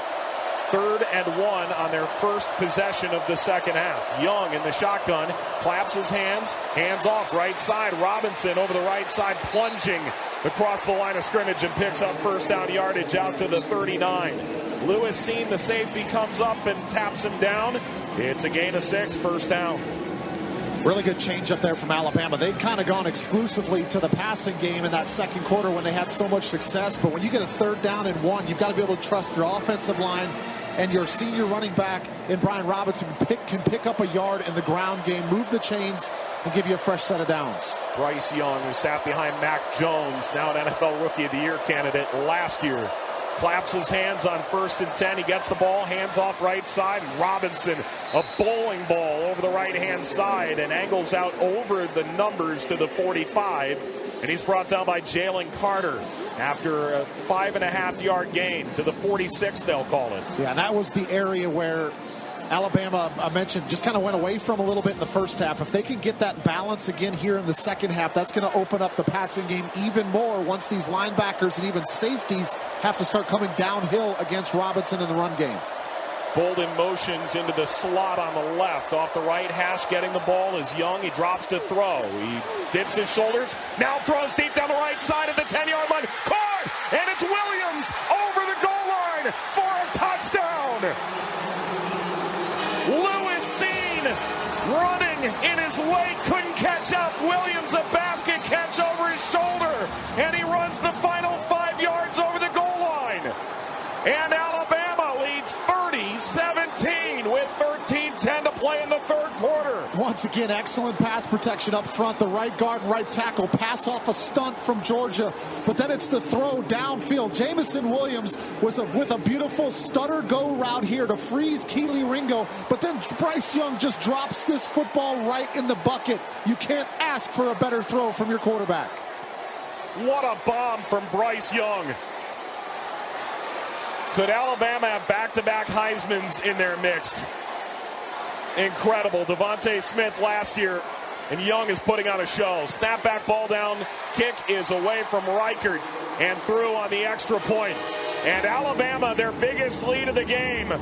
Speaker 8: 3rd and 1 on their first possession of the second half. Young in the shotgun, claps his hands off right side. Robinson over the right side, plunging across the line of scrimmage and picks up first down yardage out to the 39. Lewis Seen, the safety, comes up and taps him down. It's a gain of 6, first down.
Speaker 9: Really good change up there from Alabama. They'd kind of gone exclusively to the passing game in that second quarter when they had so much success. But when you get a 3rd down and 1, you've got to be able to trust your offensive line, and your senior running back in Brian Robinson can pick up a yard in the ground game, move the chains, and give you a fresh set of downs.
Speaker 8: Bryce Young, who sat behind Mac Jones, now an NFL Rookie of the Year candidate last year, claps his hands on 1st and 10. He gets the ball, hands off right side. Robinson, a bowling ball over the right-hand side, and angles out over the numbers to the 45. And he's brought down by Jalen Carter after a 5.5-yard gain to the 46, they'll call it.
Speaker 9: Yeah, and that was the area where Alabama, I mentioned, just kind of went away from a little bit in the first half. If they can get that balance again here in the second half, that's going to open up the passing game even more once these linebackers and even safeties have to start coming downhill against Robinson in the run game.
Speaker 8: Bolden motions into the slot on the left. Off the right hash, getting the ball is Young. He drops to throw. He dips his shoulders. Now throws deep down the right side at the 10-yard line. Caught! And it's Williams over the goal line for a touchdown. Lewis Seen running in his way, couldn't catch up. Williams, a basket catch over his shoulder, and he runs the final 5 yards over the goal line. And Alabama leads 30-17 with 13:10 to play in the 3rd quarter.
Speaker 9: Once again, excellent pass protection up front. The right guard and right tackle pass off a stunt from Georgia, but then it's the throw downfield. Jamison Williams was with a beautiful stutter go route here to freeze Keely Ringo, but then Bryce Young just drops this football right in the bucket. You can't ask for a better throw from your quarterback.
Speaker 8: What a bomb from Bryce Young. Could Alabama have back-to-back Heismans in their mix? Incredible. Devontae Smith last year, and Young is putting on a show. Snapback ball down, kick is away from Reichert and through on the extra point. And Alabama, their biggest lead of the game,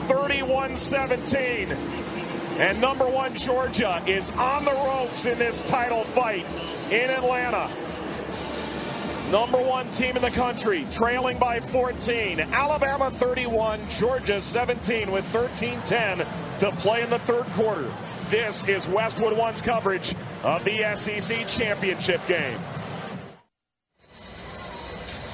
Speaker 8: 31-17. And number 1 Georgia is on the ropes in this title fight in Atlanta. Number 1 team in the country, trailing by 14. Alabama 31, Georgia 17 with 13:10 to play in the 3rd quarter. This is Westwood One's coverage of the SEC Championship game.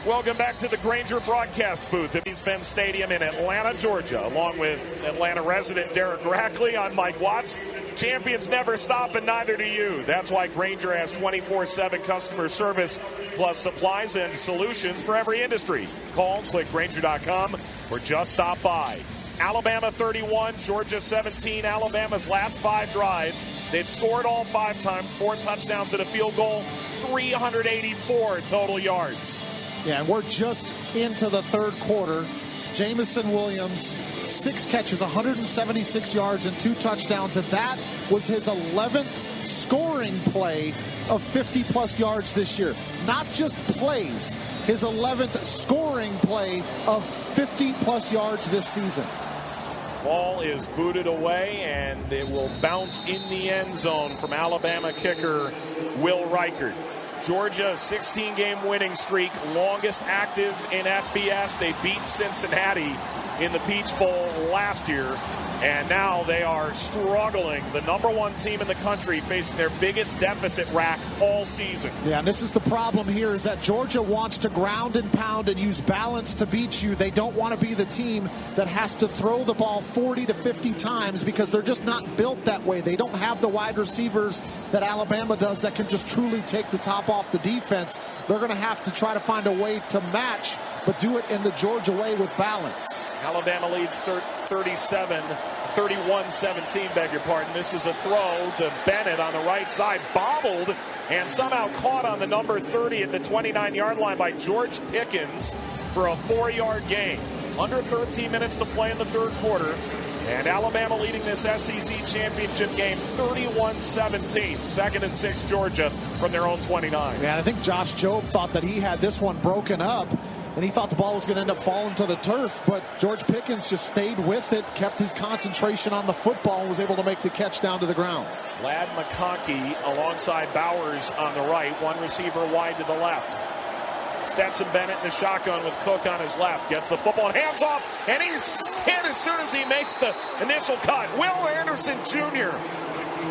Speaker 8: Welcome back to the Grainger broadcast booth at Mercedes-Benz Stadium in Atlanta, Georgia, along with Atlanta resident Derek Rackley. I'm Mike Watts. Champions never stop, and neither do you. That's why Grainger has 24/7 customer service, plus supplies and solutions for every industry. Call, click Grainger.com, or just stop by. Alabama 31, Georgia 17. Alabama's last 5 drives, they've scored all 5 times, 4 touchdowns and a field goal, 384 total yards.
Speaker 9: Yeah, and we're just into the 3rd quarter. Jamison Williams, 6 catches, 176 yards, and 2 touchdowns, and that was his 11th scoring play of 50-plus yards this year. Not just plays, his 11th scoring play of 50-plus yards this season.
Speaker 8: Ball is booted away, and it will bounce in the end zone from Alabama kicker Will Reichert. Georgia, 16-game winning streak, longest active in FBS. They beat Cincinnati in the Peach Bowl last year, and now they are struggling. The number 1 team in the country facing their biggest deficit rack all season.
Speaker 9: Yeah, and this is the problem here, is that Georgia wants to ground and pound and use balance to beat you. They don't want to be the team that has to throw the ball 40 to 50 times because they're just not built that way. They don't have the wide receivers that Alabama does that can just truly take the top off the defense. They're going to have to try to find a way to match, but do it in the Georgia way with balance.
Speaker 8: Alabama leads 31-17, beg your pardon. This is a throw to Bennett on the right side, bobbled and somehow caught on the number 30 at the 29-yard line by George Pickens for a 4-yard gain. Under 13 minutes to play in the 3rd quarter, and Alabama leading this SEC championship game 31-17. 2nd and 6 Georgia from their own 29.
Speaker 9: Yeah, I think Josh Jobe thought that he had this one broken up. and he thought the ball was going to end up falling to the turf, but George Pickens just stayed with it, kept his concentration on the football, and was able to make the catch down to the ground.
Speaker 8: Ladd McConkey alongside Bowers on the right, one receiver wide to the left. Stetson Bennett in the shotgun with Cook on his left. Gets the football and hands off, and he's hit as soon as he makes the initial cut. Will Anderson Jr.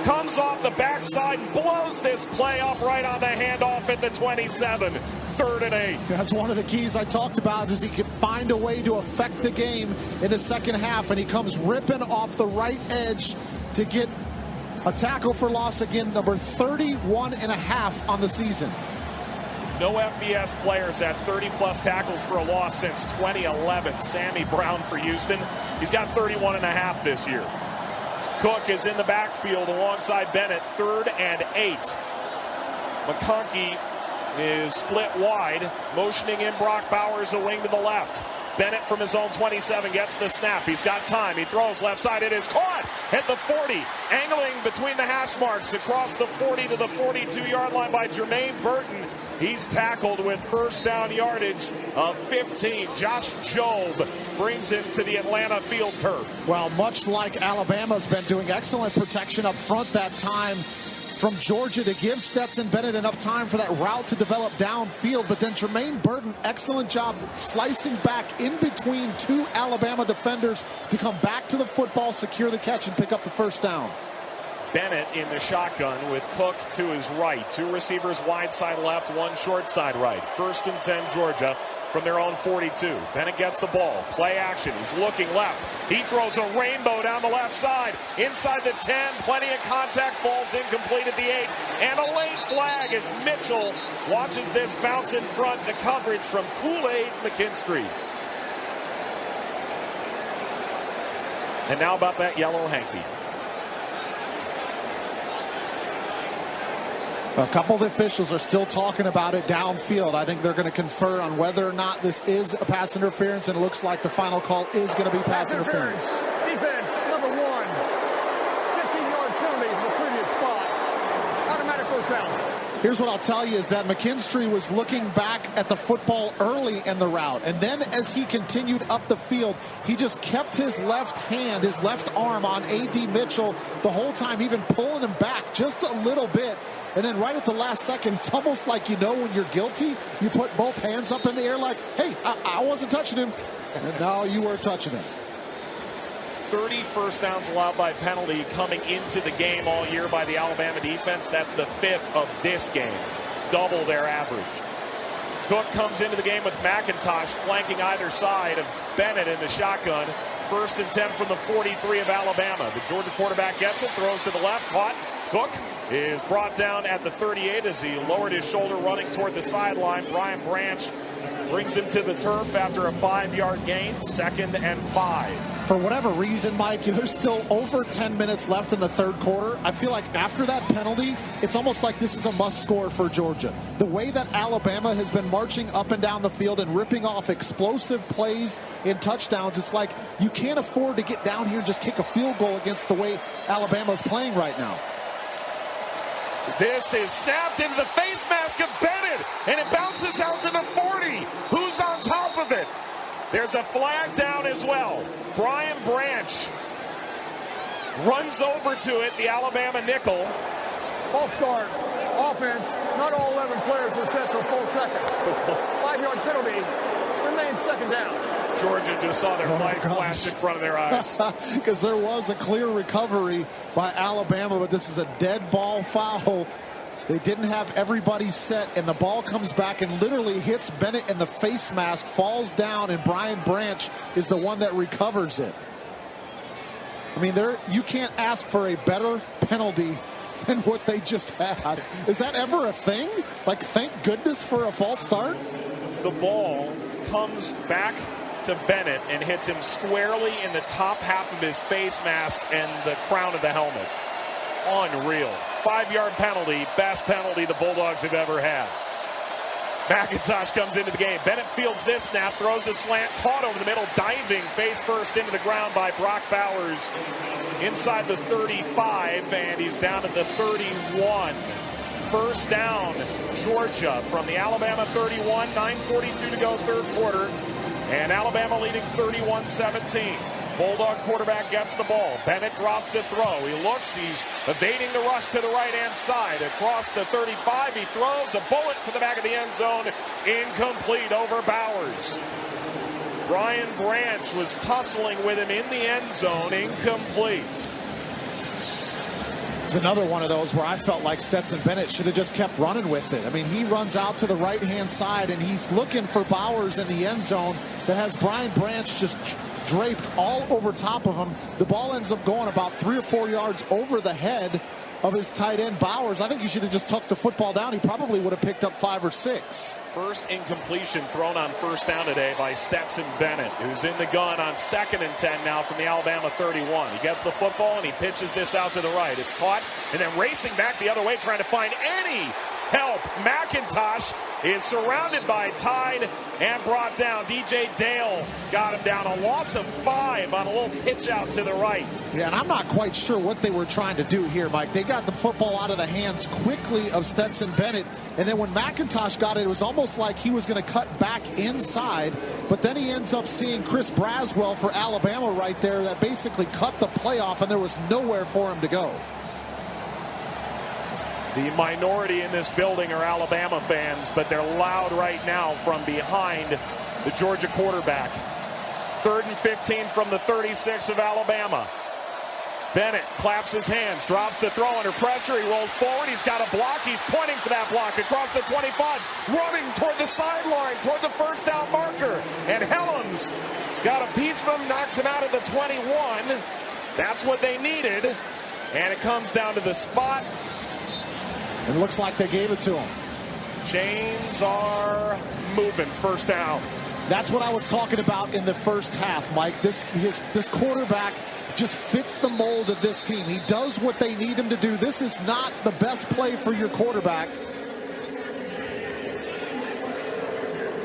Speaker 8: comes off the backside and blows this play up right on the handoff at the 27. 3rd and 8.
Speaker 9: That's one of the keys I talked about, is he can find a way to affect the game in the second half, and he comes ripping off the right edge to get a tackle for loss again, number 31.5 on the season.
Speaker 8: No FBS players at 30-plus tackles for a loss since 2011. Sammy Brown for Houston. He's got 31.5 this year. Cook is in the backfield alongside Bennett, 3rd and 8. McConkey is split wide, motioning in Brock Bowers a wing to the left. Bennett from his own 27 gets the snap. He's got time. He throws left side. It is caught at the 40. Angling between the hash marks across the 40 to the 42-yard line by Jermaine Burton. He's tackled with first down yardage of 15. Josh Jobe brings him to the Atlanta field turf.
Speaker 9: Well, much like Alabama's been doing, excellent protection up front that time from Georgia to give Stetson Bennett enough time for that route to develop downfield. But then Jermaine Burton, excellent job slicing back in between two Alabama defenders to come back to the football, secure the catch, and pick up the first down.
Speaker 8: Bennett in the shotgun with Cook to his right. 2 receivers wide side left, 1 short side right. 1st and 10 Georgia from their own 42. Bennett gets the ball. Play action. He's looking left. He throws a rainbow down the left side. Inside the 10. Plenty of contact. Falls incomplete at the 8. And a late flag as Mitchell watches this bounce in front. The coverage from Kool-Aid McKinstry. And now about that yellow hanky.
Speaker 9: A couple of the officials are still talking about it downfield. I think they're going to confer on whether or not this is a pass interference, and it looks like the final call is going to be pass interference.
Speaker 12: Defense, number 1. 15-yard penalty from the previous spot. Automatic first down.
Speaker 9: Here's what I'll tell you is that McKinstry was looking back at the football early in the route, and then as he continued up the field, he just kept his left hand, his left arm on A.D. Mitchell the whole time, even pulling him back just a little bit. And then right at the last second, it's almost like, you know, when you're guilty, you put both hands up in the air like, hey, I wasn't touching him. And now you were touching him.
Speaker 8: 30 first downs allowed by penalty coming into the game all year by the Alabama defense. That's the 5th of this game. Double their average. Cook comes into the game with McIntosh flanking either side of Bennett in the shotgun. 1st and 10 from the 43 of Alabama. The Georgia quarterback gets it, throws to the left, caught. Cook is brought down at the 38 as he lowered his shoulder running toward the sideline. Brian Branch brings him to the turf after a 5-yard gain. 2nd and 5.
Speaker 9: For whatever reason, Mike, there's still over 10 minutes left in the 3rd quarter. I feel like after that penalty, it's almost like this is a must score for Georgia. The way that Alabama has been marching up and down the field and ripping off explosive plays in touchdowns, it's like you can't afford to get down here and just kick a field goal against the way Alabama's playing right now.
Speaker 8: This is snapped into the face mask of Bennett, and it bounces out to the 40. Who's on top of it? There's a flag down as well. Brian Branch runs over to it, the Alabama nickel.
Speaker 12: False start. Offense, not all 11 players were set for a full second. 5-yard penalty. Remains 2nd down.
Speaker 8: Georgia just saw their light flash in front of their eyes.
Speaker 9: Because there was a clear recovery by Alabama, but this is a dead ball foul. They didn't have everybody set, and the ball comes back and literally hits Bennett in the face mask, falls down, and Brian Branch is the one that recovers it. I mean, you can't ask for a better penalty than what they just had. Is that ever a thing? Like, thank goodness for a false start?
Speaker 8: The ball comes back to Bennett and hits him squarely in the top half of his face mask and the crown of the helmet. Unreal. 5-yard penalty, best penalty the Bulldogs have ever had. McIntosh comes into the game. Bennett fields this snap, throws a slant, caught over the middle, diving face first into the ground by Brock Bowers inside the 35, and he's down at the 31. First down, Georgia from the Alabama 31, 9:42 to go, third quarter. And Alabama leading 31-17. Bulldog quarterback gets the ball. Bennett drops to throw. He looks. He's evading the rush to the right-hand side. Across the 35, he throws a bullet to the back of the end zone. Incomplete over Bowers. Brian Branch was tussling with him in the end zone. Incomplete.
Speaker 9: It's another one of those where I felt like Stetson Bennett should have just kept running with it. I mean, he runs out to the right-hand side, and he's looking for Bowers in the end zone that has Brian Branch just draped all over top of him. The ball ends up going about 3 or 4 yards over the head of his tight end Bowers. I think he should have just tucked the football down. He probably would have picked up 5 or 6.
Speaker 8: First incompletion thrown on first down today by Stetson Bennett, who's in the gun on 2nd and 10 now from the Alabama 31. He gets the football and he pitches this out to the right. It's caught and then racing back the other way trying to find any help. McIntosh is surrounded by Tide and brought down. DJ Dale got him down. A loss of 5 on a little pitch out to the right.
Speaker 9: Yeah, and I'm not quite sure what they were trying to do here, Mike. They got the football out of the hands quickly of Stetson Bennett, and then when McIntosh got it, it was almost like he was going to cut back inside, but then he ends up seeing Chris Braswell for Alabama right there that basically cut the play off, and there was nowhere for him to go.
Speaker 8: The minority in this building are Alabama fans, but they're loud right now from behind the Georgia quarterback. 3rd and 15 from the 36 of Alabama. Bennett claps his hands, drops the throw under pressure. He rolls forward. He's got a block. He's pointing for that block across the 25, running toward the sideline, toward the first down marker. And Helms got a piece of him, knocks him out of the 21. That's what they needed. And it comes down to the spot.
Speaker 9: It looks like they gave it to him.
Speaker 8: Chains are moving. First down.
Speaker 9: That's what I was talking about in the first half, Mike. This quarterback just fits the mold of this team. He does what they need him to do. This is not the best play for your quarterback.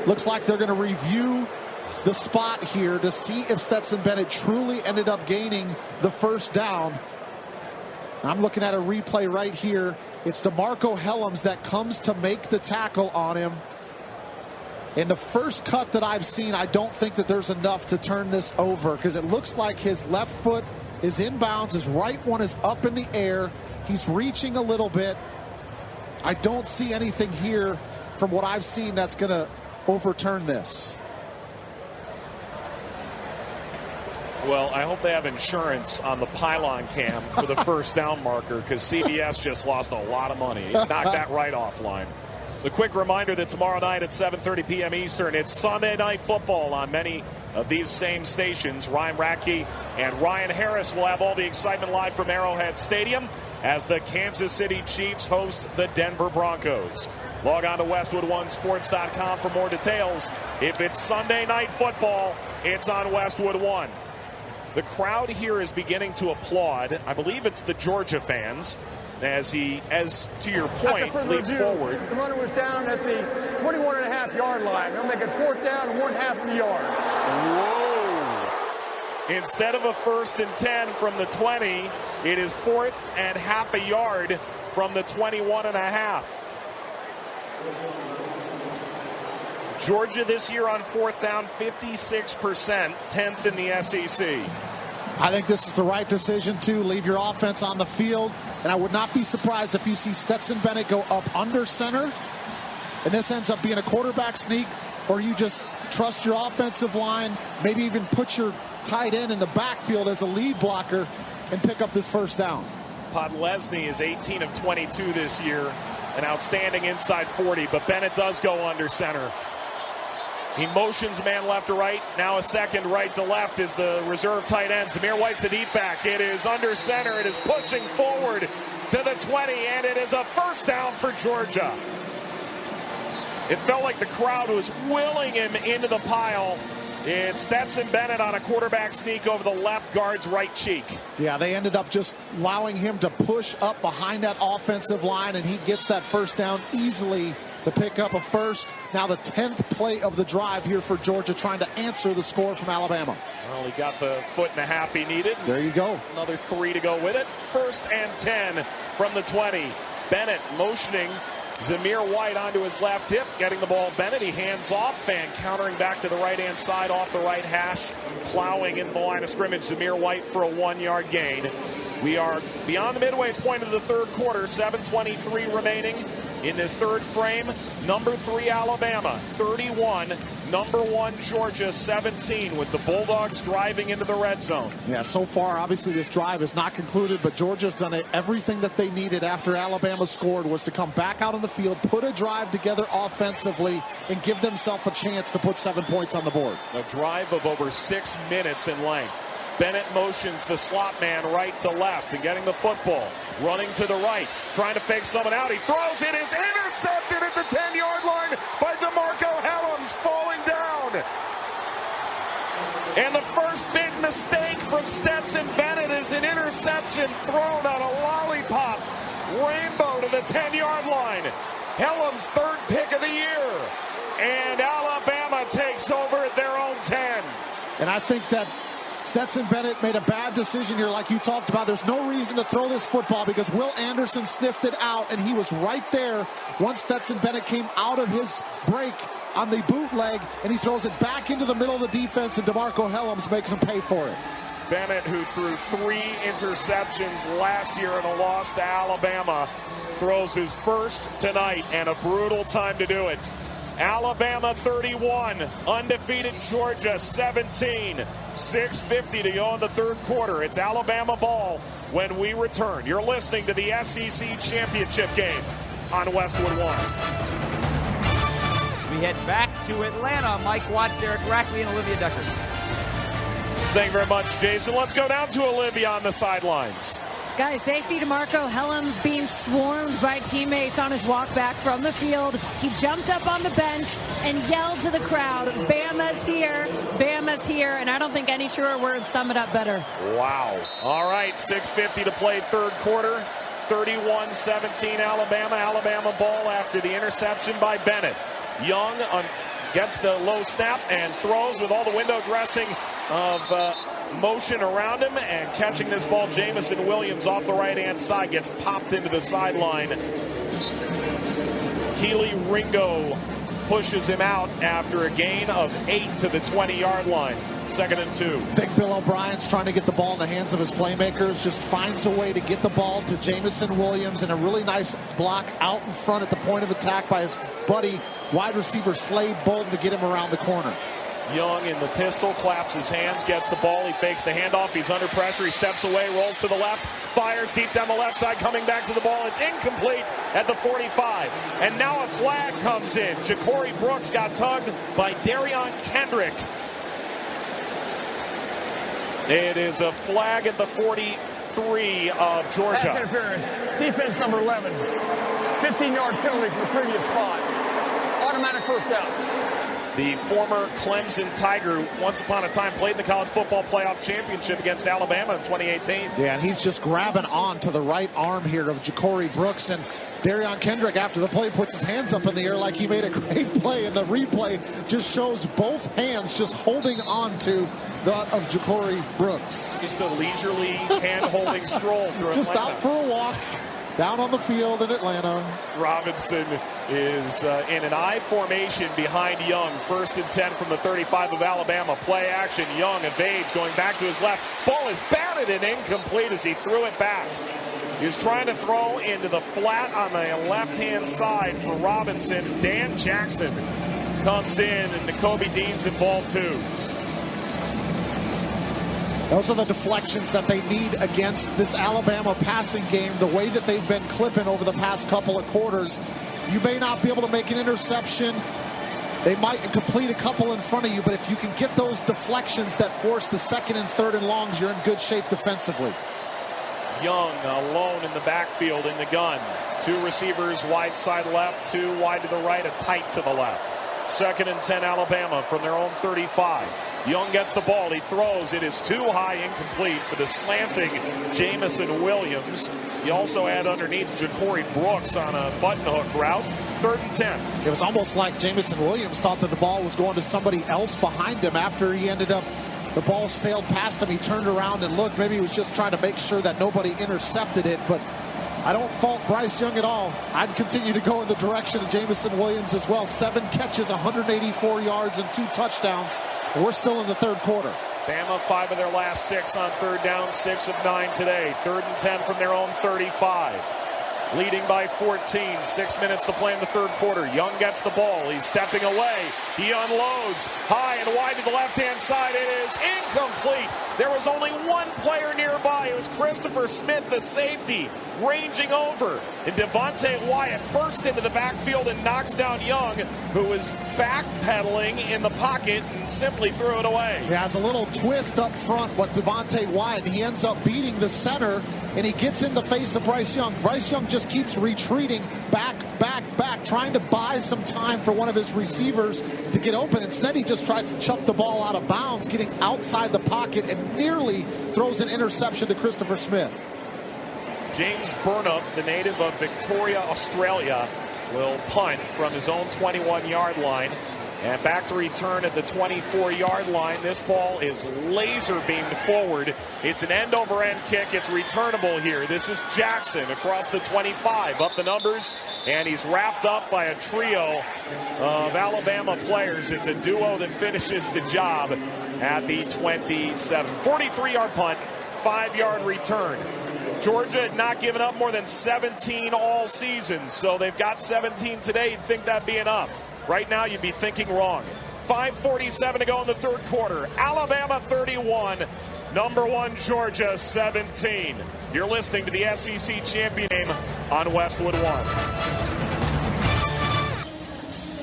Speaker 9: Looks like they're going to review the spot here to see if Stetson Bennett truly ended up gaining the first down. I'm looking at a replay right here. It's DeMarco Helms that comes to make the tackle on him. In the first cut that I've seen, I don't think that there's enough to turn this over because it looks like his left foot is inbounds. His right one is up in the air. He's reaching a little bit. I don't see anything here from what I've seen that's going to overturn this.
Speaker 8: Well, I hope they have insurance on the pylon cam for the first down marker because CBS just lost a lot of money. He knocked that right offline. The quick reminder that tomorrow night at 7:30 p.m. Eastern, it's Sunday Night Football on many of these same stations. Ryan Radke and Ryan Harris will have all the excitement live from Arrowhead Stadium as the Kansas City Chiefs host the Denver Broncos. Log on to WestwoodOneSports.com for more details. If it's Sunday Night Football, it's on Westwood One. The crowd here is beginning to applaud. I believe it's the Georgia fans as to your point, leaps forward.
Speaker 12: The runner was down at the 21.5-yard line. They'll make it 4th down, 1/2 of the yard.
Speaker 8: Whoa. Instead of a 1st and 10 from the 20, it is 4th and 1/2 a yard from the 21.5. Georgia this year on 4th down, 56%, 10th in the SEC.
Speaker 9: I think this is the right decision to leave your offense on the field, and I would not be surprised if you see Stetson Bennett go up under center, and this ends up being a quarterback sneak, or you just trust your offensive line, maybe even put your tight end in the backfield as a lead blocker and pick up this first down.
Speaker 8: Podlesny is 18 of 22 this year, an outstanding inside 40, but Bennett does go under center. He motions man left to right. Now a second right to left is the reserve tight end. Zamir White's the deep back. It is under center. It is pushing forward to the 20, and it is a first down for Georgia. It felt like the crowd was willing him into the pile. It's Stetson Bennett on a quarterback sneak over the left guard's right cheek.
Speaker 9: Yeah, they ended up just allowing him to push up behind that offensive line, and he gets that first down easily to pick up a first. Now the 10th play of the drive here for Georgia, trying to answer the score from Alabama.
Speaker 8: Well, he got the 1.5 feet he needed.
Speaker 9: There you go.
Speaker 8: Another 3 to go with it. 1st and 10 from the 20. Bennett motioning Zamir White onto his left hip, getting the ball. Bennett, he hands off, and countering back to the right-hand side off the right hash, plowing in the line of scrimmage. Zamir White for a 1-yard gain. We are beyond the midway point of the third quarter, 7:23 remaining in this third frame. Number 3 Alabama 31, number 1 Georgia 17, with the Bulldogs driving into the red zone.
Speaker 9: Yeah, so far obviously this drive is not concluded, but Georgia's done everything that they needed after Alabama scored, was to come back out on the field, put a drive together offensively, and give themselves a chance to put 7 points on the board.
Speaker 8: A drive of over 6 minutes in length. Bennett motions the slot man right to left and getting the football. Running to the right, trying to fake someone out. He throws it, is intercepted at the 10-yard line by DeMarco Helms, falling down. And the first big mistake from Stetson Bennett is an interception thrown on a lollipop. Rainbow to the 10-yard line. Helms' third pick of the year. And Alabama takes over at their own 10.
Speaker 9: And I think that Stetson Bennett made a bad decision here, like you talked about. There's no reason to throw this football because Will Anderson sniffed it out, and he was right there once Stetson Bennett came out of his break on the bootleg, and he throws it back into the middle of the defense, and DeMarco Helms makes him pay for it.
Speaker 8: Bennett, who threw 3 interceptions last year in a loss to Alabama, throws his first tonight, and a brutal time to do it. Alabama 31, undefeated Georgia 17. 6:50 to go in the third quarter. It's Alabama ball when we return. You're listening to the SEC Championship game on Westwood 1.
Speaker 13: We head back to Atlanta. Mike Watts, Derek Rackley, and Olivia Decker.
Speaker 8: Thank you very much, Jason. Let's go down to Olivia on the sidelines.
Speaker 10: Guys, safety DeMarco Helms being swarmed by teammates on his walk back from the field. He jumped up on the bench and yelled to the crowd, "Bama's here, Bama's here," and I don't think any truer words sum it up better.
Speaker 8: Wow. All right, 6:50 to play third quarter. 31-17 Alabama. Alabama ball after the interception by Bennett. Young gets the low snap and throws with all the window dressing of motion around him, and catching this ball, Jamison Williams off the right-hand side gets popped into the sideline. Keely Ringo pushes him out after a gain of 8 to the 20-yard line. 2nd and 2.
Speaker 9: I think Bill O'Brien's trying to get the ball in the hands of his playmakers, just finds a way to get the ball to Jamison Williams, and a really nice block out in front at the point of attack by his buddy, wide receiver Slade Bolden, to get him around the corner.
Speaker 8: Young in the pistol, claps his hands, gets the ball, he fakes the handoff, he's under pressure, he steps away, rolls to the left, fires deep down the left side, coming back to the ball, it's incomplete at the 45. And now a flag comes in. Ja'Cory Brooks got tugged by Darion Kendrick. It is a flag at the 43 of Georgia.
Speaker 12: Pass interference, defense number 11. 15-yard penalty for the previous spot. Automatic first down.
Speaker 8: The former Clemson Tiger, once upon a time played in the College Football Playoff Championship against Alabama in 2018.
Speaker 9: Yeah, and he's just grabbing on to the right arm here of Ja'Cory Brooks, and Darion Kendrick, after the play, puts his hands up in the air like he made a great play, and the replay just shows both hands just holding on to that of Ja'Cory Brooks.
Speaker 8: Just a leisurely hand-holding stroll through
Speaker 9: just
Speaker 8: Atlanta.
Speaker 9: out for a walk down on the field in Atlanta.
Speaker 8: Robinson is in an I formation behind Young. 1st and 10 from the 35 of Alabama. Play action. Young evades, going back to his left. Ball is batted and incomplete as he threw it back. He was trying to throw into the flat on the left-hand side for Robinson. Dan Jackson comes in, and N'Kobe Dean's involved too.
Speaker 9: Those are the deflections that they need against this Alabama passing game, the way that they've been clipping over the past couple of quarters. You may not be able to make an interception. They might complete a couple in front of you, but if you can get those deflections that force the 2nd and 3rd and longs, you're in good shape defensively.
Speaker 8: Young alone in the backfield in the gun. 2 receivers wide side left, 2 wide to the right, a tight to the left. 2nd and 10 Alabama from their own 35. Young gets the ball, he throws, it is too high, incomplete for the slanting Jamison Williams. You also had underneath Ja'Cory Brooks on a button hook route. 3rd and 10.
Speaker 9: It was almost like Jamison Williams thought that the ball was going to somebody else behind him after he ended up, the ball sailed past him, he turned around and looked. Maybe he was just trying to make sure that nobody intercepted it, but I don't fault Bryce Young at all. I'd continue to go in the direction of Jamison Williams as well. 7 catches, 184 yards, and 2 touchdowns. We're still in the third quarter.
Speaker 8: Bama 5 of their last 6 on third down, 6 of 9 today. 3rd and 10 from their own 35. Leading by 14, 6 minutes to play in the third quarter. Young gets the ball. He's stepping away. He unloads high and wide to the left-hand side. It is incomplete. There was only one player nearby. It was Christopher Smith, the safety, ranging over. And Devontae Wyatt burst into the backfield and knocks down Young, who was backpedaling in the pocket and simply threw it away.
Speaker 9: He has a little twist up front, but Devontae Wyatt, he ends up beating the center, and he gets in the face of Bryce Young. Bryce Young just keeps retreating back, trying to buy some time for one of his receivers to get open. Instead, he just tries to chuck the ball out of bounds, getting outside the pocket, and nearly throws an interception to Christopher Smith.
Speaker 8: James Burnham, the native of Victoria, Australia, will punt from his own 21-yard line. And back to return at the 24-yard line. This ball is laser beamed forward. It's an end-over-end kick. It's returnable here. This is Jackson across the 25. Up the numbers, and he's wrapped up by a trio of Alabama players. It's a duo that finishes the job at the 27. 43-yard punt, 5-yard return. Georgia had not given up more than 17 all season, so they've got 17 today. You'd think that'd be enough. Right now, you'd be thinking wrong. 5:47 to go in the third quarter. Alabama 31, number 1 Georgia 17. You're listening to the SEC champion game on Westwood 1.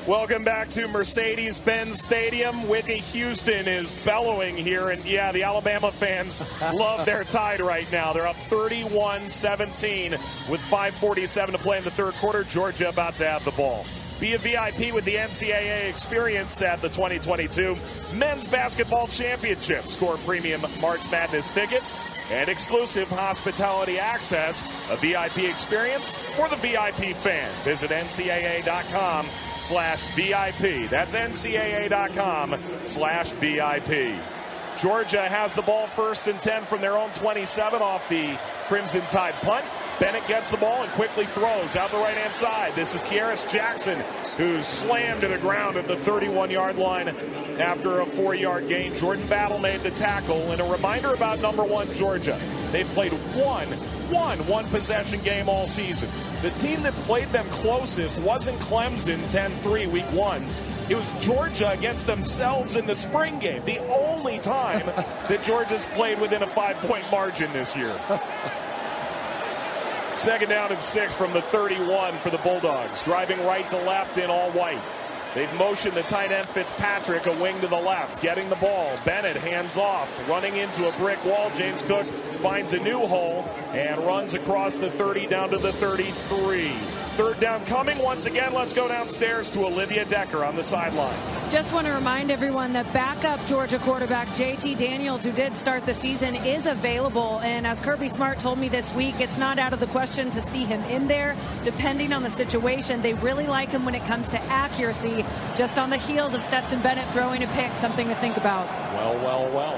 Speaker 8: Welcome back to Mercedes-Benz Stadium. Whitney Houston is bellowing here, and yeah, the Alabama fans love their tide right now. They're up 31-17 with 5:47 to play in the third quarter. Georgia about to have the ball. Be a VIP with the NCAA experience at the 2022 Men's Basketball Championship. Score premium March Madness tickets and exclusive hospitality access. A VIP experience for the VIP fan. Visit ncaa.com/VIP. That's ncaa.com/VIP. Georgia has the ball 1st and 10 from their own 27 off the Crimson Tide punt. Bennett gets the ball and quickly throws out the right-hand side. This is Kearis Jackson, who's slammed to the ground at the 31-yard line after a 4-yard gain. Jordan Battle made the tackle. And a reminder about number 1 Georgia. They've played one possession game all season. The team that played them closest wasn't Clemson 10-3 week 1. It was Georgia against themselves in the spring game. The only time that Georgia's played within a 5-point margin this year. 2nd down and 6 from the 31 for the Bulldogs. Driving right to left in all white. They've motioned the tight end Fitzpatrick a wing to the left. Getting the ball. Bennett hands off. Running into a brick wall. James Cook finds a new hole and runs across the 30 down to the 33. 3rd down coming once again. Let's go downstairs to Olivia Decker on the sideline.
Speaker 10: Just want to remind everyone that backup Georgia quarterback JT Daniels, who did start the season, is available. And as Kirby Smart told me this week, it's not out of the question to see him in there, depending on the situation. They really like him when it comes to accuracy, just on the heels of Stetson Bennett throwing a pick, something to think about.
Speaker 8: Well.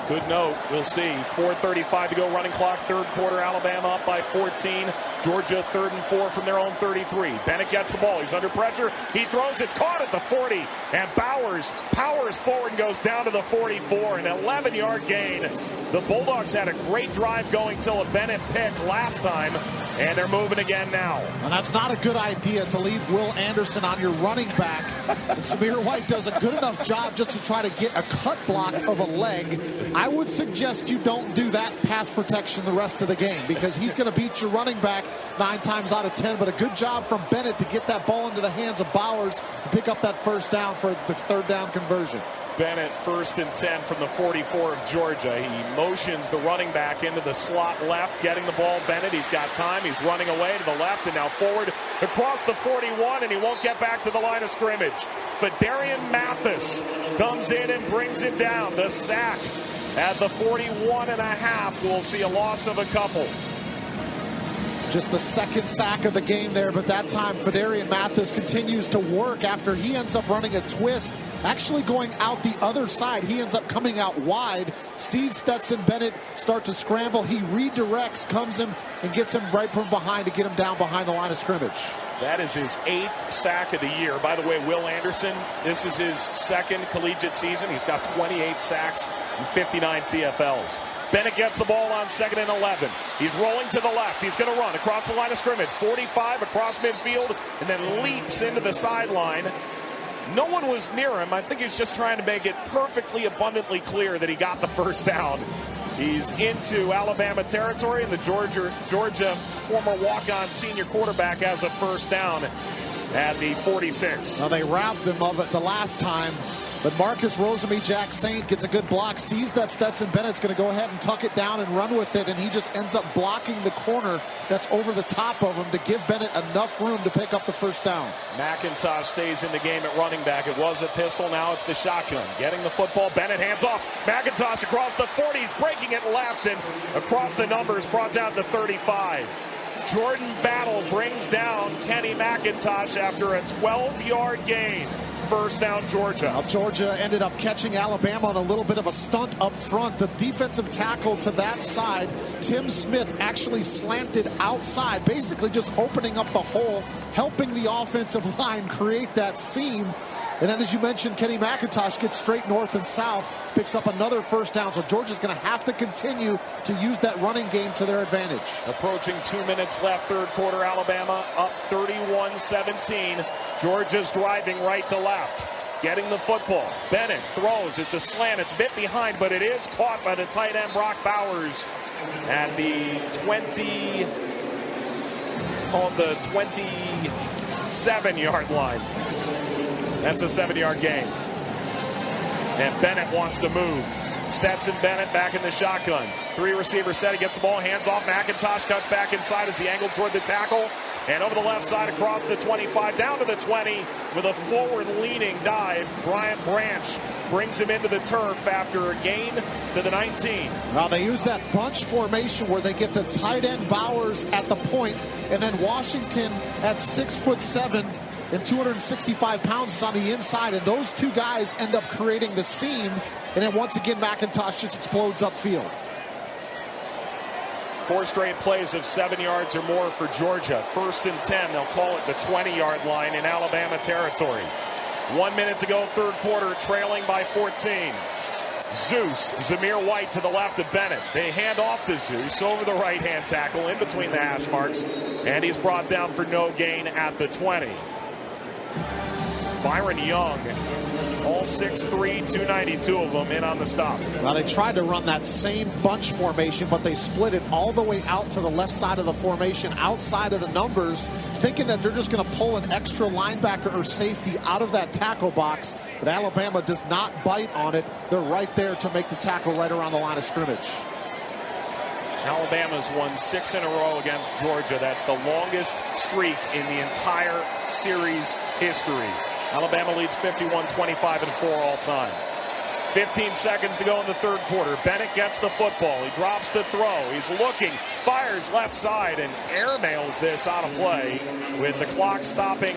Speaker 8: Good note. We'll see. 4:35 to go, running clock, third quarter. Alabama up by 14. Georgia 3rd and 4 from their own 33. Bennett gets the ball. He's under pressure. He throws. It's caught at the 40. And Bowers powers forward and goes down to the 44. An 11-yard gain. The Bulldogs had a great drive going till a Bennett pick last time. And they're moving again now.
Speaker 9: And that's not a good idea to leave Will Anderson on your running back. And Samir White does a good enough job just to try to get a cut block of a leg. I would suggest you don't do that pass protection the rest of the game, because he's going to beat your running back 9 times out of 10. But a good job from Bennett to get that ball into the hands of Bowers and pick up that 1st down for the 3rd down conversion.
Speaker 8: Bennett 1st and 10 from the 44 of Georgia. He motions the running back into the slot left, getting the ball. Bennett, he's got time. He's running away to the left and now forward across the 41, and he won't get back to the line of scrimmage. Fedarian Mathis comes in and brings him down. The sack at the 41.5. We'll see a loss of a couple.
Speaker 9: Just the 2nd sack of the game there, but that time Fedarian Mathis continues to work after he ends up running a twist actually going out the other side. He ends up coming out wide, sees Stetson Bennett start to scramble. He redirects, comes him, and gets him right from behind to get him down behind the line of scrimmage.
Speaker 8: That is his 8th sack of the year. By the way, Will Anderson, this is his 2nd collegiate season. He's got 28 sacks and 59 TFLs. Bennett gets the ball on 2nd and 11. He's rolling to the left. He's going to run across the line of scrimmage. 45 across midfield, and then leaps into the sideline. No one was near him. I think he's just trying to make it perfectly abundantly clear that he got the first down. He's into Alabama territory, and the Georgia former walk-on senior quarterback has a first down at the 46.
Speaker 9: Now, they robbed him of it the last time, but Marcus Rosemy-Jack-Saint gets a good block, sees that Stetson Bennett's going to go ahead and tuck it down and run with it, and he just ends up blocking the corner that's over the top of him to give Bennett enough room to pick up the first down.
Speaker 8: McIntosh stays in the game at running back. It was a pistol, now it's the shotgun. Getting the football, Bennett hands off. McIntosh across the 40s, breaking it left and across the numbers, brought down to 35. Jordan Battle brings down Kenny McIntosh after a 12-yard gain. First down, Georgia.
Speaker 9: Now, Georgia ended up catching Alabama on a little bit of a stunt up front. The defensive tackle to that side, Tim Smith, actually slanted outside, basically just opening up the hole, helping the offensive line create that seam. And then, as you mentioned, Kenny McIntosh gets straight north and south, picks up another first down. So Georgia's going to have to continue to use that running game to their advantage.
Speaker 8: Approaching 2 minutes left, third quarter, Alabama up 31-17. Georgia's driving right to left. Getting the football. Bennett throws. It's a slant. It's a bit behind, but it is caught by the tight end, Brock Bowers, at the 27-yard line. That's a 7-yard gain. And Bennett wants to move. Stetson Bennett back in the shotgun. 3 receiver set. He gets the ball, hands off. McIntosh cuts back inside as he angled toward the tackle. And over the left side across the 25, down to the 20 with a forward-leaning dive. Brian Branch brings him into the turf after a gain to the 19.
Speaker 9: Now, they use that bunch formation where they get the tight end Bowers at the point, and then Washington at 6'7" and 265 pounds on the inside, and those two guys end up creating the seam, and then once again McIntosh just explodes upfield.
Speaker 8: 4 straight plays of 7 yards or more for Georgia. 1st and 10, they'll call it the 20-yard line in Alabama territory. 1 minute to go, third quarter, trailing by 14. Zeus, Zamir White to the left of Bennett. They hand off to Zeus over the right-hand tackle in between the hash marks, and he's brought down for no gain at the 20. Byron Young, all 6'3", 292 of them in on the stop.
Speaker 9: Well, they tried to run that same bunch formation, but they split it all the way out to the left side of the formation, outside of the numbers, thinking that they're just going to pull an extra linebacker or safety out of that tackle box. But Alabama does not bite on it. They're right there to make the tackle right around the line of scrimmage.
Speaker 8: Alabama's won 6 in a row against Georgia. That's the longest streak in the entire series history. Alabama leads 51-25-4 all time. 15 seconds to go in the third quarter. Bennett gets the football. He drops to throw. He's looking, fires left side, and airmails this out of play with the clock stopping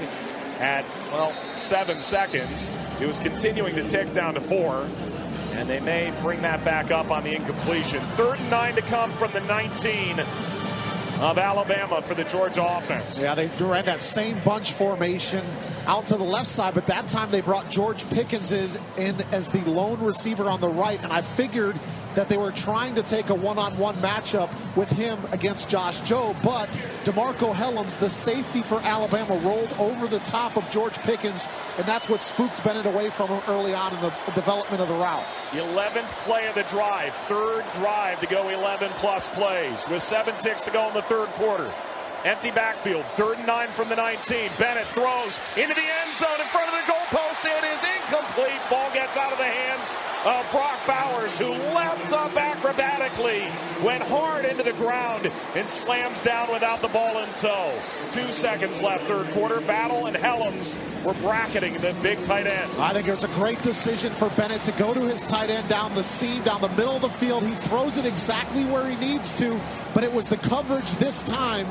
Speaker 8: at, 7 seconds. It was continuing to tick down to 4, and they may bring that back up on the incompletion. 3rd and 9 to come from the 19 of Alabama for the Georgia offense.
Speaker 9: Yeah, they ran that same bunch formation out to the left side, but that time they brought George Pickens in as the lone receiver on the right, and I figured that they were trying to take a one-on-one matchup with him against Josh Jobe, but DeMarco Hellams, the safety for Alabama, rolled over the top of George Pickens, and that's what spooked Bennett away from him early on in the development of the route.
Speaker 8: 11th play of the drive, third drive to go 11-plus plays with 7 ticks to go in the third quarter. Empty backfield, 3rd and 9 from the 19. Bennett throws into the end zone in front of the goalpost. It is incomplete. Ball gets out of the hands of Brock Bowers, who leapt up acrobatically, went hard into the ground, and slams down without the ball in tow. 2 seconds left, third quarter. Battle and Hellams were bracketing the big tight end.
Speaker 9: I think it was a great decision for Bennett to go to his tight end down the seam, down the middle of the field. He throws it exactly where he needs to, but it was the coverage this time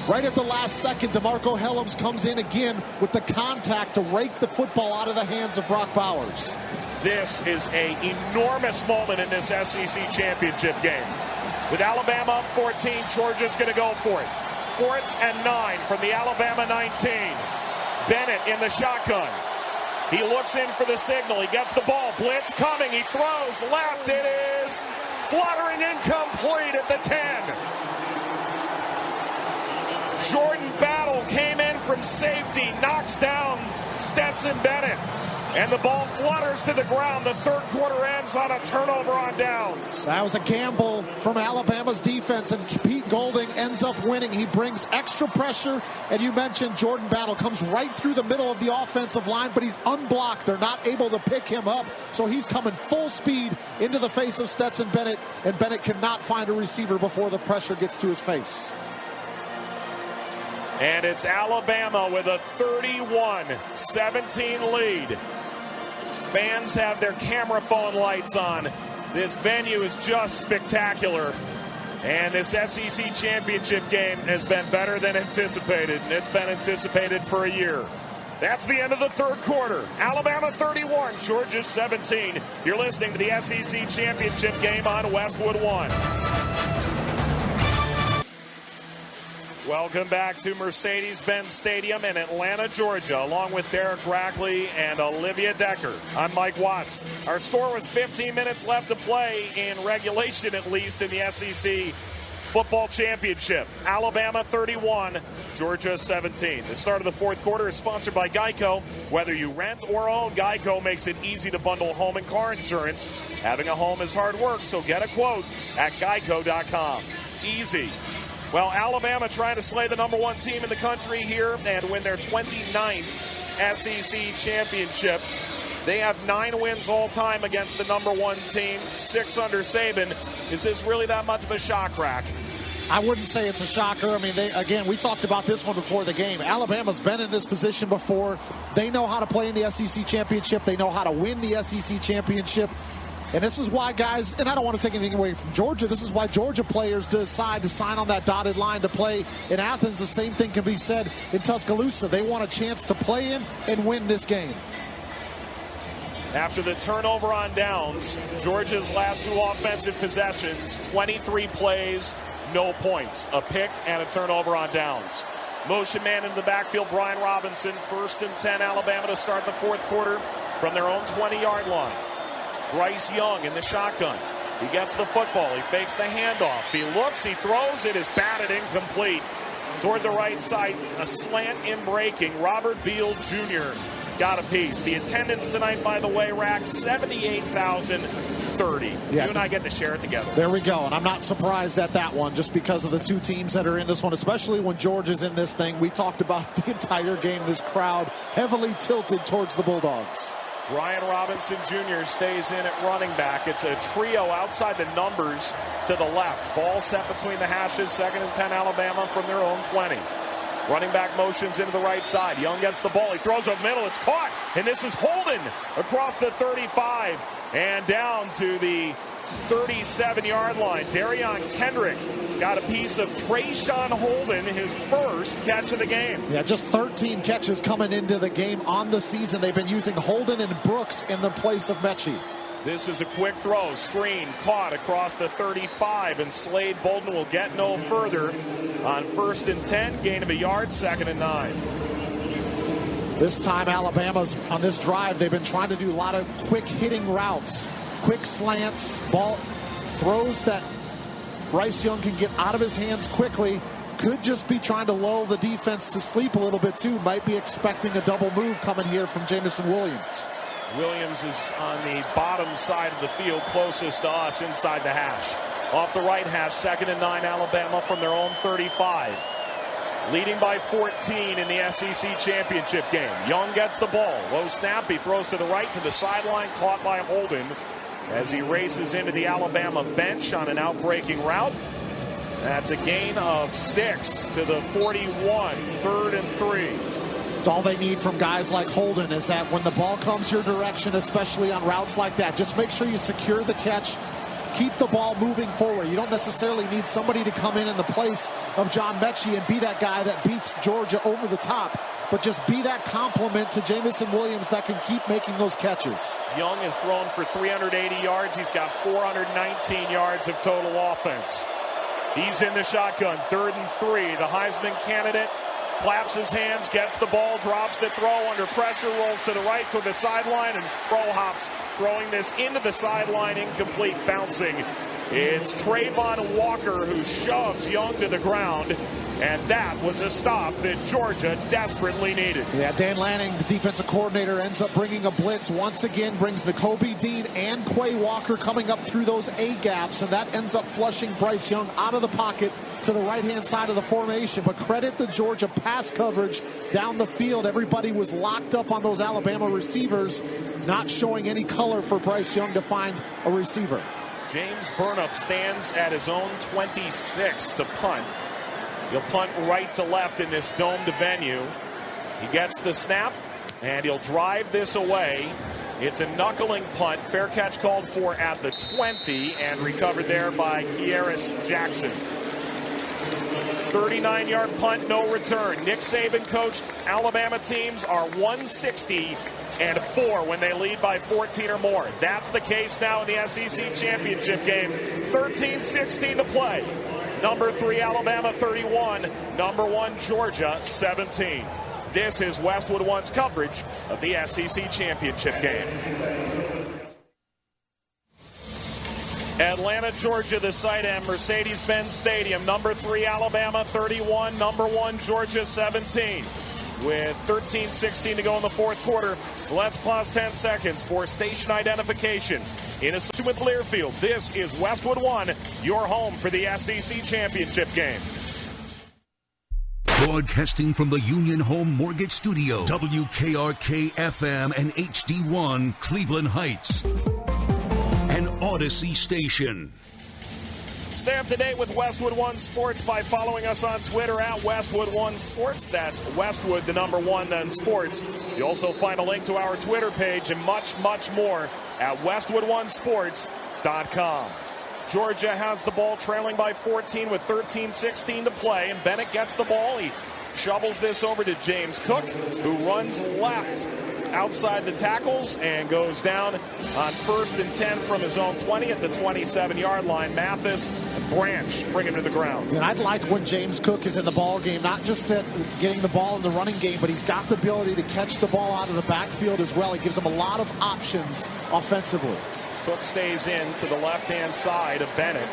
Speaker 9: Right at the last second, DeMarco Helms comes in again with the contact to rake the football out of the hands of Brock Bowers.
Speaker 8: This is an enormous moment in this SEC championship game. With Alabama up 14, Georgia's going to go for it. 4th and 9 from the Alabama 19. Bennett in the shotgun. He looks in for the signal. He gets the ball. Blitz coming. He throws left. It is fluttering incomplete at the 10. Jordan Battle came in from safety, knocks down Stetson Bennett, and the ball flutters to the ground. The third quarter ends on a turnover on downs.
Speaker 9: That was a gamble from Alabama's defense, and Pete Golding ends up winning. He brings extra pressure, and you mentioned Jordan Battle comes right through the middle of the offensive line, but he's unblocked. They're not able to pick him up, so he's coming full speed into the face of Stetson Bennett, and Bennett cannot find a receiver before the pressure gets to his face.
Speaker 8: And it's Alabama with a 31-17 lead. Fans have their camera phone lights on. This venue is just spectacular. And this SEC championship game has been better than anticipated. And it's been anticipated for a year. That's the end of the third quarter. Alabama 31, Georgia 17. You're listening to the SEC championship game on Westwood 1. Welcome back to Mercedes-Benz Stadium in Atlanta, Georgia, along with Derek Rackley and Olivia Decker. I'm Mike Watts. Our score with 15 minutes left to play in regulation, at least, in the SEC Football Championship. Alabama 31, Georgia 17. The start of the fourth quarter is sponsored by Geico. Whether you rent or own, Geico makes it easy to bundle home and car insurance. Having a home is hard work, so get a quote at geico.com. Easy. Well, Alabama trying to slay the number one team in the country here and win their 29th SEC championship. They have 9 wins all time against the number one team, 6 under Saban. Is this really that much of a shock, Rack?
Speaker 9: I wouldn't say it's a shocker. I mean, we talked about this one before the game. Alabama's been in this position before. They know how to play in the SEC championship. They know how to win the SEC championship. And this is why, guys, and I don't want to take anything away from Georgia, this is why Georgia players decide to sign on that dotted line to play in Athens. The same thing can be said in Tuscaloosa. They want a chance to play in and win this game.
Speaker 8: After the turnover on downs, Georgia's last 2 offensive possessions, 23 plays, no points. A pick and a turnover on downs. Motion man in the backfield, Brian Robinson. 1st and 10, Alabama to start the fourth quarter from their own 20-yard line. Bryce Young in the shotgun. He gets the football. He fakes the handoff. He looks. He throws. It is batted incomplete. Toward the right side, a slant in breaking. Robert Beal Jr. got a piece. The attendance tonight, by the way, Rack, 78,030.
Speaker 9: Yeah.
Speaker 8: You and I get to share it together.
Speaker 9: There we go. And I'm not surprised at that one just because of the 2 teams that are in this one, especially when Georgia's in this thing. We talked about the entire game. This crowd heavily tilted towards the Bulldogs.
Speaker 8: Brian Robinson Jr. stays in at running back. It's a trio outside the numbers to the left. Ball set between the hashes. 2nd and 10 Alabama from their own 20. Running back motions into the right side. Young gets the ball. He throws up middle. It's caught. And this is Holden across the 35 and down to the 37-yard line. Darion Kendrick got a piece of Trayshawn Holden, his first catch of the game.
Speaker 9: Yeah, just 13 catches coming into the game on the season. They've been using Holden and Brooks in the place of Mechie.
Speaker 8: This is a quick throw. Screen caught across the 35, and Slade Bolden will get no further on 1st and 10. Gain of a yard, 2nd and 9.
Speaker 9: This time Alabama's on this drive, they've been trying to do a lot of quick hitting routes. Quick slants, ball throws that Bryce Young can get out of his hands quickly. Could just be trying to lull the defense to sleep a little bit too. Might be expecting a double move coming here from Jamison Williams.
Speaker 8: Williams is on the bottom side of the field, closest to us inside the hash. Off the right hash, 2nd and 9 Alabama from their own 35. Leading by 14 in the SEC championship game. Young gets the ball. Low snap. He throws to the right to the sideline. Caught by Holden as he races into the Alabama bench on an outbreaking route. That's a gain of 6 to the 41. 3rd and 3.
Speaker 9: It's all they need from guys like Holden is that when the ball comes your direction, especially on routes like that, just make sure you secure the catch, keep the ball moving forward. You don't necessarily need somebody to come in the place of John Mechie and be that guy that beats Georgia over the top, but just be that complement to Jamison Williams that can keep making those catches.
Speaker 8: Young has thrown for 380 yards. He's got 419 yards of total offense. He's in the shotgun, 3rd and 3. The Heisman candidate claps his hands, gets the ball, drops to throw under pressure, rolls to the right to the sideline, and throw hops, throwing this into the sideline, incomplete, bouncing. It's Trayvon Walker who shoves Young to the ground, and that was a stop that Georgia desperately needed.
Speaker 9: Yeah, Dan Lanning, the defensive coordinator, ends up bringing a blitz once again, brings Nakobe Dean and Quay Walker coming up through those A gaps, and that ends up flushing Bryce Young out of the pocket to the right-hand side of the formation. But credit the Georgia pass coverage down the field. Everybody was locked up on those Alabama receivers, not showing any color for Bryce Young to find a receiver.
Speaker 8: James Burnap stands at his own 26 to punt. He'll punt right to left in this domed venue. He gets the snap, and he'll drive this away. It's a knuckling punt. Fair catch called for at the 20 and recovered there by Kieris Jackson. 39-yard punt, no return. Nick Saban coached Alabama teams are 160-4 when they lead by 14 or more. That's the case now in the SEC championship game. 13-16 to play. Number 3 Alabama 31, number 1 Georgia 17. This is Westwood One's coverage of the SEC championship game. Atlanta, Georgia, the site at Mercedes-Benz Stadium. Number 3 Alabama 31, number 1 Georgia 17. With 13-16 to go in the fourth quarter, let's pause 10 seconds for station identification. In association with Learfield, this is Westwood One, your home for the SEC championship game.
Speaker 14: Broadcasting from the Union Home Mortgage Studio, WKRK-FM and HD1, Cleveland Heights. An Odyssey station.
Speaker 8: Stay up to date with Westwood One Sports by following us on Twitter at Westwood One Sports. That's Westwood, the number 1, then Sports. You also find a link to our Twitter page and much, much more at WestwoodOneSports.com. Georgia has the ball trailing by 14 with 13-16 to play, and Bennett gets the ball. He shovels this over to James Cook, who runs left outside the tackles and goes down on 1st and 10 from his own 20 at the 27-yard line. Mathis and Branch bring him to the ground.
Speaker 9: And I'd like when James Cook is in the ball game, not just at getting the ball in the running game, but he's got the ability to catch the ball out of the backfield as well. He gives him a lot of options offensively.
Speaker 8: Cook stays in to the left-hand side of Bennett.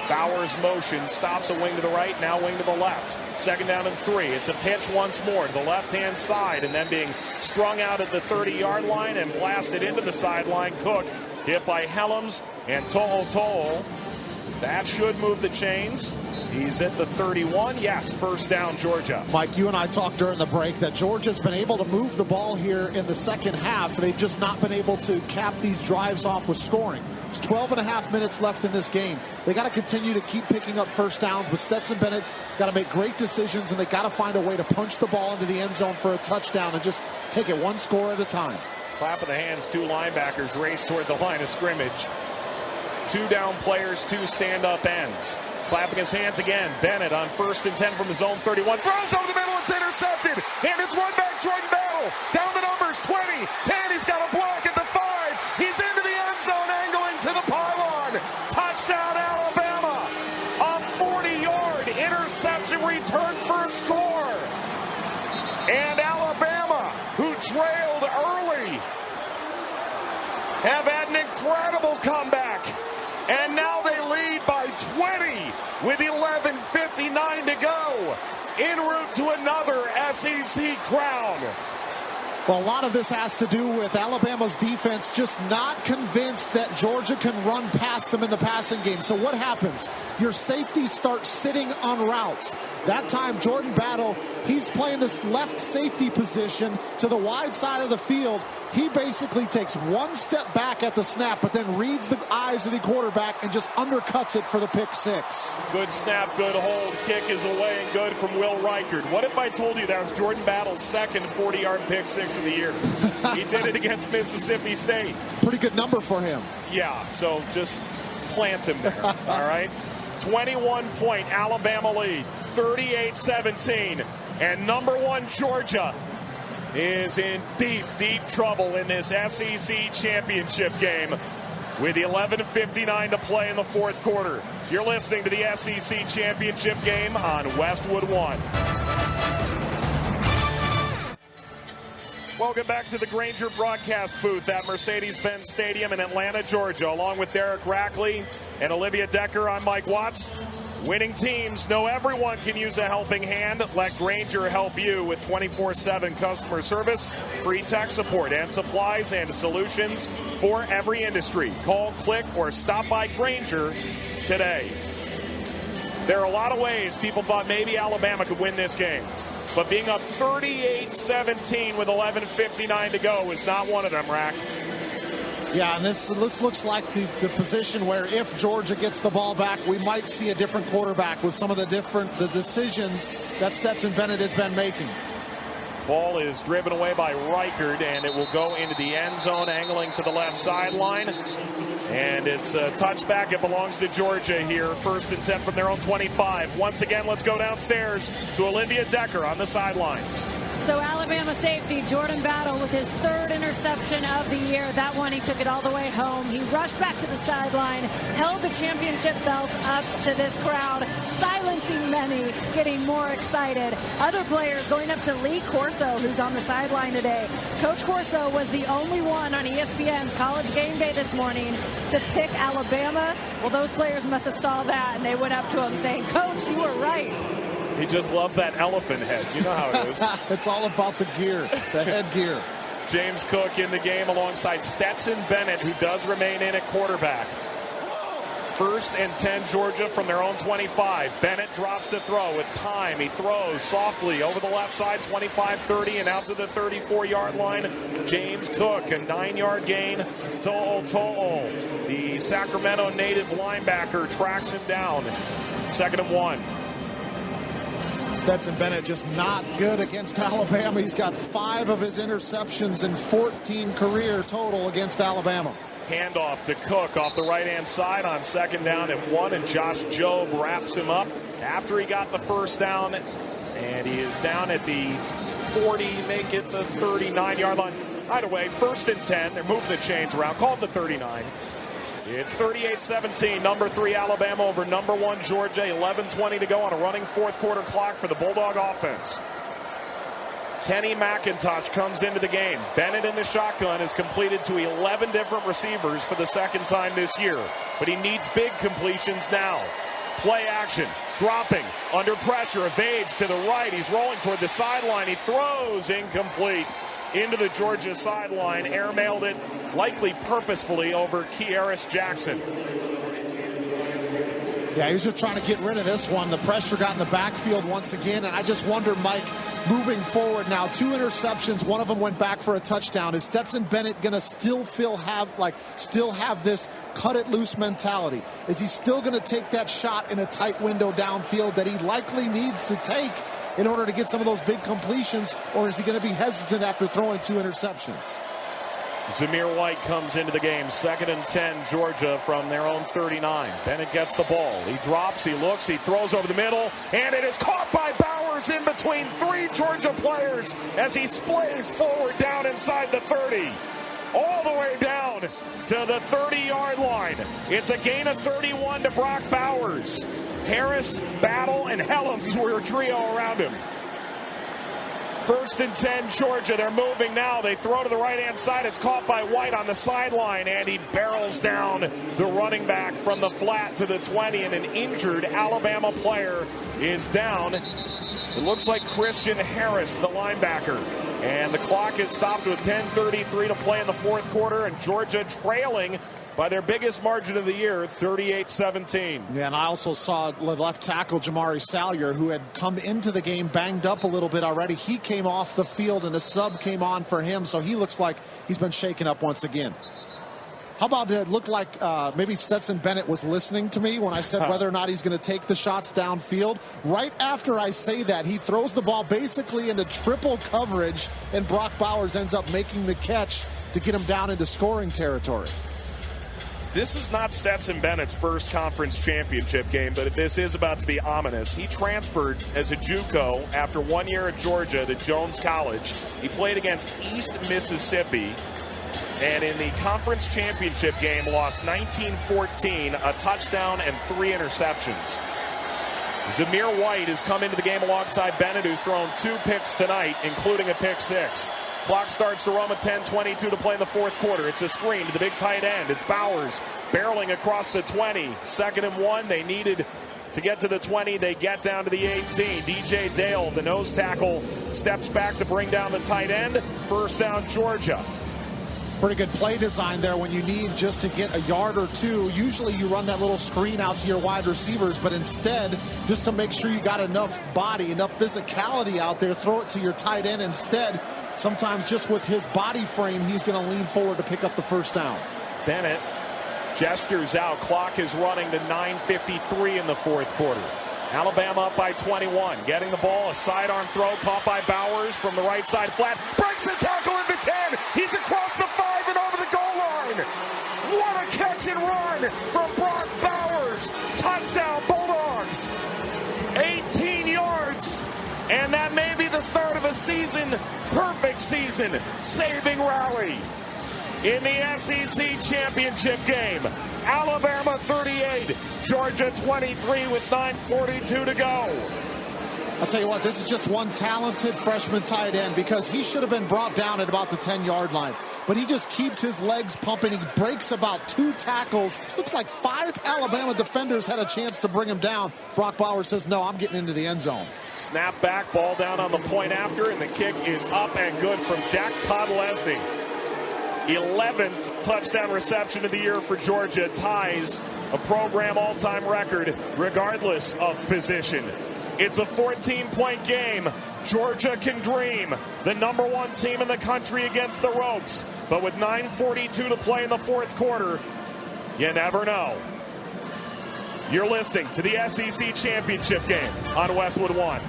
Speaker 8: Bowers motion, stops a wing to the right, now wing to the left. 2nd down and 3. It's a pitch once more to the left-hand side, and then being strung out at the 30-yard line and blasted into the sideline. Cook hit by Helms and To'o. That should move the chains. He's at the 31. Yes, 1st down, Georgia.
Speaker 9: Mike, you and I talked during the break that Georgia's been able to move the ball here in the second half. They've just not been able to cap these drives off with scoring. There's 12 and a half minutes left in this game. They got to continue to keep picking up first downs, but Stetson Bennett got to make great decisions, and they got to find a way to punch the ball into the end zone for a touchdown and just take it one score at a time.
Speaker 8: Clap of the hands, 2 linebackers race toward the line of scrimmage. 2 down players, 2 stand-up ends. Clapping his hands again. Bennett on 1st and 10 from his own 31. Throws over the middle. It's intercepted. And it's run back Jordan Battle. Down the numbers. 20, 10. He's got a block at the 5. He's into the end zone, angling to the pylon. Touchdown, Alabama. A 40-yard interception return for a score. And Alabama, who trailed early, have had an incredible comeback. And now they lead by 20 with 11:59 to go, en route to another SEC crown.
Speaker 9: Well, a lot of this has to do with Alabama's defense just not convinced that Georgia can run past them in the passing game. So what happens? Your safeties start sitting on routes. That time, Jordan Battle, he's playing this left safety position to the wide side of the field. He basically takes one step back at the snap, but then reads the eyes of the quarterback and just undercuts it for the pick 6.
Speaker 8: Good snap, good hold. Kick is away and good from Will Reichard. What if I told you that was Jordan Battle's 2nd 40-yard pick 6 of the year? He did it against Mississippi State.
Speaker 9: Pretty good number for him.
Speaker 8: Yeah, so just plant him there. All right? 21-point Alabama lead, 38-17. And number 1 Georgia is in deep, deep trouble in this SEC championship game with 11:59 to play in the fourth quarter. You're listening to the SEC championship game on Westwood 1. Welcome back to the Grainger broadcast booth at Mercedes-Benz Stadium in Atlanta, Georgia. Along with Derek Rackley and Olivia Decker, I'm Mike Watts. Winning teams know everyone can use a helping hand. Let Grainger help you with 24/7 customer service, free tech support, and supplies and solutions for every industry. Call, click, or stop by Grainger today. There are a lot of ways people thought maybe Alabama could win this game. But being up 38-17 with 11:59 to go is not one of them, Rack.
Speaker 9: Yeah, and this looks like the position where if Georgia gets the ball back, we might see a different quarterback with some of the decisions that Stetson Bennett has been making.
Speaker 8: Ball is driven away by Reichard, and it will go into the end zone, angling to the left sideline. And it's a touchback. It belongs to Georgia here. 1st and 10 from their own 25. Once again, let's go downstairs to Olivia Decker on the sidelines.
Speaker 10: So Alabama safety Jordan Battle with his 3rd interception of the year. That one, he took it all the way home. He rushed back to the sideline, held the championship belt up to this crowd, silencing many, getting more excited. Other players going up to Lee Corso, who's on the sideline today. Coach Corso was the only one on ESPN's College Game Day this morning to pick Alabama. Well, those players must have saw that, and they went up to him saying, "Coach, you were right."
Speaker 8: He just loves that elephant head. You know how it is.
Speaker 9: It's all about the gear, the headgear.
Speaker 8: James Cook in the game alongside Stetson Bennett, who does remain in at quarterback. 1st and 10 Georgia from their own 25. Bennett drops to throw with time. He throws softly over the left side, 25-30, and out to the 34-yard line. James Cook, a 9-yard gain. To'o, the Sacramento native linebacker, tracks him down. 2nd and 1.
Speaker 9: Stetson Bennett just not good against Alabama. He's got 5 of his interceptions and 14 career total against Alabama.
Speaker 8: Handoff to Cook off the right-hand side on 2nd down and 1, and Josh Jobe wraps him up after he got the 1st down, and he is down at the 40, make it the 39-yard line. Either way, 1st and 10. They're moving the chains around. Call it the 39. It's 38-17, number 3 Alabama over number 1 Georgia. 11:20 to go on a running fourth quarter clock for the Bulldog offense. Kenny McIntosh comes into the game. Bennett in the shotgun is completed to 11 different receivers for the 2nd time this year. But he needs big completions now. Play action, dropping, under pressure, evades to the right. He's rolling toward the sideline. He throws incomplete into the Georgia sideline. Airmailed it, likely purposefully, over Kearis Jackson.
Speaker 9: Yeah, he was just trying to get rid of this one. The pressure got in the backfield once again, and I just wonder, Mike, moving forward now, 2 interceptions, one of them went back for a touchdown. Is Stetson Bennett going to still have this cut it loose mentality? Is he still going to take that shot in a tight window downfield that he likely needs to take in order to get some of those big completions, or is he going to be hesitant after throwing 2 interceptions?
Speaker 8: Zamir White comes into the game. 2nd and 10, Georgia from their own 39. Bennett gets the ball. He drops, he looks, he throws over the middle, and it is caught by Bowers in between 3 Georgia players as he splays forward down inside the 30. All the way down to the 30-yard line. It's a gain of 31 to Brock Bowers. Harris, Battle, and Helms were a trio around him. 1st and 10, Georgia. They're moving now. They throw to the right-hand side. It's caught by White on the sideline, and he barrels down the running back from the flat to the 20, and an injured Alabama player is down. It looks like Christian Harris, the linebacker. And the clock is stopped with 10:33 to play in the fourth quarter, and Georgia trailing by their biggest margin of the year, 38-17.
Speaker 9: Yeah, and I also saw left tackle Jamari Salyer, who had come into the game banged up a little bit already. He came off the field, and a sub came on for him, so he looks like he's been shaken up once again. How about it look like maybe Stetson Bennett was listening to me when I said whether or not he's going to take the shots downfield? Right after I say that, he throws the ball basically into triple coverage, and Brock Bowers ends up making the catch to get him down into scoring territory.
Speaker 8: This is not Stetson Bennett's first conference championship game, but this is about to be ominous. He transferred as a JUCO after 1 year at Georgia to Jones College. He played against East Mississippi, and in the conference championship game lost 19-14, a touchdown and 3 interceptions. Zamir White has come into the game alongside Bennett, who's thrown 2 picks tonight, including a pick 6. Clock starts to run with 10:22 to play in the fourth quarter. It's a screen to the big tight end. It's Bowers barreling across the 20. 2nd and 1. They needed to get to the 20. They get down to the 18. DJ Dale, the nose tackle, steps back to bring down the tight end. First down, Georgia.
Speaker 9: Pretty good play design there when you need just to get a yard or 2. Usually you run that little screen out to your wide receivers, but instead, just to make sure you got enough body, enough physicality out there, throw it to your tight end instead. Sometimes just with his body frame, he's going to lean forward to pick up the first down.
Speaker 8: Bennett gestures out. Clock is running to 9:53 in the fourth quarter. Alabama up by 21. Getting the ball, a sidearm throw caught by Bowers from the right side flat. Breaks the tackle at the 10. He's across the 5 and over the goal line. What a catch and run from Brock Bowers. Touchdown, Bulldogs. 18 yards. And that may be the start of a season, perfect season, saving rally. In the SEC championship game, Alabama 38, Georgia 23 with 9:42 to go.
Speaker 9: I'll tell you what, this is just one talented freshman tight end because he should have been brought down at about the 10-yard line. But he just keeps his legs pumping. He breaks about 2 tackles. Looks like 5 Alabama defenders had a chance to bring him down. Brock Bowers says, no, I'm getting into the end zone.
Speaker 8: Snap back, ball down on the point after, and the kick is up and good from Jack Podlesny. 11th touchdown reception of the year for Georgia, ties a program all-time record regardless of position. It's a 14-point game. Georgia can dream. The number 1 team in the country against the ropes. But with 9:42 to play in the fourth quarter, you never know. You're listening to the SEC Championship game on Westwood One.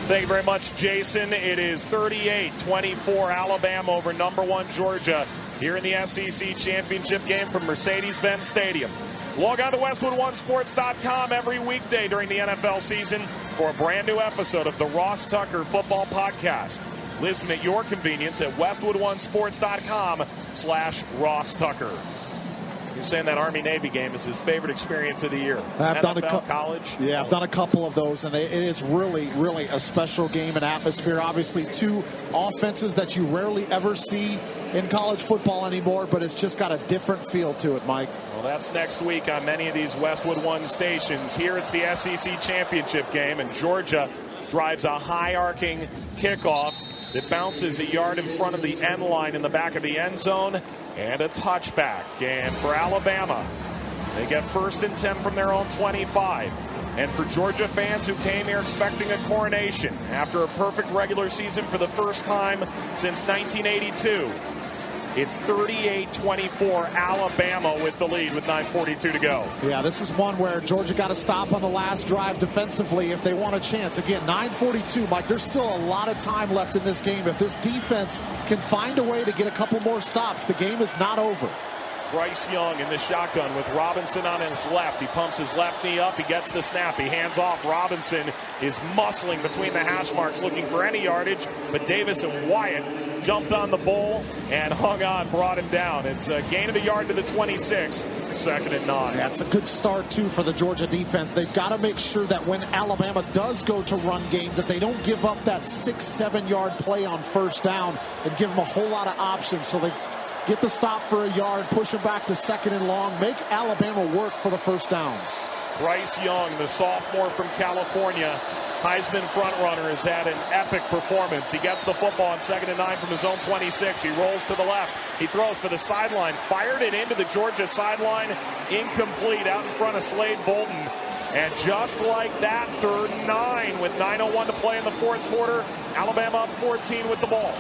Speaker 8: Thank you very much, Jason. It is 38-24 Alabama over number 1 Georgia here in the SEC Championship game from Mercedes-Benz Stadium. Log on to WestwoodOneSports.com every weekday during the NFL season for a brand new episode of the Ross Tucker Football Podcast. Listen at your convenience at WestwoodOneSports.com/Ross Tucker. You're saying that Army-Navy game is his favorite experience of the year.
Speaker 9: I've done
Speaker 8: college.
Speaker 9: Yeah, I've done a couple of those, and it is really, really a special game and atmosphere. Obviously, 2 offenses that you rarely ever see in college football anymore, but it's just got a different feel to it, Mike.
Speaker 8: Well, that's next week on many of these Westwood One stations. Here it's the SEC Championship game, and Georgia drives a high-arcing kickoff that bounces a yard in front of the end line in the back of the end zone, and a touchback. And for Alabama, they get 1st and 10 from their own 25. And for Georgia fans who came here expecting a coronation after a perfect regular season for the first time since 1982, it's 38-24 Alabama with the lead with 9:42 to go.
Speaker 9: Yeah, this is one where Georgia got to stop on the last drive defensively if they want a chance. Again, 9:42, Mike, there's still a lot of time left in this game. If this defense can find a way to get a couple more stops, the game is not over.
Speaker 8: Bryce Young in the shotgun with Robinson on his left. He pumps his left knee up. He gets the snap. He hands off. Robinson is muscling between the hash marks looking for any yardage, but Davis and Wyatt jumped on the bull and hung on, brought him down. It's a gain of a yard to the 26, 2nd and 9.
Speaker 9: That's a good start, too, for the Georgia defense. They've got to make sure that when Alabama does go to run game, that they don't give up that 6-7 yard play on first down and give them a whole lot of options. So they get the stop for a yard, push them back to 2nd and long, make Alabama work for the first downs.
Speaker 8: Bryce Young, the sophomore from California, Heisman frontrunner, has had an epic performance. He gets the football on 2nd and 9 from his own 26. He rolls to the left. He throws for the sideline, fired it into the Georgia sideline, incomplete out in front of Slade Bolton. And just like that, 3rd and 9 with 9:01 to play in the fourth quarter. Alabama up 14 with the ball.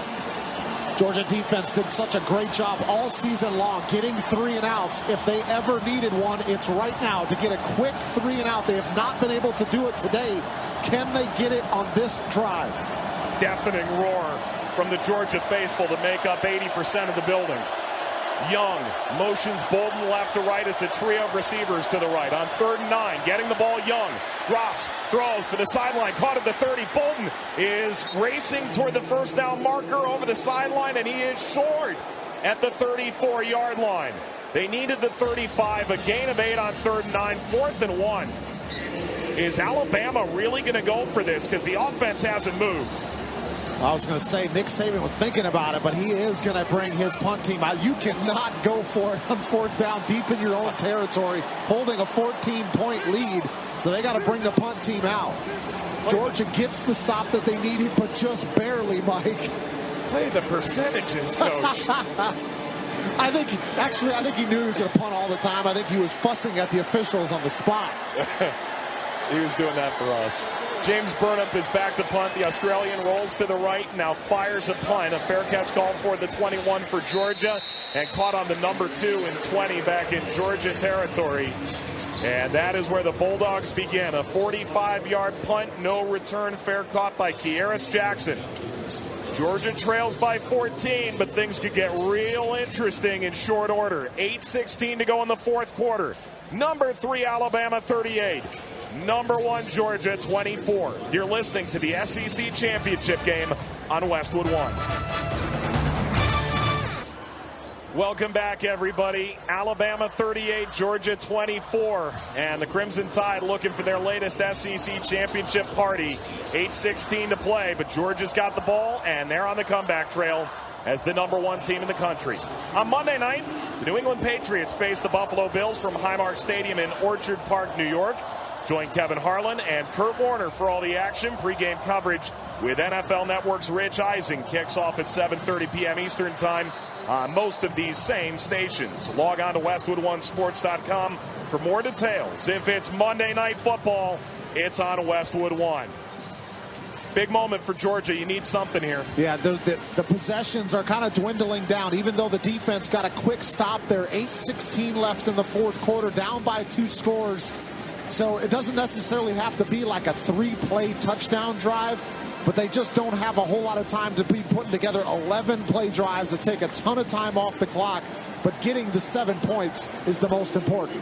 Speaker 9: Georgia defense did such a great job all season long getting 3 and outs. If they ever needed one, it's right now to get a quick 3 and out. They have not been able to do it today. Can they get it on this drive?
Speaker 8: Deafening roar from the Georgia faithful to make up 80% of the building. Young motions Bolden left to right. It's a trio of receivers to the right. On 3rd and 9, getting the ball, Young drops, throws for the sideline, caught at the 30. Bolden is racing toward the first down marker over the sideline, and he is short at the 34-yard line. They needed the 35, a gain of 8 on 3rd and 9, 4th and 1. Is Alabama really going to go for this? Because the offense hasn't moved.
Speaker 9: I was going to say Nick Saban was thinking about it, but he is going to bring his punt team out. You cannot go for it on 4th down deep in your own territory, holding a 14-point lead. So they got to bring the punt team out. Georgia gets the stop that they needed, but just barely, Mike.
Speaker 8: Play the percentages, Coach.
Speaker 9: I think he knew he was going to punt all the time. I think he was fussing at the officials on the spot.
Speaker 8: He was doing that for us. James Burnup is back to punt. The Australian rolls to the right, now fires a punt. A fair catch called for the 21 for Georgia, and caught on the number 2 and 20 back in Georgia territory. And that is where the Bulldogs begin. A 45-yard punt, no return, fair caught by Kearis Jackson. Georgia trails by 14, but things could get real interesting in short order. 8:16 to go in the 4th quarter. Number 3 Alabama 38. Number 1 Georgia 24. You're listening to the SEC Championship game on Westwood 1. Welcome back, everybody. Alabama 38, Georgia 24. And the Crimson Tide looking for their latest SEC championship party. 8:16 to play, but Georgia's got the ball, and they're on the comeback trail as the number 1 team in the country. On Monday night, the New England Patriots face the Buffalo Bills from Highmark Stadium in Orchard Park, New York. Join Kevin Harlan and Kurt Warner for all the action. Pre-game coverage with NFL Network's Rich Eisen kicks off at 7:30 p.m. Eastern Time on most of these same stations. Log on to WestwoodOneSports.com for more details. If it's Monday Night Football, it's on Westwood 1. Big moment for Georgia. You need something here.
Speaker 9: Yeah, the possessions are kind of dwindling down, even though the defense got a quick stop there. 8:16 left in the 4th quarter, down by 2 scores. So it doesn't necessarily have to be like a 3-play touchdown drive, but they just don't have a whole lot of time to be putting together 11-play drives that take a ton of time off the clock. But getting the 7 points is the most important.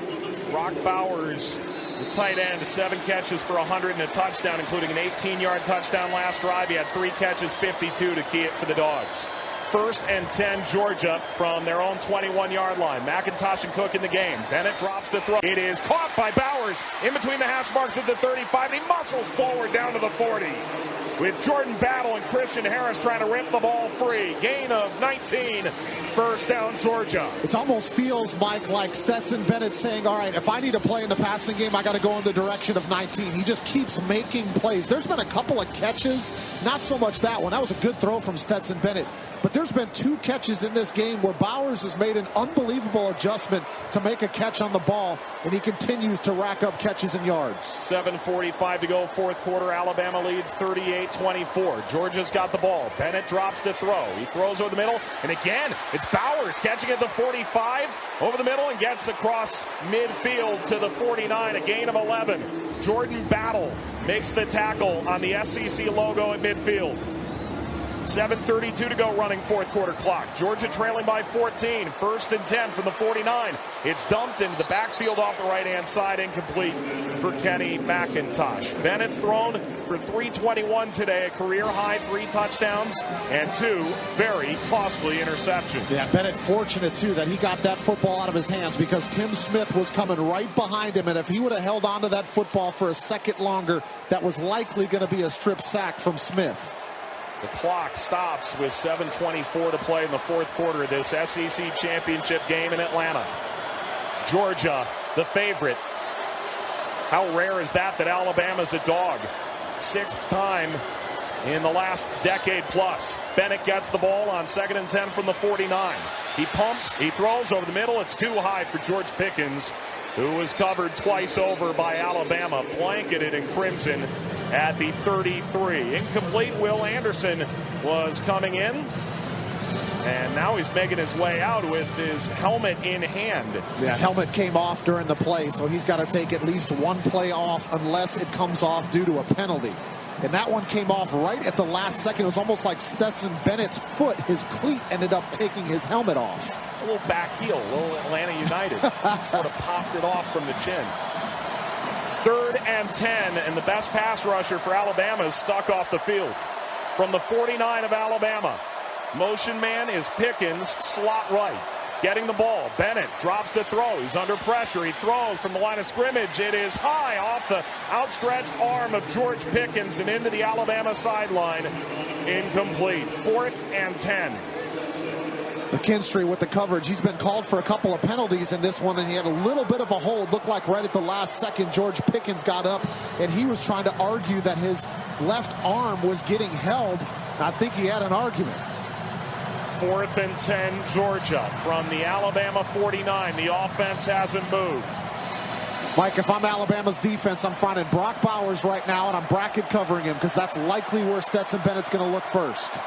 Speaker 8: Brock Bowers, the tight end, 7 catches for 100 and a touchdown, including an 18-yard touchdown last drive. He had 3 catches, 52 to key it for the Dogs. 1st and 10 Georgia from their own 21-yard line. McIntosh and Cook in the game. Bennett drops to throw. It is caught by Bowers in between the hash marks of the 35, and he muscles forward down to the 40. With Jordan Battle and Christian Harris trying to rip the ball free. Gain of 19. 1st down, Georgia.
Speaker 9: It almost feels, Mike, like Stetson Bennett saying, all right, if I need to play in the passing game, I got to go in the direction of 19. He just keeps making plays. There's been a couple of catches, not so much that one. That was a good throw from Stetson Bennett. But there's been 2 catches in this game where Bowers has made an unbelievable adjustment to make a catch on the ball, and he continues to rack up catches and yards.
Speaker 8: 7:45 to go, 4th quarter. Alabama leads 38-24. Georgia's got the ball. Bennett drops to throw. He throws over the middle, and again, it's Bowers catching at the 45 over the middle and gets across midfield to the 49, a gain of 11. Jordan Battle makes the tackle on the SEC logo at midfield. 7:32 to go, running 4th quarter clock. Georgia trailing by 14. 1st and 10 from the 49. It's dumped into the backfield off the right-hand side, incomplete for Kenny McIntosh. Bennett's thrown for 321 today, a career-high 3 touchdowns and 2 very costly interceptions.
Speaker 9: Yeah, Bennett fortunate, too, that he got that football out of his hands because Tim Smith was coming right behind him, and if he would have held on to that football for a second longer, that was likely going to be a strip sack from Smith.
Speaker 8: The clock stops with 7:24 to play in the 4th quarter of this SEC championship game in Atlanta. Georgia, the favorite. How rare is that Alabama's a dog? 6th time in the last decade plus. Bennett gets the ball on 2nd and 10 from the 49. He pumps, he throws over the middle. It's too high for George Pickens, who was covered twice over by Alabama, blanketed in crimson at the 33. Incomplete. Will Anderson was coming in, and now he's making his way out with his helmet in hand.
Speaker 9: Yeah, helmet came off during the play, so he's got to take at least 1 play off unless it comes off due to a penalty. And that one came off right at the last second. It was almost like Stetson Bennett's foot, his cleat, ended up taking his helmet off.
Speaker 8: a little back heel, a little Atlanta United. Sort of popped it off from the chin. 3rd and 10, and the best pass rusher for Alabama is stuck off the field. From the 49 of Alabama, motion man is Pickens, slot right. Getting the ball, Bennett drops to throw. He's under pressure. He throws from the line of scrimmage. It is high off the outstretched arm of George Pickens and into the Alabama sideline. Incomplete. 4th and 10.
Speaker 9: McKinstry with the coverage. He's been called for a couple of penalties in this one, and he had a little bit of a hold. Looked like right at the last second, George Pickens got up, and he was trying to argue that his left arm was getting held. I think he had an argument.
Speaker 8: 4th and 10, Georgia from the Alabama 49. The offense hasn't moved.
Speaker 9: Mike, if I'm Alabama's defense, I'm finding Brock Bowers right now, and I'm bracket covering him because that's likely where Stetson Bennett's going to look first.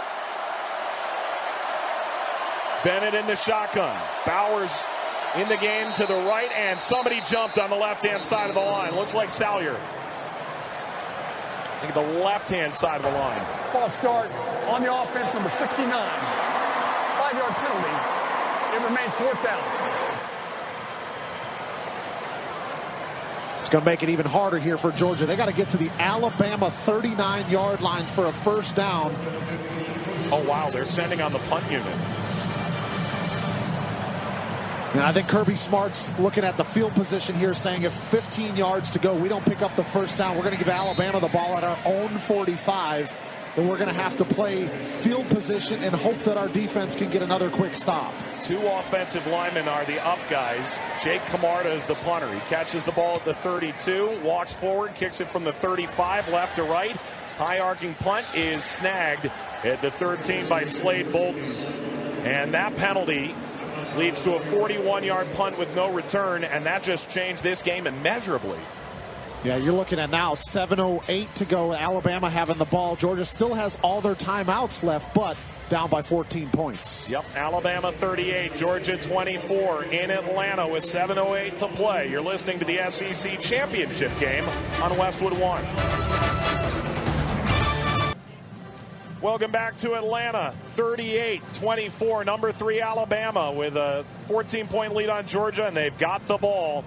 Speaker 8: Bennett in the shotgun. Bowers in the game to the right, and somebody jumped on the left-hand side of the line. Looks like Salyer. I think the left-hand side of the line.
Speaker 12: False start on the offense, number 69. 5-yard penalty. It remains 4th down.
Speaker 9: It's going to make it even harder here for Georgia. They got to get to the Alabama 39-yard line for a first down.
Speaker 8: Oh, wow. They're sending on the punt unit.
Speaker 9: And I think Kirby Smart's looking at the field position here, saying if 15 yards to go, we don't pick up the first down, we're going to give Alabama the ball at our own 45. And we're going to have to play field position and hope that our defense can get another quick stop.
Speaker 8: 2 offensive linemen are the up guys. Jake Camarda is the punter. He catches the ball at the 32, walks forward, kicks it from the 35, left to right. High arcing punt is snagged at the 13 by Slade Bolton. And that penalty leads to a 41-yard punt with no return, and that just changed this game immeasurably.
Speaker 9: Yeah, you're looking at now 7:08 to go. Alabama having the ball. Georgia still has all their timeouts left, but down by 14 points.
Speaker 8: Yep, Alabama 38, Georgia 24 in Atlanta with 7:08 to play. You're listening to the SEC Championship game on Westwood 1. Welcome back to Atlanta. 38-24, number 3 Alabama with a 14-point lead on Georgia, and they've got the ball.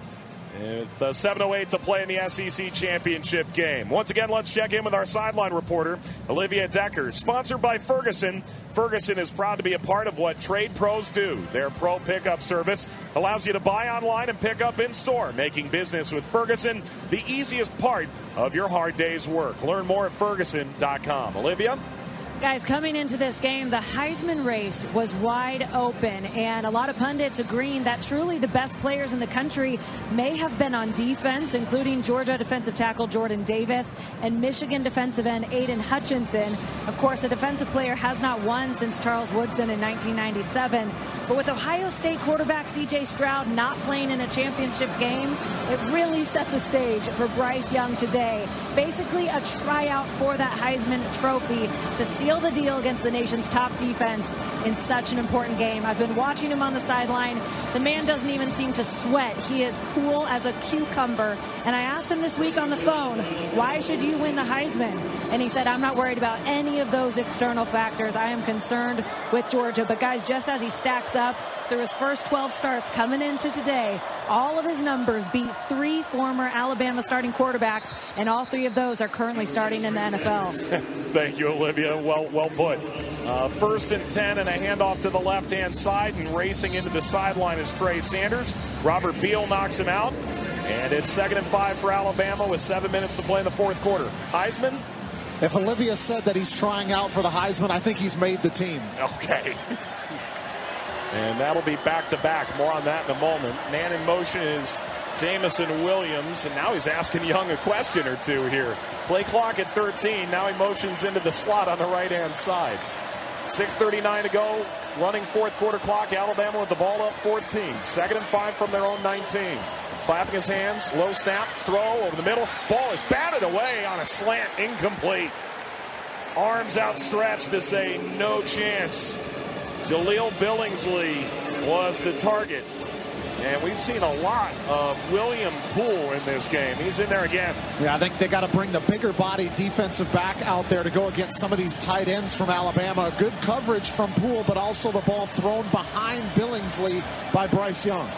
Speaker 8: With 7:08 to play in the SEC Championship game. Once again, let's check in with our sideline reporter, Olivia Decker. Sponsored by Ferguson. Ferguson is proud to be a part of what trade pros do. Their pro pickup service allows you to buy online and pick up in store, making business with Ferguson the easiest part of your hard day's work. Learn more at Ferguson.com. Olivia?
Speaker 10: Guys, coming into this game, the Heisman race was wide open, and a lot of pundits agreeing that truly the best players in the country may have been on defense, including Georgia defensive tackle Jordan Davis and Michigan defensive end Aiden Hutchinson. Of course, a defensive player has not won since Charles Woodson in 1997. But with Ohio State quarterback C.J. Stroud not playing in a championship game, it really set the stage for Bryce Young today. Basically a tryout for that Heisman trophy to seal the deal against the nation's top defense in such an important game. I've been watching him on the sideline. The man doesn't even seem to sweat. He is cool as a cucumber. And I asked him this week on the phone, why should you win the Heisman? And he said, I'm not worried about any of those external factors. I am concerned with Georgia. But guys, just as he stacks up through his first 12 starts coming into today, all of his numbers beat 3 former Alabama starting quarterbacks, and all 3 of those are currently starting in the NFL.
Speaker 8: Thank you, Olivia. Well put. 1st and 10 and a handoff to the left-hand side, and racing into the sideline is Trey Sanders. Robert Beal knocks him out, and it's 2nd and 5 for Alabama with 7 minutes to play in the 4th quarter. Heisman?
Speaker 9: If Olivia said that he's trying out for the Heisman, I think he's made the team.
Speaker 8: Okay. And that'll be back-to-back. More on that in a moment. Man in motion is Jamison Williams, and now he's asking Young a question or two here. Play clock at 13. Now he motions into the slot on the right-hand side. 6:39 to go. Running 4th quarter clock. Alabama with the ball up 14. 2nd and 5 from their own 19. Clapping his hands. Low snap. Throw over the middle. Ball is batted away on a slant. Incomplete. Arms outstretched to say no chance. Jaleel Billingsley was the target. And we've seen a lot of William Poole in this game. He's in there again.
Speaker 9: Yeah, I think they got to bring the bigger body defensive back out there to go against some of these tight ends from Alabama. Good coverage from Poole, but also the ball thrown behind Billingsley by Bryce Young.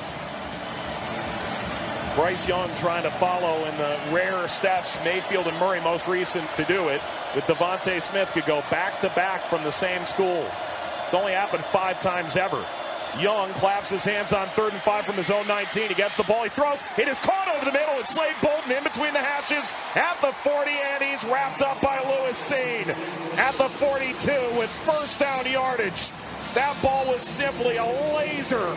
Speaker 8: Bryce Young trying to follow in the rare steps Mayfield and Murray most recent to do it. With Devontae Smith could go back-to-back from the same school. It's only happened 5 times ever. Young claps his hands on 3rd and 5 from his own 19. He gets the ball. He throws. It is caught over the middle. It's Slade Bolton in between the hashes at the 40, and he's wrapped up by Lewis Seen at the 42 with first down yardage. That ball was simply a laser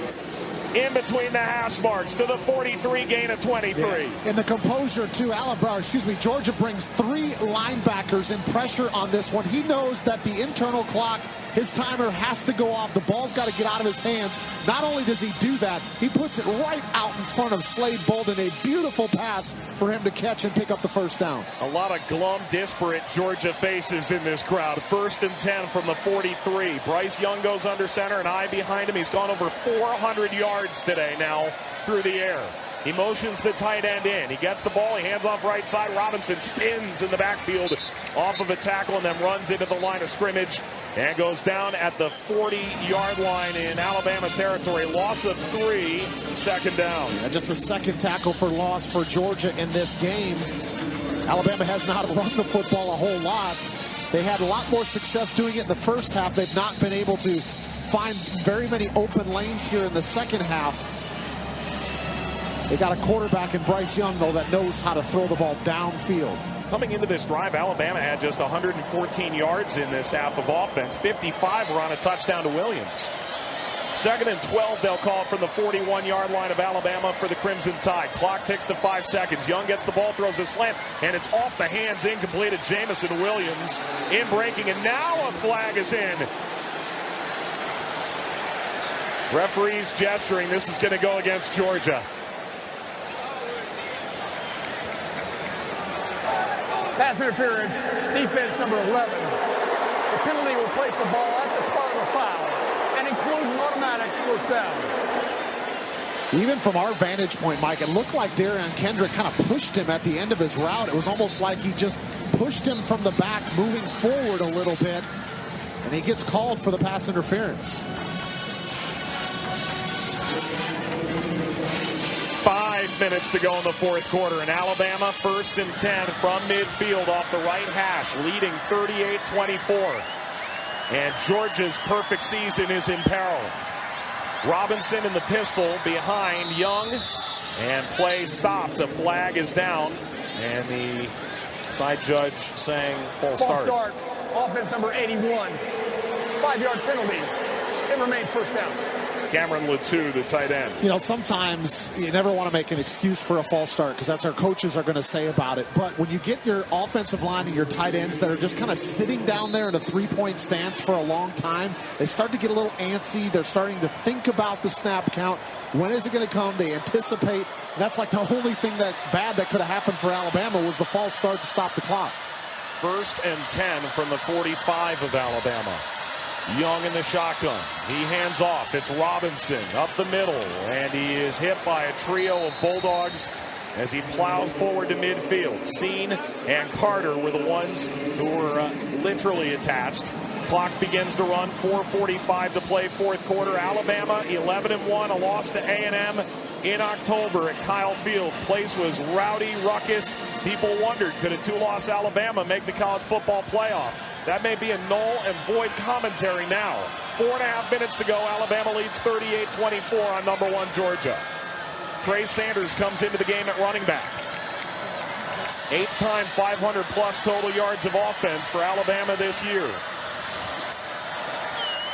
Speaker 8: in between the hash marks to the 43, gain of 23.
Speaker 9: Yeah. And the composure to Georgia brings 3 linebackers in pressure on this one. He knows that the internal clock, his timer has to go off. The ball's got to get out of his hands. Not only does he do that, he puts it right out in front of Slade Bolden. A beautiful pass for him to catch and pick up the first down.
Speaker 8: A lot of glum, disparate Georgia faces in this crowd. 1st and 10 from the 43. Bryce Young goes under center, and eye behind him. He's gone over 400 yards today now through the air. He motions the tight end in. He gets the ball. He hands off right side. Robinson spins in the backfield off of a tackle and then runs into the line of scrimmage and goes down at the 40-yard line in Alabama territory. Loss of 3, 2nd down.
Speaker 9: And just a second tackle for loss for Georgia in this game. Alabama has not run the football a whole lot. They had a lot more success doing it in the first half. They've not been able to find very many open lanes here in the second half. They got a quarterback in Bryce Young, though, that knows how to throw the ball downfield.
Speaker 8: Coming into this drive, Alabama had just 114 yards in this half of offense. 55 were on a touchdown to Williams. 2nd and 12, they'll call from the 41-yard line of Alabama for the Crimson Tide. Clock ticks to 5 seconds. Young gets the ball, throws a slant, and it's off the hands, incomplete of Jamison Williams in breaking, and now a flag is in. Referees gesturing. This is going to go against Georgia.
Speaker 12: Pass interference, defense number 11. The penalty will place the ball at the spot of the foul and includes an automatic first down.
Speaker 9: Even from our vantage point, Mike, it looked like Darian Kendrick kind of pushed him at the end of his route. It was almost like he just pushed him from the back, moving forward a little bit, and he gets called for the pass interference.
Speaker 8: 5 minutes to go in the 4th quarter, and Alabama 1st and 10 from midfield off the right hash, leading 38-24. And Georgia's perfect season is in peril. Robinson in the pistol behind Young, and play stopped. The flag is down, and the side judge saying full start.
Speaker 12: False start. Offense number 81. 5-yard penalty. It remains first down.
Speaker 8: Cameron Latou, the tight end.
Speaker 9: You know, sometimes you never want to make an excuse for a false start because that's what our coaches are going to say about it. But when you get your offensive line and your tight ends that are just kind of sitting down there in a 3-point stance for a long time, they start to get a little antsy. They're starting to think about the snap count. When is it going to come? They anticipate. That's like the only thing that bad that could have happened for Alabama was the false start to stop the clock.
Speaker 8: 1st and 10 from the 45 of Alabama. Young in the shotgun. He hands off. It's Robinson up the middle, and he is hit by a trio of Bulldogs as he plows forward to midfield. Seen and Carter were the ones who were literally attached. Clock begins to run. 4:45 to play, 4th quarter. Alabama 11-1, a loss to A&M in October at Kyle Field. Place was rowdy, ruckus. People wondered, could a 2-loss Alabama make the college football playoff? That may be a null and void commentary now. 4.5 minutes to go. Alabama leads 38-24 on number 1 Georgia. Trey Sanders comes into the game at running back. 8th time 500-plus total yards of offense for Alabama this year.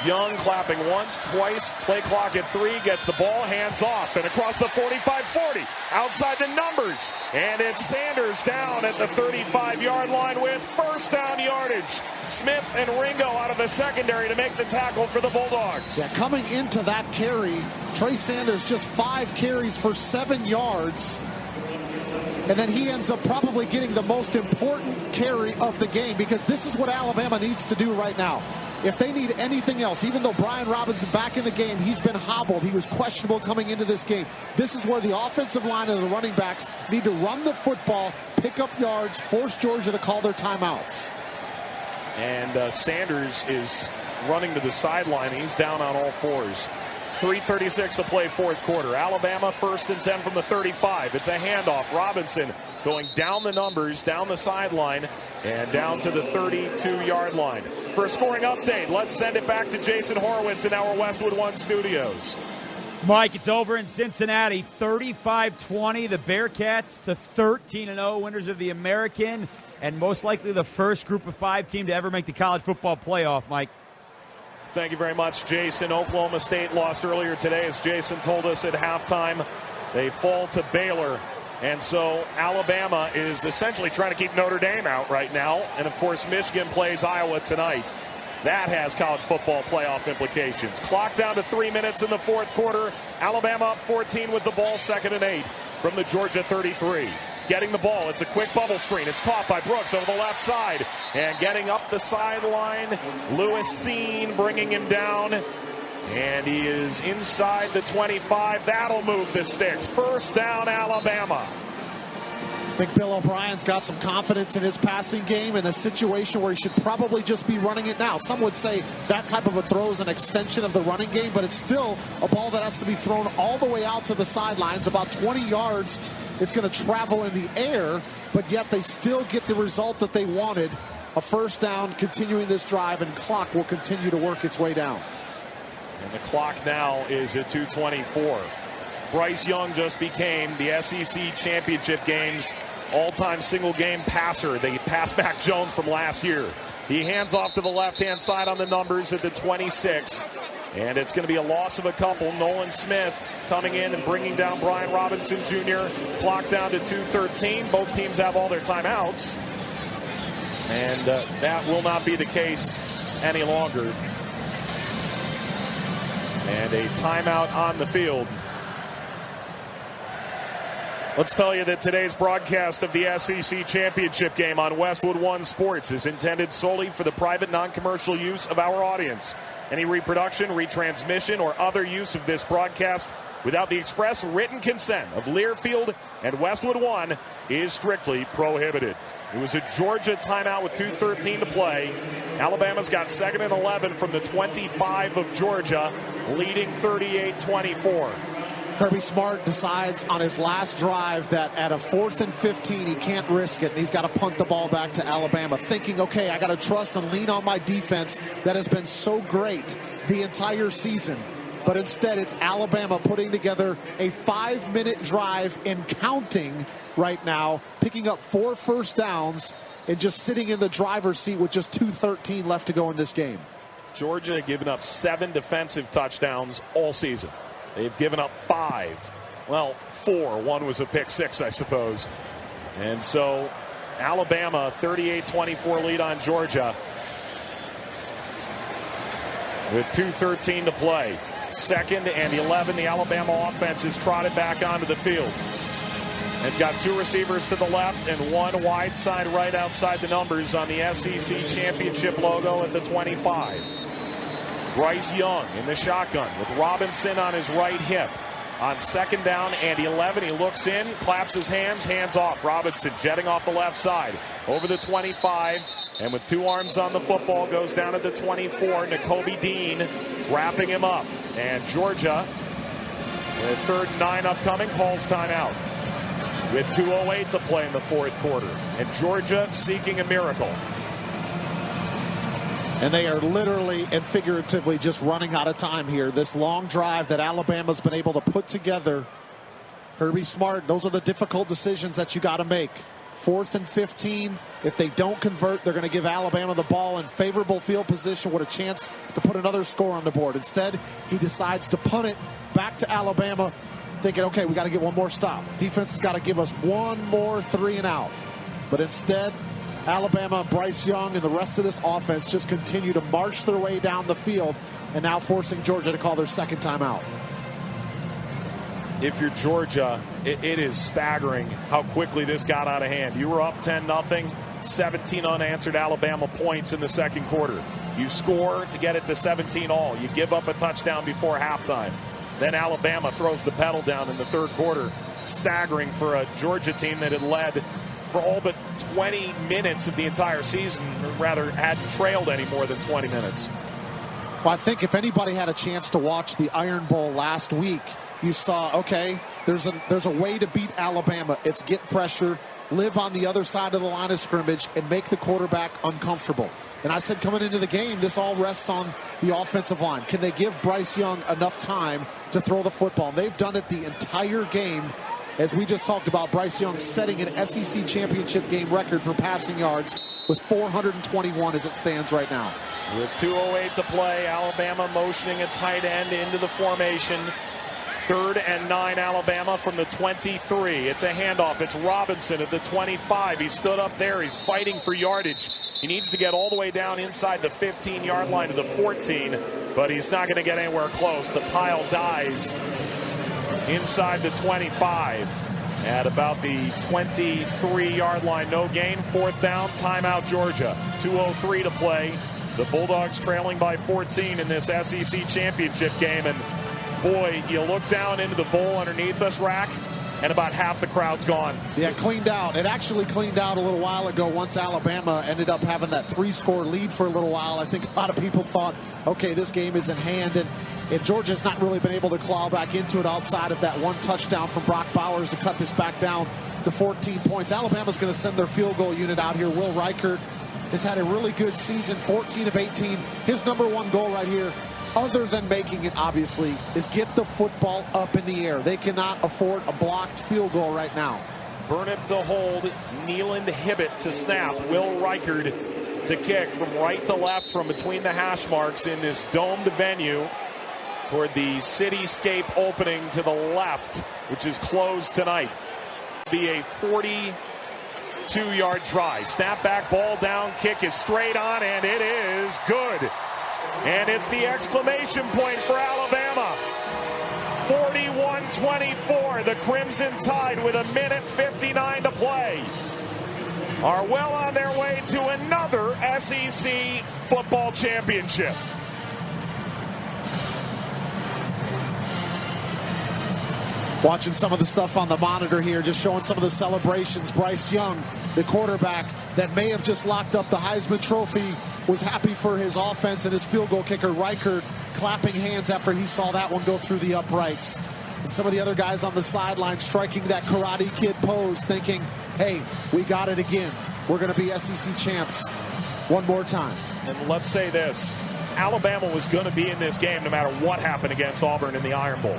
Speaker 8: Young clapping once, twice, play clock at 3, gets the ball, hands off, and across the 45-40, outside the numbers, and it's Sanders down at the 35-yard line with first down yardage. Smith and Ringo out of the secondary to make the tackle for the Bulldogs.
Speaker 9: Yeah, coming into that carry, Trey Sanders just 5 carries for 7 yards. And then he ends up probably getting the most important carry of the game because this is what Alabama needs to do right now. if they need anything else, even though Brian Robinson back in the game, he's been hobbled. He was questionable coming into this game. This is where the offensive line and the running backs need to run the football, pick up yards, force Georgia to call their timeouts.
Speaker 8: And Sanders is running to the sideline. He's down on all fours. 3:36 to play fourth quarter. Alabama 1st and 10 from the 35. It's a handoff. Robinson going down the numbers, down the sideline, and down to the 32-yard line. For a scoring update, let's send it back to Jason Horowitz in our Westwood One studios.
Speaker 13: Mike, it's over in Cincinnati, 35-20. The Bearcats, the 13-0 winners of the American, and most likely the first Group of 5 team to ever make the college football playoff, Mike.
Speaker 8: Thank you very much, Jason. Oklahoma State lost earlier today, as Jason told us at halftime. They fall to Baylor. And so Alabama is essentially trying to keep Notre Dame out right now. And, of course, Michigan plays Iowa tonight. That has college football playoff implications. Clock down to 3 minutes in the fourth quarter. Alabama up 14 with the ball, 2nd and 8 from the Georgia 33. Getting the ball. It's a quick bubble screen. It's caught by Brooks over the left side. And getting up the sideline, Lewis Seen bringing him down. And he is inside the 25. That'll move the sticks. First down, Alabama.
Speaker 9: I think Bill O'Brien's got some confidence in his passing game in a situation where he should probably just be running it now. Some would say that type of a throw is an extension of the running game, but it's still a ball that has to be thrown all the way out to the sidelines, about 20 yards. It's going to travel in the air, but yet they still get the result that they wanted. A first down, continuing this drive, and clock will continue to work its way down.
Speaker 8: And the clock now is at 2:24. Bryce Young just became the SEC championship game's all-time single-game passer. They passed back Jones from last year. He hands off to the left-hand side on the numbers at the 26. And it's going to be a loss of a couple. Nolan Smith coming in and bringing down Brian Robinson Jr. Clock down to 2:13. Both teams have all their timeouts. And that will not be the case any longer. And a timeout on the field. Let's tell you that today's broadcast of the SEC Championship game on Westwood One Sports is intended solely for the private, non-commercial use of our audience. Any reproduction, retransmission, or other use of this broadcast without the express written consent of Learfield and Westwood One is strictly prohibited. It was a Georgia timeout with 2:13 to play. Alabama's got 2nd and 11 from the 25 of Georgia, leading 38-24.
Speaker 9: Kirby Smart decides on his last drive that at a 4th and 15, he can't risk it, and he's got to punt the ball back to Alabama, thinking, okay, I got to trust and lean on my defense that has been so great the entire season. But instead, it's Alabama putting together a 5-minute drive and counting right now, picking up 4 first downs and just sitting in the driver's seat with just 2:13 left to go in this game.
Speaker 8: Georgia had given up 7 defensive touchdowns all season. They've given up 5. Well, 4. 1 was a pick 6, I suppose. And so Alabama 38-24 lead on Georgia with 2:13 to play. 2nd and 11. The Alabama offense is trotted back onto the field. They've got 2 receivers to the left and 1 wide side right outside the numbers on the SEC championship logo at the 25. Bryce Young in the shotgun with Robinson on his right hip. On 2nd down and 11, he looks in, claps his hands off. Robinson jetting off the left side over the 25, and with 2 arms on the football, goes down at the 24. Nakobe Dean wrapping him up. And Georgia, with 3rd and 9 upcoming, calls timeout with 2:08 to play in the fourth quarter. And Georgia seeking a miracle.
Speaker 9: And they are literally and figuratively just running out of time here. This long drive that Alabama's been able to put together. Kirby Smart, those are the difficult decisions that you got to make. 4th and 15. If they don't convert, they're going to give Alabama the ball in favorable field position with a chance to put another score on the board. Instead, he decides to punt it back to Alabama, thinking, okay, we got to get one more stop. Defense has got to give us one more 3 and out. But instead, Alabama, Bryce Young, and the rest of this offense just continue to march their way down the field, and now forcing Georgia to call their 2nd timeout.
Speaker 8: If you're Georgia, it is staggering how quickly this got out of hand. You were up 10-0, 17 unanswered Alabama points in the second quarter. You score to get it to 17-all. You give up a touchdown before halftime. Then Alabama throws the pedal down in the third quarter, staggering for a Georgia team that had led for all but 20 minutes of the entire season, or rather hadn't trailed any more than 20 minutes.
Speaker 9: Well, I think if anybody had a chance to watch the Iron Bowl last week, you saw, okay, there's a way to beat Alabama. It's get pressure, live on the other side of the line of scrimmage, and make the quarterback uncomfortable. And I said coming into the game, this all rests on the offensive line. Can they give Bryce Young enough time to throw the football? And they've done it the entire game. As we just talked about, Bryce Young setting an SEC championship game record for passing yards with 421 as it stands right now.
Speaker 8: With 2:08 to play, Alabama motioning a tight end into the formation. 3rd and 9 Alabama from the 23. It's a handoff. It's Robinson at the 25. He stood up there. He's fighting for yardage. He needs to get all the way down inside the 15-yard line to the 14, but he's not going to get anywhere close. The pile dies inside the 25 at about the 23-yard line. No gain. 4th down. Timeout, Georgia. 2:03 to play. The Bulldogs trailing by 14 in this SEC championship game, and boy, you look down into the bowl underneath us, Rack, and about half the crowd's gone.
Speaker 9: Yeah, cleaned out. It actually cleaned out a little while ago once Alabama ended up having that 3-score lead for a little while. I think a lot of people thought, okay, this game is in hand, and Georgia's not really been able to claw back into it outside of that one touchdown from Brock Bowers to cut this back down to 14 points. Alabama's going to send their field goal unit out here. Will Reichert has had a really good season, 14 of 18. His number one goal right here, other than making it, obviously, is get the football up in the air. They cannot afford a blocked field goal right now.
Speaker 8: Burnett to hold, Neeland Hibbett to snap, Will Reichard to kick from right to left from between the hash marks in this domed venue toward the Cityscape opening to the left, which is closed tonight. Be a 42-yard try. Snap back, ball down, kick is straight on, and it is good. And it's the exclamation point for Alabama. 41-24. The Crimson Tide with 1:59 to play are well on their way to another SEC football championship.
Speaker 9: Watching some of the stuff on the monitor here, just showing some of the celebrations. Bryce Young, the quarterback that may have just locked up the Heisman Trophy, was happy for his offense, and his field goal kicker, Reichard, clapping hands after he saw that one go through the uprights. And some of the other guys on the sideline striking that Karate Kid pose, thinking, hey, we got it again. We're going to be SEC champs one more time.
Speaker 8: And let's say this, Alabama was going to be in this game no matter what happened against Auburn in the Iron Bowl.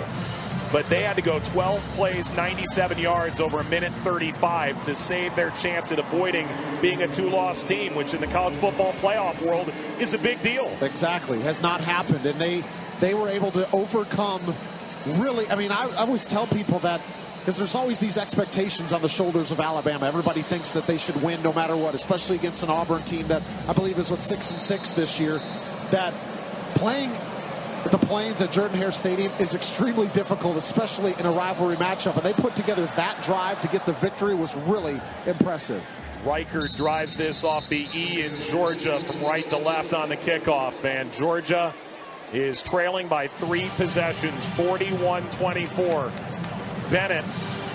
Speaker 8: But they had to go 12 plays, 97 yards over 1:35 to save their chance at avoiding being a 2-loss team, which in the college football playoff world is a big deal.
Speaker 9: Exactly. Has not happened. And they were able to overcome, really, I mean, I always tell people that, because there's always these expectations on the shoulders of Alabama. Everybody thinks that they should win no matter what, especially against an Auburn team that I believe is 6-6 this year, that playing the Plains at Jordan-Hare Stadium is extremely difficult, especially in a rivalry matchup. And they put together that drive to get the victory was really impressive.
Speaker 8: Reichard drives this off the E in Georgia from right to left on the kickoff. And Georgia is trailing by 3 possessions, 41-24. Bennett,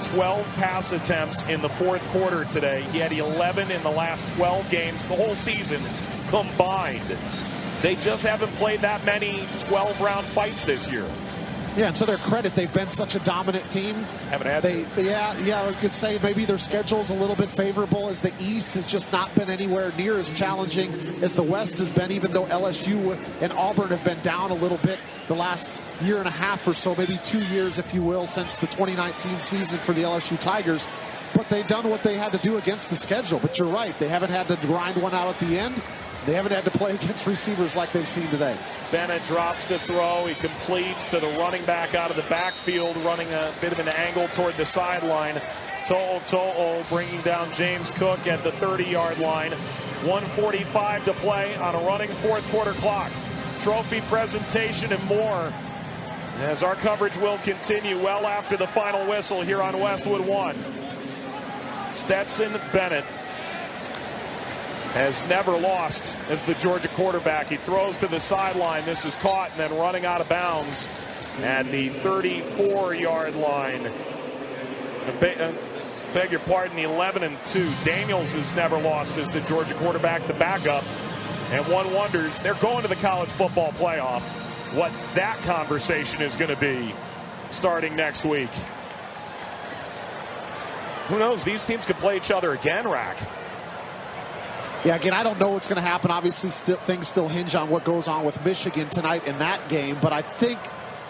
Speaker 8: 12 pass attempts in the 4th quarter today. He had 11 in the last 12 games, the whole season combined. They just haven't played that many 12-round fights this year.
Speaker 9: Yeah, and to their credit, they've been such a dominant team.
Speaker 8: Haven't had
Speaker 9: Yeah, I could say maybe their schedule's a little bit favorable, as the East has just not been anywhere near as challenging as the West has been, even though LSU and Auburn have been down a little bit the last year and a half or so, maybe 2 years, if you will, since the 2019 season for the LSU Tigers. But they've done what they had to do against the schedule. But you're right, they haven't had to grind one out at the end. They haven't had to play against receivers like they've seen today.
Speaker 8: Bennett drops to throw. He completes to the running back out of the backfield, running a bit of an angle toward the sideline. To'o bringing down James Cook at the 30-yard line. 1:45 to play on a running 4th quarter clock. Trophy presentation and more as our coverage will continue well after the final whistle here on Westwood 1. Stetson Bennett has never lost as the Georgia quarterback. He throws to the sideline. This is caught and then running out of bounds at the 34-yard line. Beg your pardon, 11-2. Daniels has never lost as the Georgia quarterback, the backup. And one wonders, they're going to the college football playoff, what that conversation is going to be starting next week. Who knows? These teams could play each other again, Rack.
Speaker 9: Yeah, again, I don't know what's going to happen. Obviously, things still hinge on what goes on with Michigan tonight in that game. But I think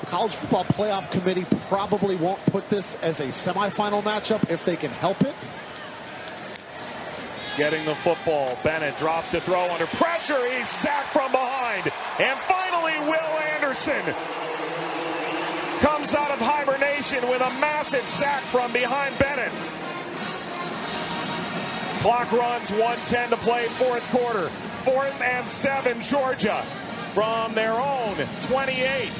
Speaker 9: the College Football Playoff Committee probably won't put this as a semifinal matchup if they can help it.
Speaker 8: Getting the football. Bennett drops to throw under pressure. He's sacked from behind. And finally, Will Anderson comes out of hibernation with a massive sack from behind Bennett. Clock runs, 1:10 to play, fourth quarter. 4th and 7, Georgia from their own 28.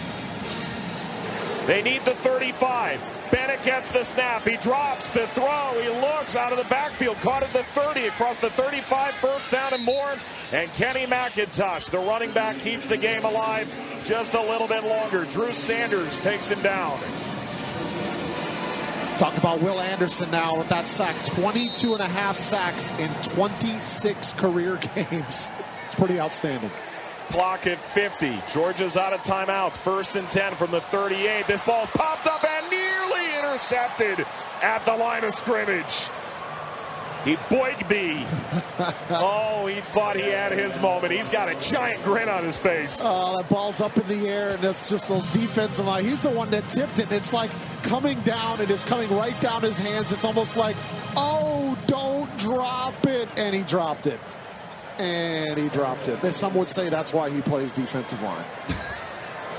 Speaker 8: They need the 35. Bennett gets the snap. He drops to throw. He looks out of the backfield. Caught at the 30, across the 35, first down and more. And Kenny McIntosh, the running back, keeps the game alive just a little bit longer. Drew Sanders takes him down.
Speaker 9: Talk about Will Anderson now with that sack. 22.5 sacks in 26 career games. It's pretty outstanding.
Speaker 8: Clock at 50. Georgia's out of timeouts. 1st and 10 from the 38. This ball's popped up and nearly intercepted at the line of scrimmage. Boygby. Oh, he thought he had his moment. He's got a giant grin on his face.
Speaker 9: Oh, that ball's up in the air, and it's just those defensive line. He's the one that tipped it. It's like coming down, and it's coming right down his hands. It's almost like, oh, don't drop it. And he dropped it. And he dropped it. Some would say that's why he plays defensive line.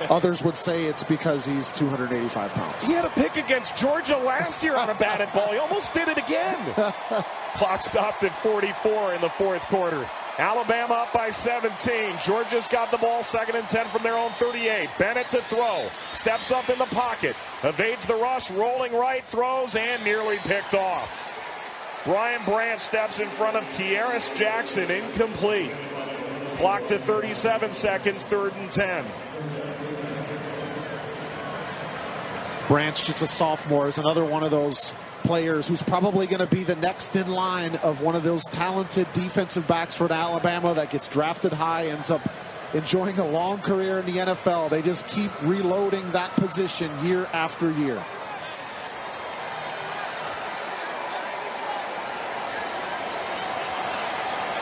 Speaker 9: Others would say it's because he's 285 pounds.
Speaker 8: He had a pick against Georgia last year on a batted ball. He almost did it again. Clock stopped at 44 in the fourth quarter. Alabama up by 17. Georgia's got the ball, 2nd and 10 from their own 38. Bennett to throw. Steps up in the pocket. Evades the rush, rolling right, throws, and nearly picked off. Brian Branch steps in front of Kieris Jackson, incomplete. Clock to 37 seconds, 3rd and 10.
Speaker 9: Branch, just a sophomore, is another one of those players who's probably going to be the next in line of one of those talented defensive backs for Alabama that gets drafted high, ends up enjoying a long career in the NFL. They just keep reloading that position year after year.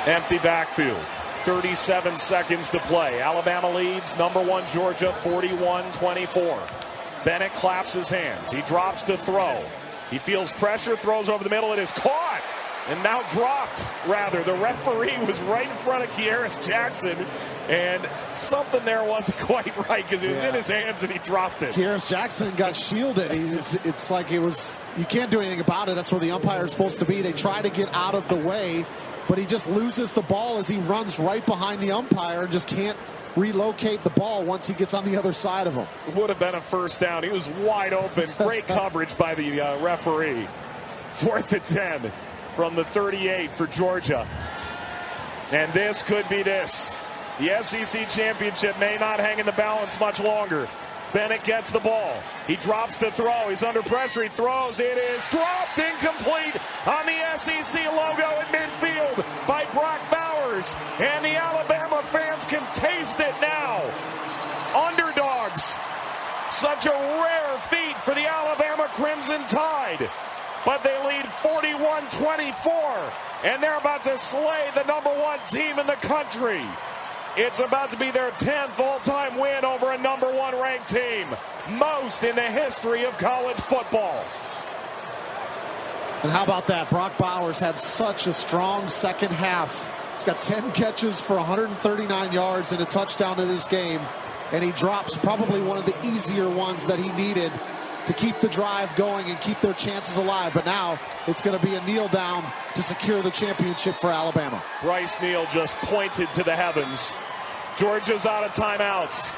Speaker 8: Empty backfield. 37 seconds to play. Alabama leads number 1 Georgia 41-24. Bennett claps his hands. He drops to throw. He feels pressure, throws over the middle. It is caught and now dropped, rather. The referee was right in front of Kieris Jackson, and something there wasn't quite right because it was in his hands and he dropped it.
Speaker 9: Kieris Jackson got shielded. It's like it was, you can't do anything about it. That's where the umpire is supposed to be. They try to get out of the way, but he just loses the ball as he runs right behind the umpire and just can't relocate the ball once he gets on the other side of him.
Speaker 8: Would have been a first down. He was wide open. Great coverage by the referee. 4th and 10 from the 38 for Georgia. And this could be this. The SEC championship may not hang in the balance much longer. Bennett gets the ball. He drops to throw. He's under pressure. He throws. It is dropped, incomplete on the SEC logo at midfield by Brock Bowers. And the Alabama fans can taste it now. Underdogs. Such a rare feat for the Alabama Crimson Tide. But they lead 41-24. And they're about to slay the number 1 team in the country. It's about to be their 10th all-time win over a number 1 ranked team. Most in the history of college football.
Speaker 9: And how about that? Brock Bowers had such a strong second half. He's got 10 catches for 139 yards and a touchdown in this game. And he drops probably one of the easier ones that he needed to keep the drive going and keep their chances alive. But now it's going to be a kneel down to secure the championship for Alabama.
Speaker 8: Bryce Neal just pointed to the heavens. Georgia's out of timeouts.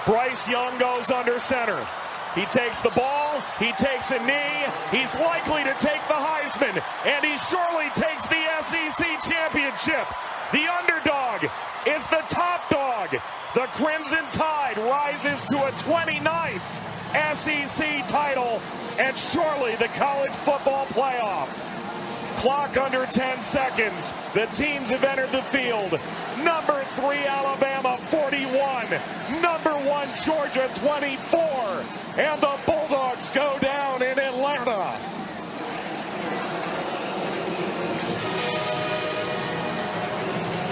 Speaker 8: Bryce Young goes under center. He takes the ball. He takes a knee. He's likely to take the Heisman. And he surely takes the SEC championship. The underdog is the top dog. The Crimson Tide rises to a 29th SEC title and surely the college football playoff. Clock under 10 seconds. The teams have entered the field. Number 3, Alabama, 41. Number 1, Georgia, 24. And the Bulldogs go down in Atlanta.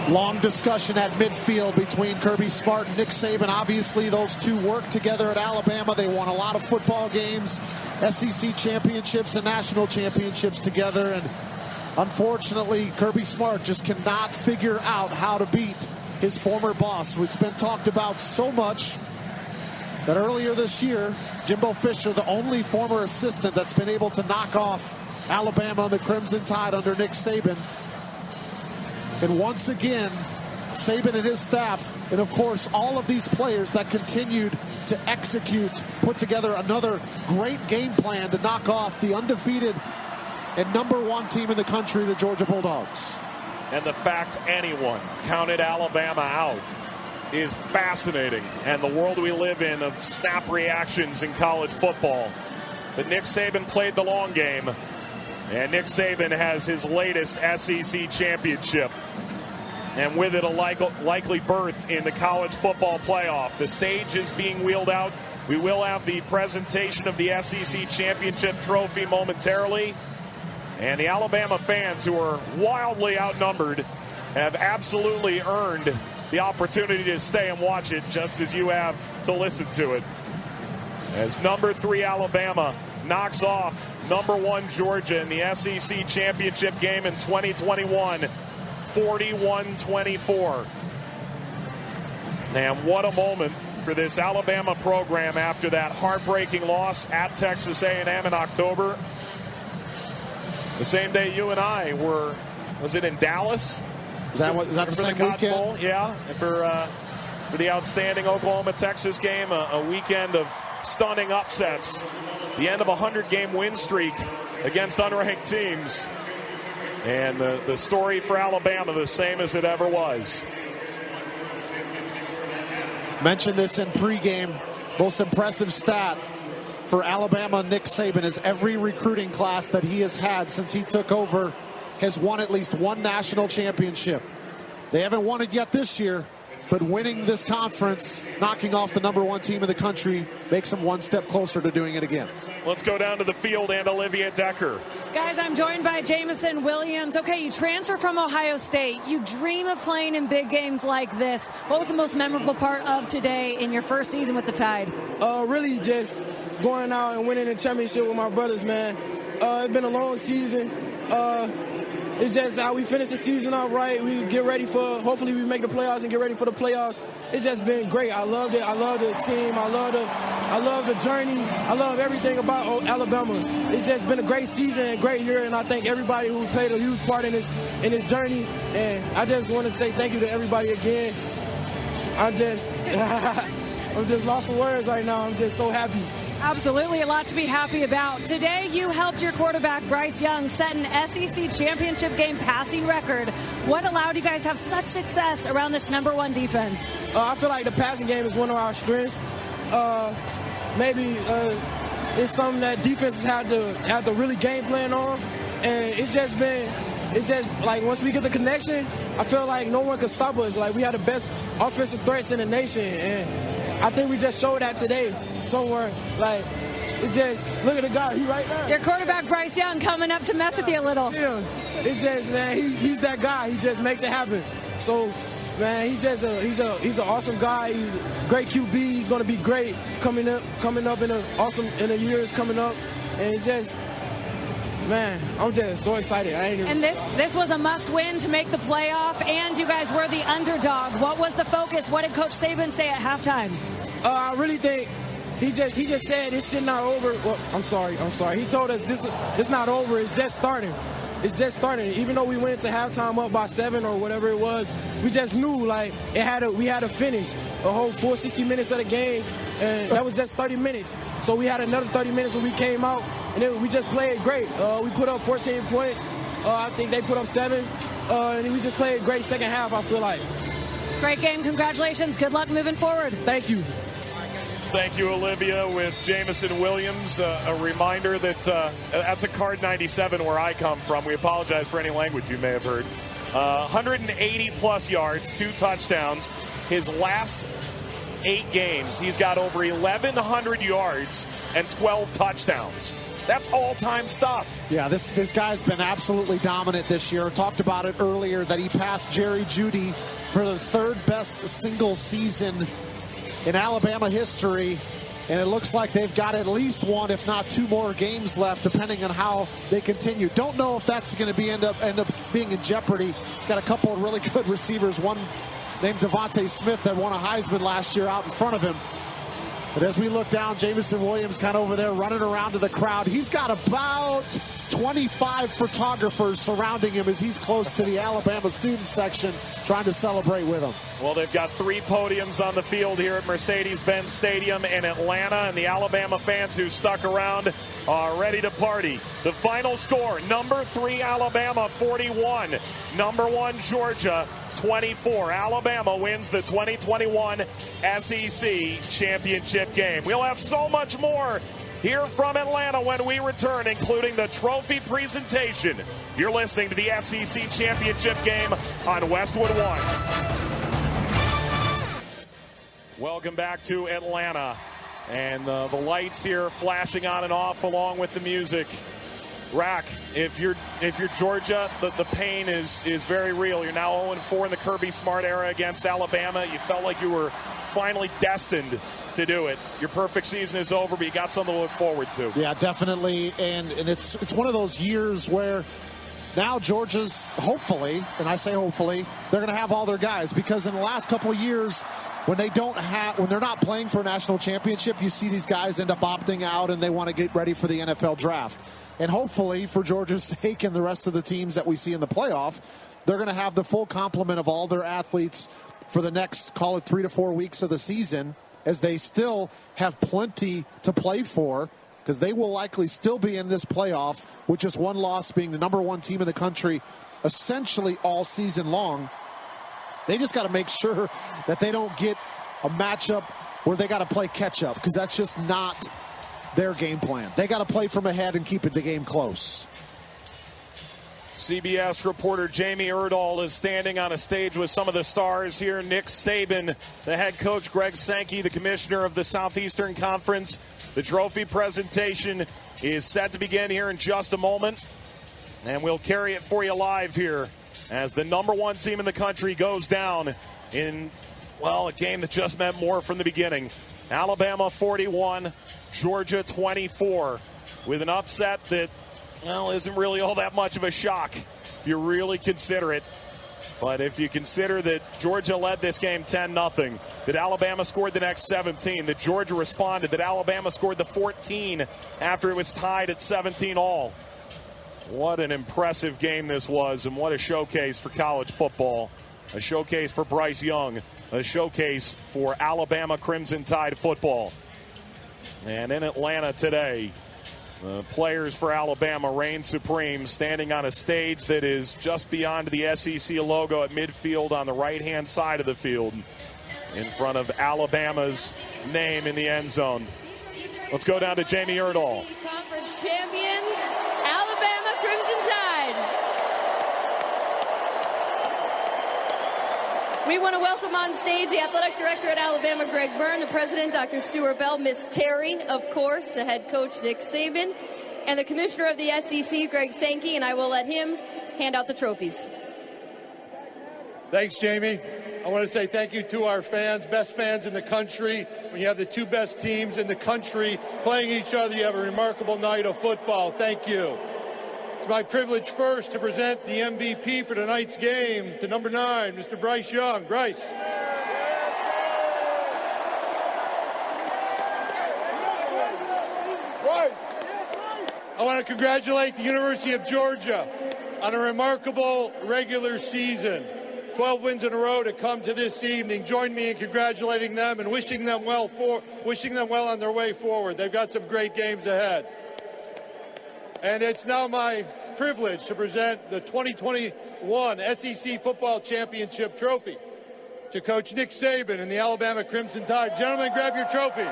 Speaker 9: Long discussion at midfield between Kirby Smart and Nick Saban. Obviously, those two work together at Alabama. They won a lot of football games, SEC championships and national championships together. And unfortunately, Kirby Smart just cannot figure out how to beat his former boss. It's been talked about so much that earlier this year, Jimbo Fisher, the only former assistant that's been able to knock off Alabama and the Crimson Tide under Nick Saban. And once again, Saban and his staff, and of course all of these players that continued to execute, put together another great game plan to knock off the undefeated and number 1 team in the country, the Georgia Bulldogs.
Speaker 8: And the fact anyone counted Alabama out is fascinating. And the world we live in of snap reactions in college football. But Nick Saban played the long game. And Nick Saban has his latest SEC championship. And with it, a likely berth in the college football playoff. The stage is being wheeled out. We will have the presentation of the SEC championship trophy momentarily. And the Alabama fans, who are wildly outnumbered, have absolutely earned the opportunity to stay and watch it, just as you have to listen to it. As number 3 Alabama knocks off number 1 Georgia in the SEC championship game in 2021, 41-24. And what a moment for this Alabama program after that heartbreaking loss at Texas A&M in October. The same day you and I were, was it in Dallas?
Speaker 9: Is that the same weekend?
Speaker 8: Bowl? Yeah, for the outstanding Oklahoma-Texas game, a weekend of stunning upsets. The end of a 100-game win streak against unranked teams. And the story for Alabama, the same as it ever was.
Speaker 9: Mentioned this in pregame. Most impressive stat for Alabama and Nick Saban is every recruiting class that he has had since he took over has won at least 1 national championship. They haven't won it yet this year, but winning this conference, knocking off the number 1 team in the country, makes them 1 step closer to doing it again.
Speaker 8: Let's go down to the field and Olivia Decker.
Speaker 10: Guys, I'm joined by Jamison Williams. Okay, you transfer from Ohio State. You dream of playing in big games like this. What was the most memorable part of today in your first season with the Tide?
Speaker 15: Really just going out and winning the championship with my brothers, man. It's been a long season. It's just how we finish the season out right. We get ready for, hopefully we make the playoffs and get ready for the playoffs. It's just been great. I loved it. I love the team. I love the journey. I love everything about Alabama. It's just been a great season and great year, and I thank everybody who played a huge part in this journey. And I just want to say thank you to everybody again. I'm just lost for words right now. I'm just so happy.
Speaker 10: Absolutely, a lot to be happy about. Today, you helped your quarterback, Bryce Young, set an SEC championship game passing record. What allowed you guys to have such success around this number 1 defense?
Speaker 15: I feel like the passing game is one of our strengths. Maybe it's something that defenses have to really game plan on. And it's just like once we get the connection, I feel like no one can stop us. Like we have the best offensive threats in the nation. And I think we just showed that today somewhere. Like, it just, look at the guy, he right there.
Speaker 10: Your quarterback, Bryce Young, coming up to mess with you a little.
Speaker 15: Yeah, it's just, man, he's that guy. He just makes it happen. So, man, he's an awesome guy. He's a great QB. He's going to be great coming up in the years coming up. And it's just, man, I'm just so excited.
Speaker 10: And this was a must-win to make the playoff, and you guys were the underdog. What was the focus? What did Coach Saban say at halftime?
Speaker 15: I really think he just said this shit not over. Well, I'm sorry. He told us this not over. It's just starting. It's just starting. Even though we went into halftime up by 7 or whatever it was, we just knew like we had to finish a whole 60 minutes of the game, and that was just 30 minutes. So we had another 30 minutes when we came out, and then we just played great. We put up 14 points. I think they put up 7, and we just played a great second half, I feel like.
Speaker 10: Great game. Congratulations. Good luck moving forward.
Speaker 15: Thank you.
Speaker 8: Thank you, Olivia, with Jamison Williams. A reminder that that's a card 97 where I come from. We apologize for any language you may have heard. 180-plus yards, 2 touchdowns. His last 8 games, he's got over 1,100 yards and 12 touchdowns. That's all-time stuff.
Speaker 9: Yeah, this guy's been absolutely dominant this year. Talked about it earlier that he passed Jerry Jeudy for the 3rd best single season in Alabama history, and it looks like they've got at least 1, if not 2 more games left, depending on how they continue. Don't know if that's going to be end up being in jeopardy. Got a couple of really good receivers, one named Devontae Smith that won a Heisman last year out in front of him. But as we look down, Jamison Williams kind of over there running around to the crowd. He's got about 25 photographers surrounding him as he's close to the Alabama student section trying to celebrate with him.
Speaker 8: Well, they've got 3 podiums on the field here at Mercedes-Benz Stadium in Atlanta, and the Alabama fans who stuck around are ready to party. The final score, number 3 Alabama 41, number 1 Georgia 24. Alabama wins the 2021 SEC Championship game. We'll have so much more here from Atlanta when we return, including the trophy presentation. You're listening to the SEC Championship game on Westwood 1. Welcome back to Atlanta. And the lights here flashing on and off along with the music. Rack, if you're Georgia, the pain is very real. You're now 0-4 in the Kirby Smart era against Alabama. You felt like you were finally destined to do it. Your perfect season is over, but you got something to look forward to.
Speaker 9: Yeah, definitely. And it's one of those years where now Georgia's hopefully, and I say hopefully, they're going to have all their guys, because in the last couple of years, when they're not playing for a national championship, you see these guys end up opting out and they want to get ready for the NFL draft. And hopefully, for Georgia's sake and the rest of the teams that we see in the playoff, they're going to have the full complement of all their athletes for the next, call it 3 to 4 weeks of the season, as they still have plenty to play for, because they will likely still be in this playoff with just 1 loss, being the number 1 team in the country essentially all season long. They just got to make sure that they don't get a matchup where they got to play catch up, because that's just not their game plan. They got to play from ahead and keep the game close.
Speaker 8: CBS reporter Jamie Erdahl is standing on a stage with some of the stars here. Nick Saban, the head coach, Greg Sankey, the commissioner of the Southeastern Conference. The trophy presentation is set to begin here in just a moment, and we'll carry it for you live here as the number 1 team in the country goes down in, well, a game that just meant more from the beginning. Alabama 41, Georgia 24, with an upset that, well, isn't really all that much of a shock if you really consider it. But if you consider that Georgia led this game 10-0, that Alabama scored the next 17, that Georgia responded, that Alabama scored the 14 after it was tied at 17 all. What an impressive game this was, and what a showcase for college football. A showcase for Bryce Young, a showcase for Alabama Crimson Tide football. And in Atlanta today, the players for Alabama reign supreme, standing on a stage that is just beyond the SEC logo at midfield on the right-hand side of the field, in front of Alabama's name in the end zone. Let's go down to Jamie Erdahl.
Speaker 16: Conference champions, Alabama Crimson Tide. We want to welcome on stage the athletic director at Alabama, Greg Byrne, the president, Dr. Stuart Bell, Miss Terry, of course, the head coach, Nick Saban, and the commissioner of the SEC, Greg Sankey, and I will let him hand out the trophies.
Speaker 17: Thanks, Jamie. I want to say thank you to our fans, best fans in the country. When you have the 2 best teams in the country playing each other, you have a remarkable night of football. Thank you. It's my privilege first to present the MVP for tonight's game to number 9, Mr. Bryce Young. Bryce. I want to congratulate the University of Georgia on a remarkable regular season. 12 wins in a row to come to this evening. Join me in congratulating them and wishing them well on their way forward. They've got some great games ahead. And it's now my privilege to present the 2021 SEC Football Championship Trophy to Coach Nick Saban and the Alabama Crimson Tide. Gentlemen, grab your trophy.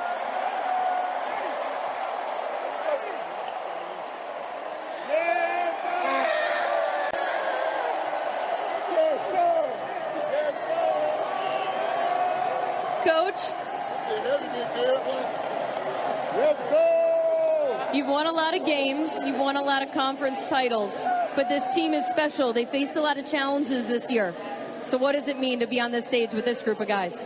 Speaker 16: Coach, you've won a lot of games, you've won a lot of conference titles, but this team is special. They faced a lot of challenges this year. So what does it mean to be on this stage with this group of guys?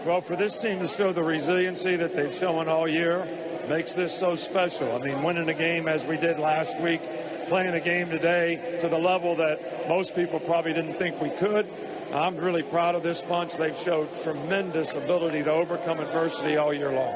Speaker 18: Well, for this team to show the resiliency that they've shown all year makes this so special. I mean, winning a game as we did last week, playing a game today to the level that most people probably didn't think we could. I'm really proud of this bunch. They've showed tremendous ability to overcome adversity all year long.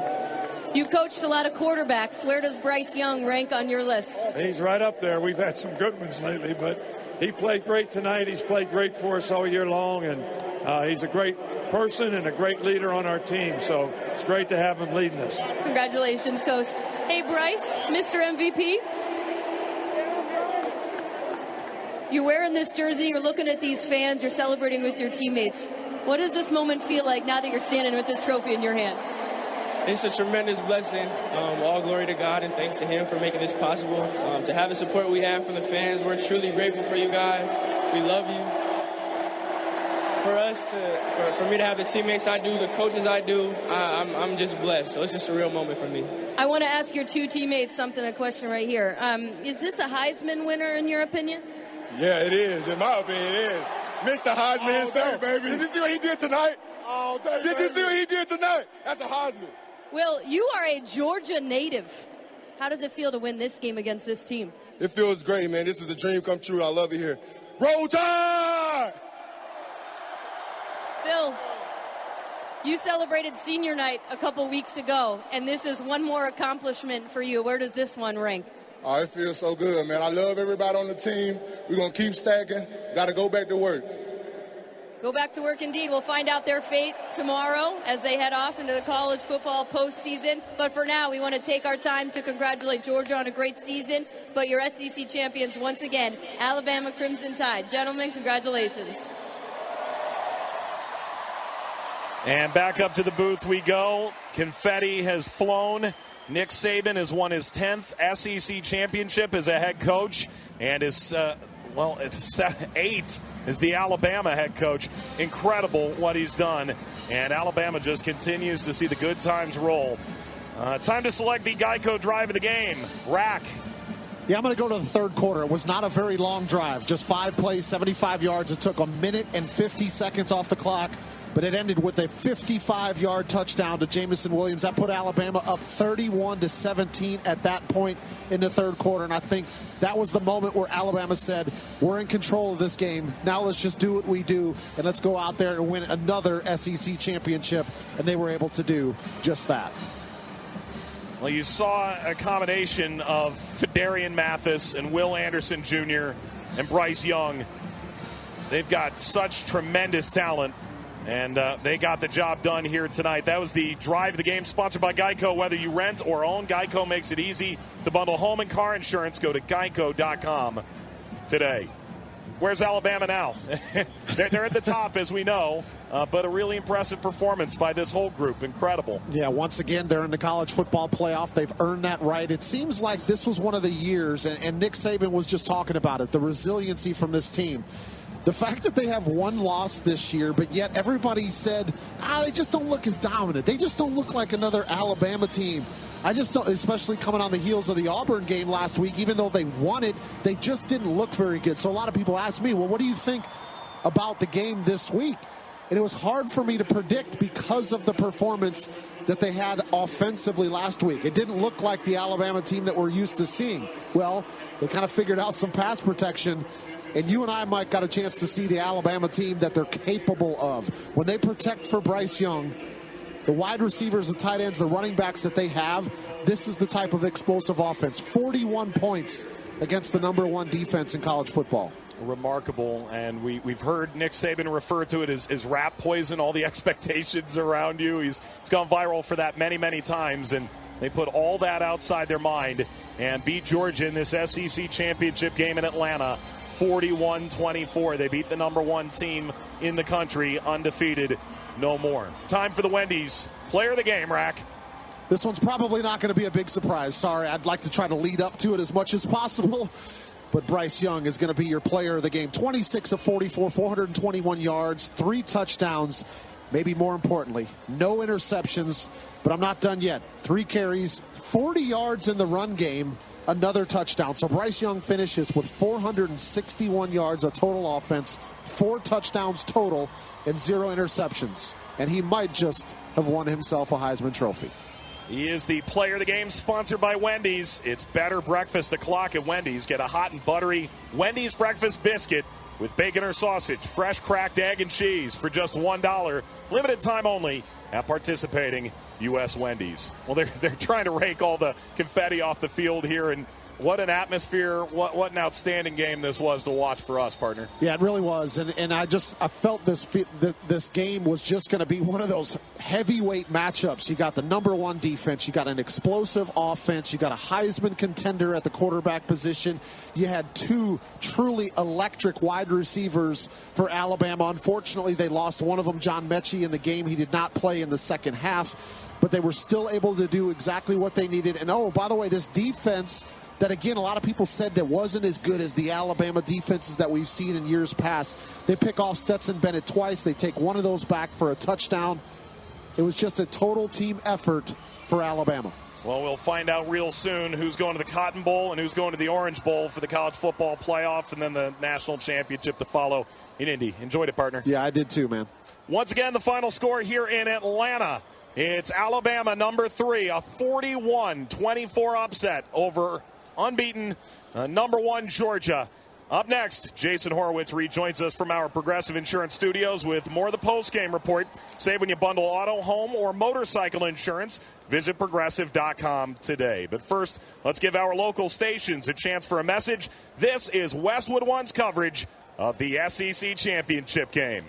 Speaker 16: You've coached a lot of quarterbacks. Where does Bryce Young rank on your list?
Speaker 18: He's right up there. We've had some good ones lately, but he played great tonight. He's played great for us all year long, and he's a great person and a great leader on our team. So it's great to have him leading us.
Speaker 16: Congratulations, Coach. Hey, Bryce, Mr. MVP. You're wearing this jersey, you're looking at these fans, you're celebrating with your teammates. What does this moment feel like now that you're standing with this trophy in your hand?
Speaker 19: It's a tremendous blessing. All glory to God and thanks to Him for making this possible. To have the support we have from the fans, we're truly grateful for you guys. We love you. For me to have the teammates I do, the coaches I do, I'm just blessed. So it's just a real moment for me.
Speaker 16: I want to ask your two teammates a question right here. Is this a Heisman winner in your opinion?
Speaker 20: Yeah, it is. In my opinion, it is. Mr. Heisman himself, baby. Did you see what he did tonight? All day, Did you see what he did tonight? That's a Heisman.
Speaker 16: Will, you are a Georgia native. How does it feel to win this game against this team?
Speaker 20: It feels great, man. This is a dream come true. I love it here. Roll Tide!
Speaker 16: Phil, you celebrated senior night a couple weeks ago, and this is one more accomplishment for you. Where does this one rank?
Speaker 20: Oh, it feels so good, man. I love everybody on the team. We're going to keep stacking. Got to go back to work.
Speaker 16: Go back to work indeed. We'll find out their fate tomorrow as they head off into the college football postseason. But for now, we want to take our time to congratulate Georgia on a great season. But your SEC champions once again, Alabama Crimson Tide. Gentlemen, congratulations.
Speaker 8: And back up to the booth we go. Confetti has flown. Nick Saban has won his 10th SEC championship as a head coach, and his, it's 8th as the Alabama head coach. Incredible what he's done, and Alabama just continues to see the good times roll. Time to select the Geico drive of the game. Rack.
Speaker 9: Yeah, I'm going to go to the third quarter. It was not a very long drive, just 5 plays, 75 yards. It took 1 minute and 50 seconds off the clock. But it ended with a 55-yard touchdown to Jameson Williams. That put Alabama up 31-17 at that point in the third quarter. And I think that was the moment where Alabama said, we're in control of this game. Now let's just do what we do, and let's go out there and win another SEC championship. And they were able to do just that.
Speaker 8: Well, you saw a combination of Fedarian Mathis and Will Anderson Jr. and Bryce Young. They've got such tremendous talent. And they got the job done here tonight. That was the drive of the game, sponsored by Geico. Whether you rent or own, Geico makes it easy to bundle home and car insurance. Go to geico.com today. Where's Alabama now? they're at the top, as we know, but a really impressive performance by this whole group. Incredible.
Speaker 9: Yeah, once again, they're in the college football playoff. They've earned that right. It seems like this was one of the years, and Nick Saban was just talking about it, the resiliency from this team. The fact that they have one loss this year, but yet everybody said, they just don't look as dominant. They just don't look like another Alabama team. I just don't, especially coming on the heels of the Auburn game last week, even though they won it, they just didn't look very good. So a lot of people ask me, well, what do you think about the game this week? And it was hard for me to predict because of the performance that they had offensively last week. It didn't look like the Alabama team that we're used to seeing. Well, they kind of figured out some pass protection. And you and I, Mike, got a chance to see the Alabama team that they're capable of. When they protect for Bryce Young, the wide receivers, the tight ends, the running backs that they have, this is the type of explosive offense. 41 points against the #1 defense in college football.
Speaker 8: Remarkable, and we've heard Nick Saban refer to it as rat poison, all the expectations around you. He's gone viral for that many, many times, and They put all that outside their mind and beat Georgia in this SEC championship game in Atlanta 41-24. They beat the number 1 team in the country, undefeated no more. Time for the Wendy's player of the game, Rack.
Speaker 9: This one's probably not going to be a big surprise. Sorry, I'd like to try to lead up to it as much as possible. But Bryce Young is going to be your player of the game. 26 of 44, 421 yards, 3 touchdowns. Maybe more importantly, no interceptions. But I'm not done yet. 3 carries, 40 yards in the run game, another touchdown. So Bryce Young finishes with 461 yards of total offense, 4 touchdowns total, and 0 interceptions. And he might just have won himself a Heisman Trophy.
Speaker 8: He is the player of the game, sponsored by Wendy's. It's better breakfast o'clock at Wendy's. Get a hot and buttery Wendy's breakfast biscuit with bacon or sausage, fresh cracked egg and cheese for just $1. Limited time only at participating U.S. Wendy's. Well, they're trying to rake all the confetti off the field here, and what an atmosphere, what an outstanding game this was to watch for us, partner.
Speaker 9: Yeah, it really was. And I felt this game was just going to be one of those heavyweight matchups. You got the number 1 defense. You got an explosive offense. You got a Heisman contender at the quarterback position. You had 2 truly electric wide receivers for Alabama. Unfortunately, they lost one of them, John Mechie, in the game. He did not play in the second half, but they were still able to do exactly what they needed. And, oh, by the way, this defense that, again, a lot of people said that wasn't as good as the Alabama defenses that we've seen in years past. They pick off Stetson Bennett twice. They take one of those back for a touchdown. It was just a total team effort for Alabama.
Speaker 8: Well, we'll find out real soon who's going to the Cotton Bowl and who's going to the Orange Bowl for the college football playoff, and then the national championship to follow in Indy. Enjoyed it, partner.
Speaker 9: Yeah, I did too, man.
Speaker 8: Once again, the final score here in Atlanta. It's Alabama, number 3, a 41-24 upset over unbeaten number 1 Georgia. Up next, Jason Horowitz rejoins us from our Progressive Insurance Studios with more of the post-game report. Save when you bundle auto, home, or motorcycle insurance. Visit Progressive.com today. But first, let's give our local stations a chance for a message. This is Westwood One's coverage of the SEC Championship game.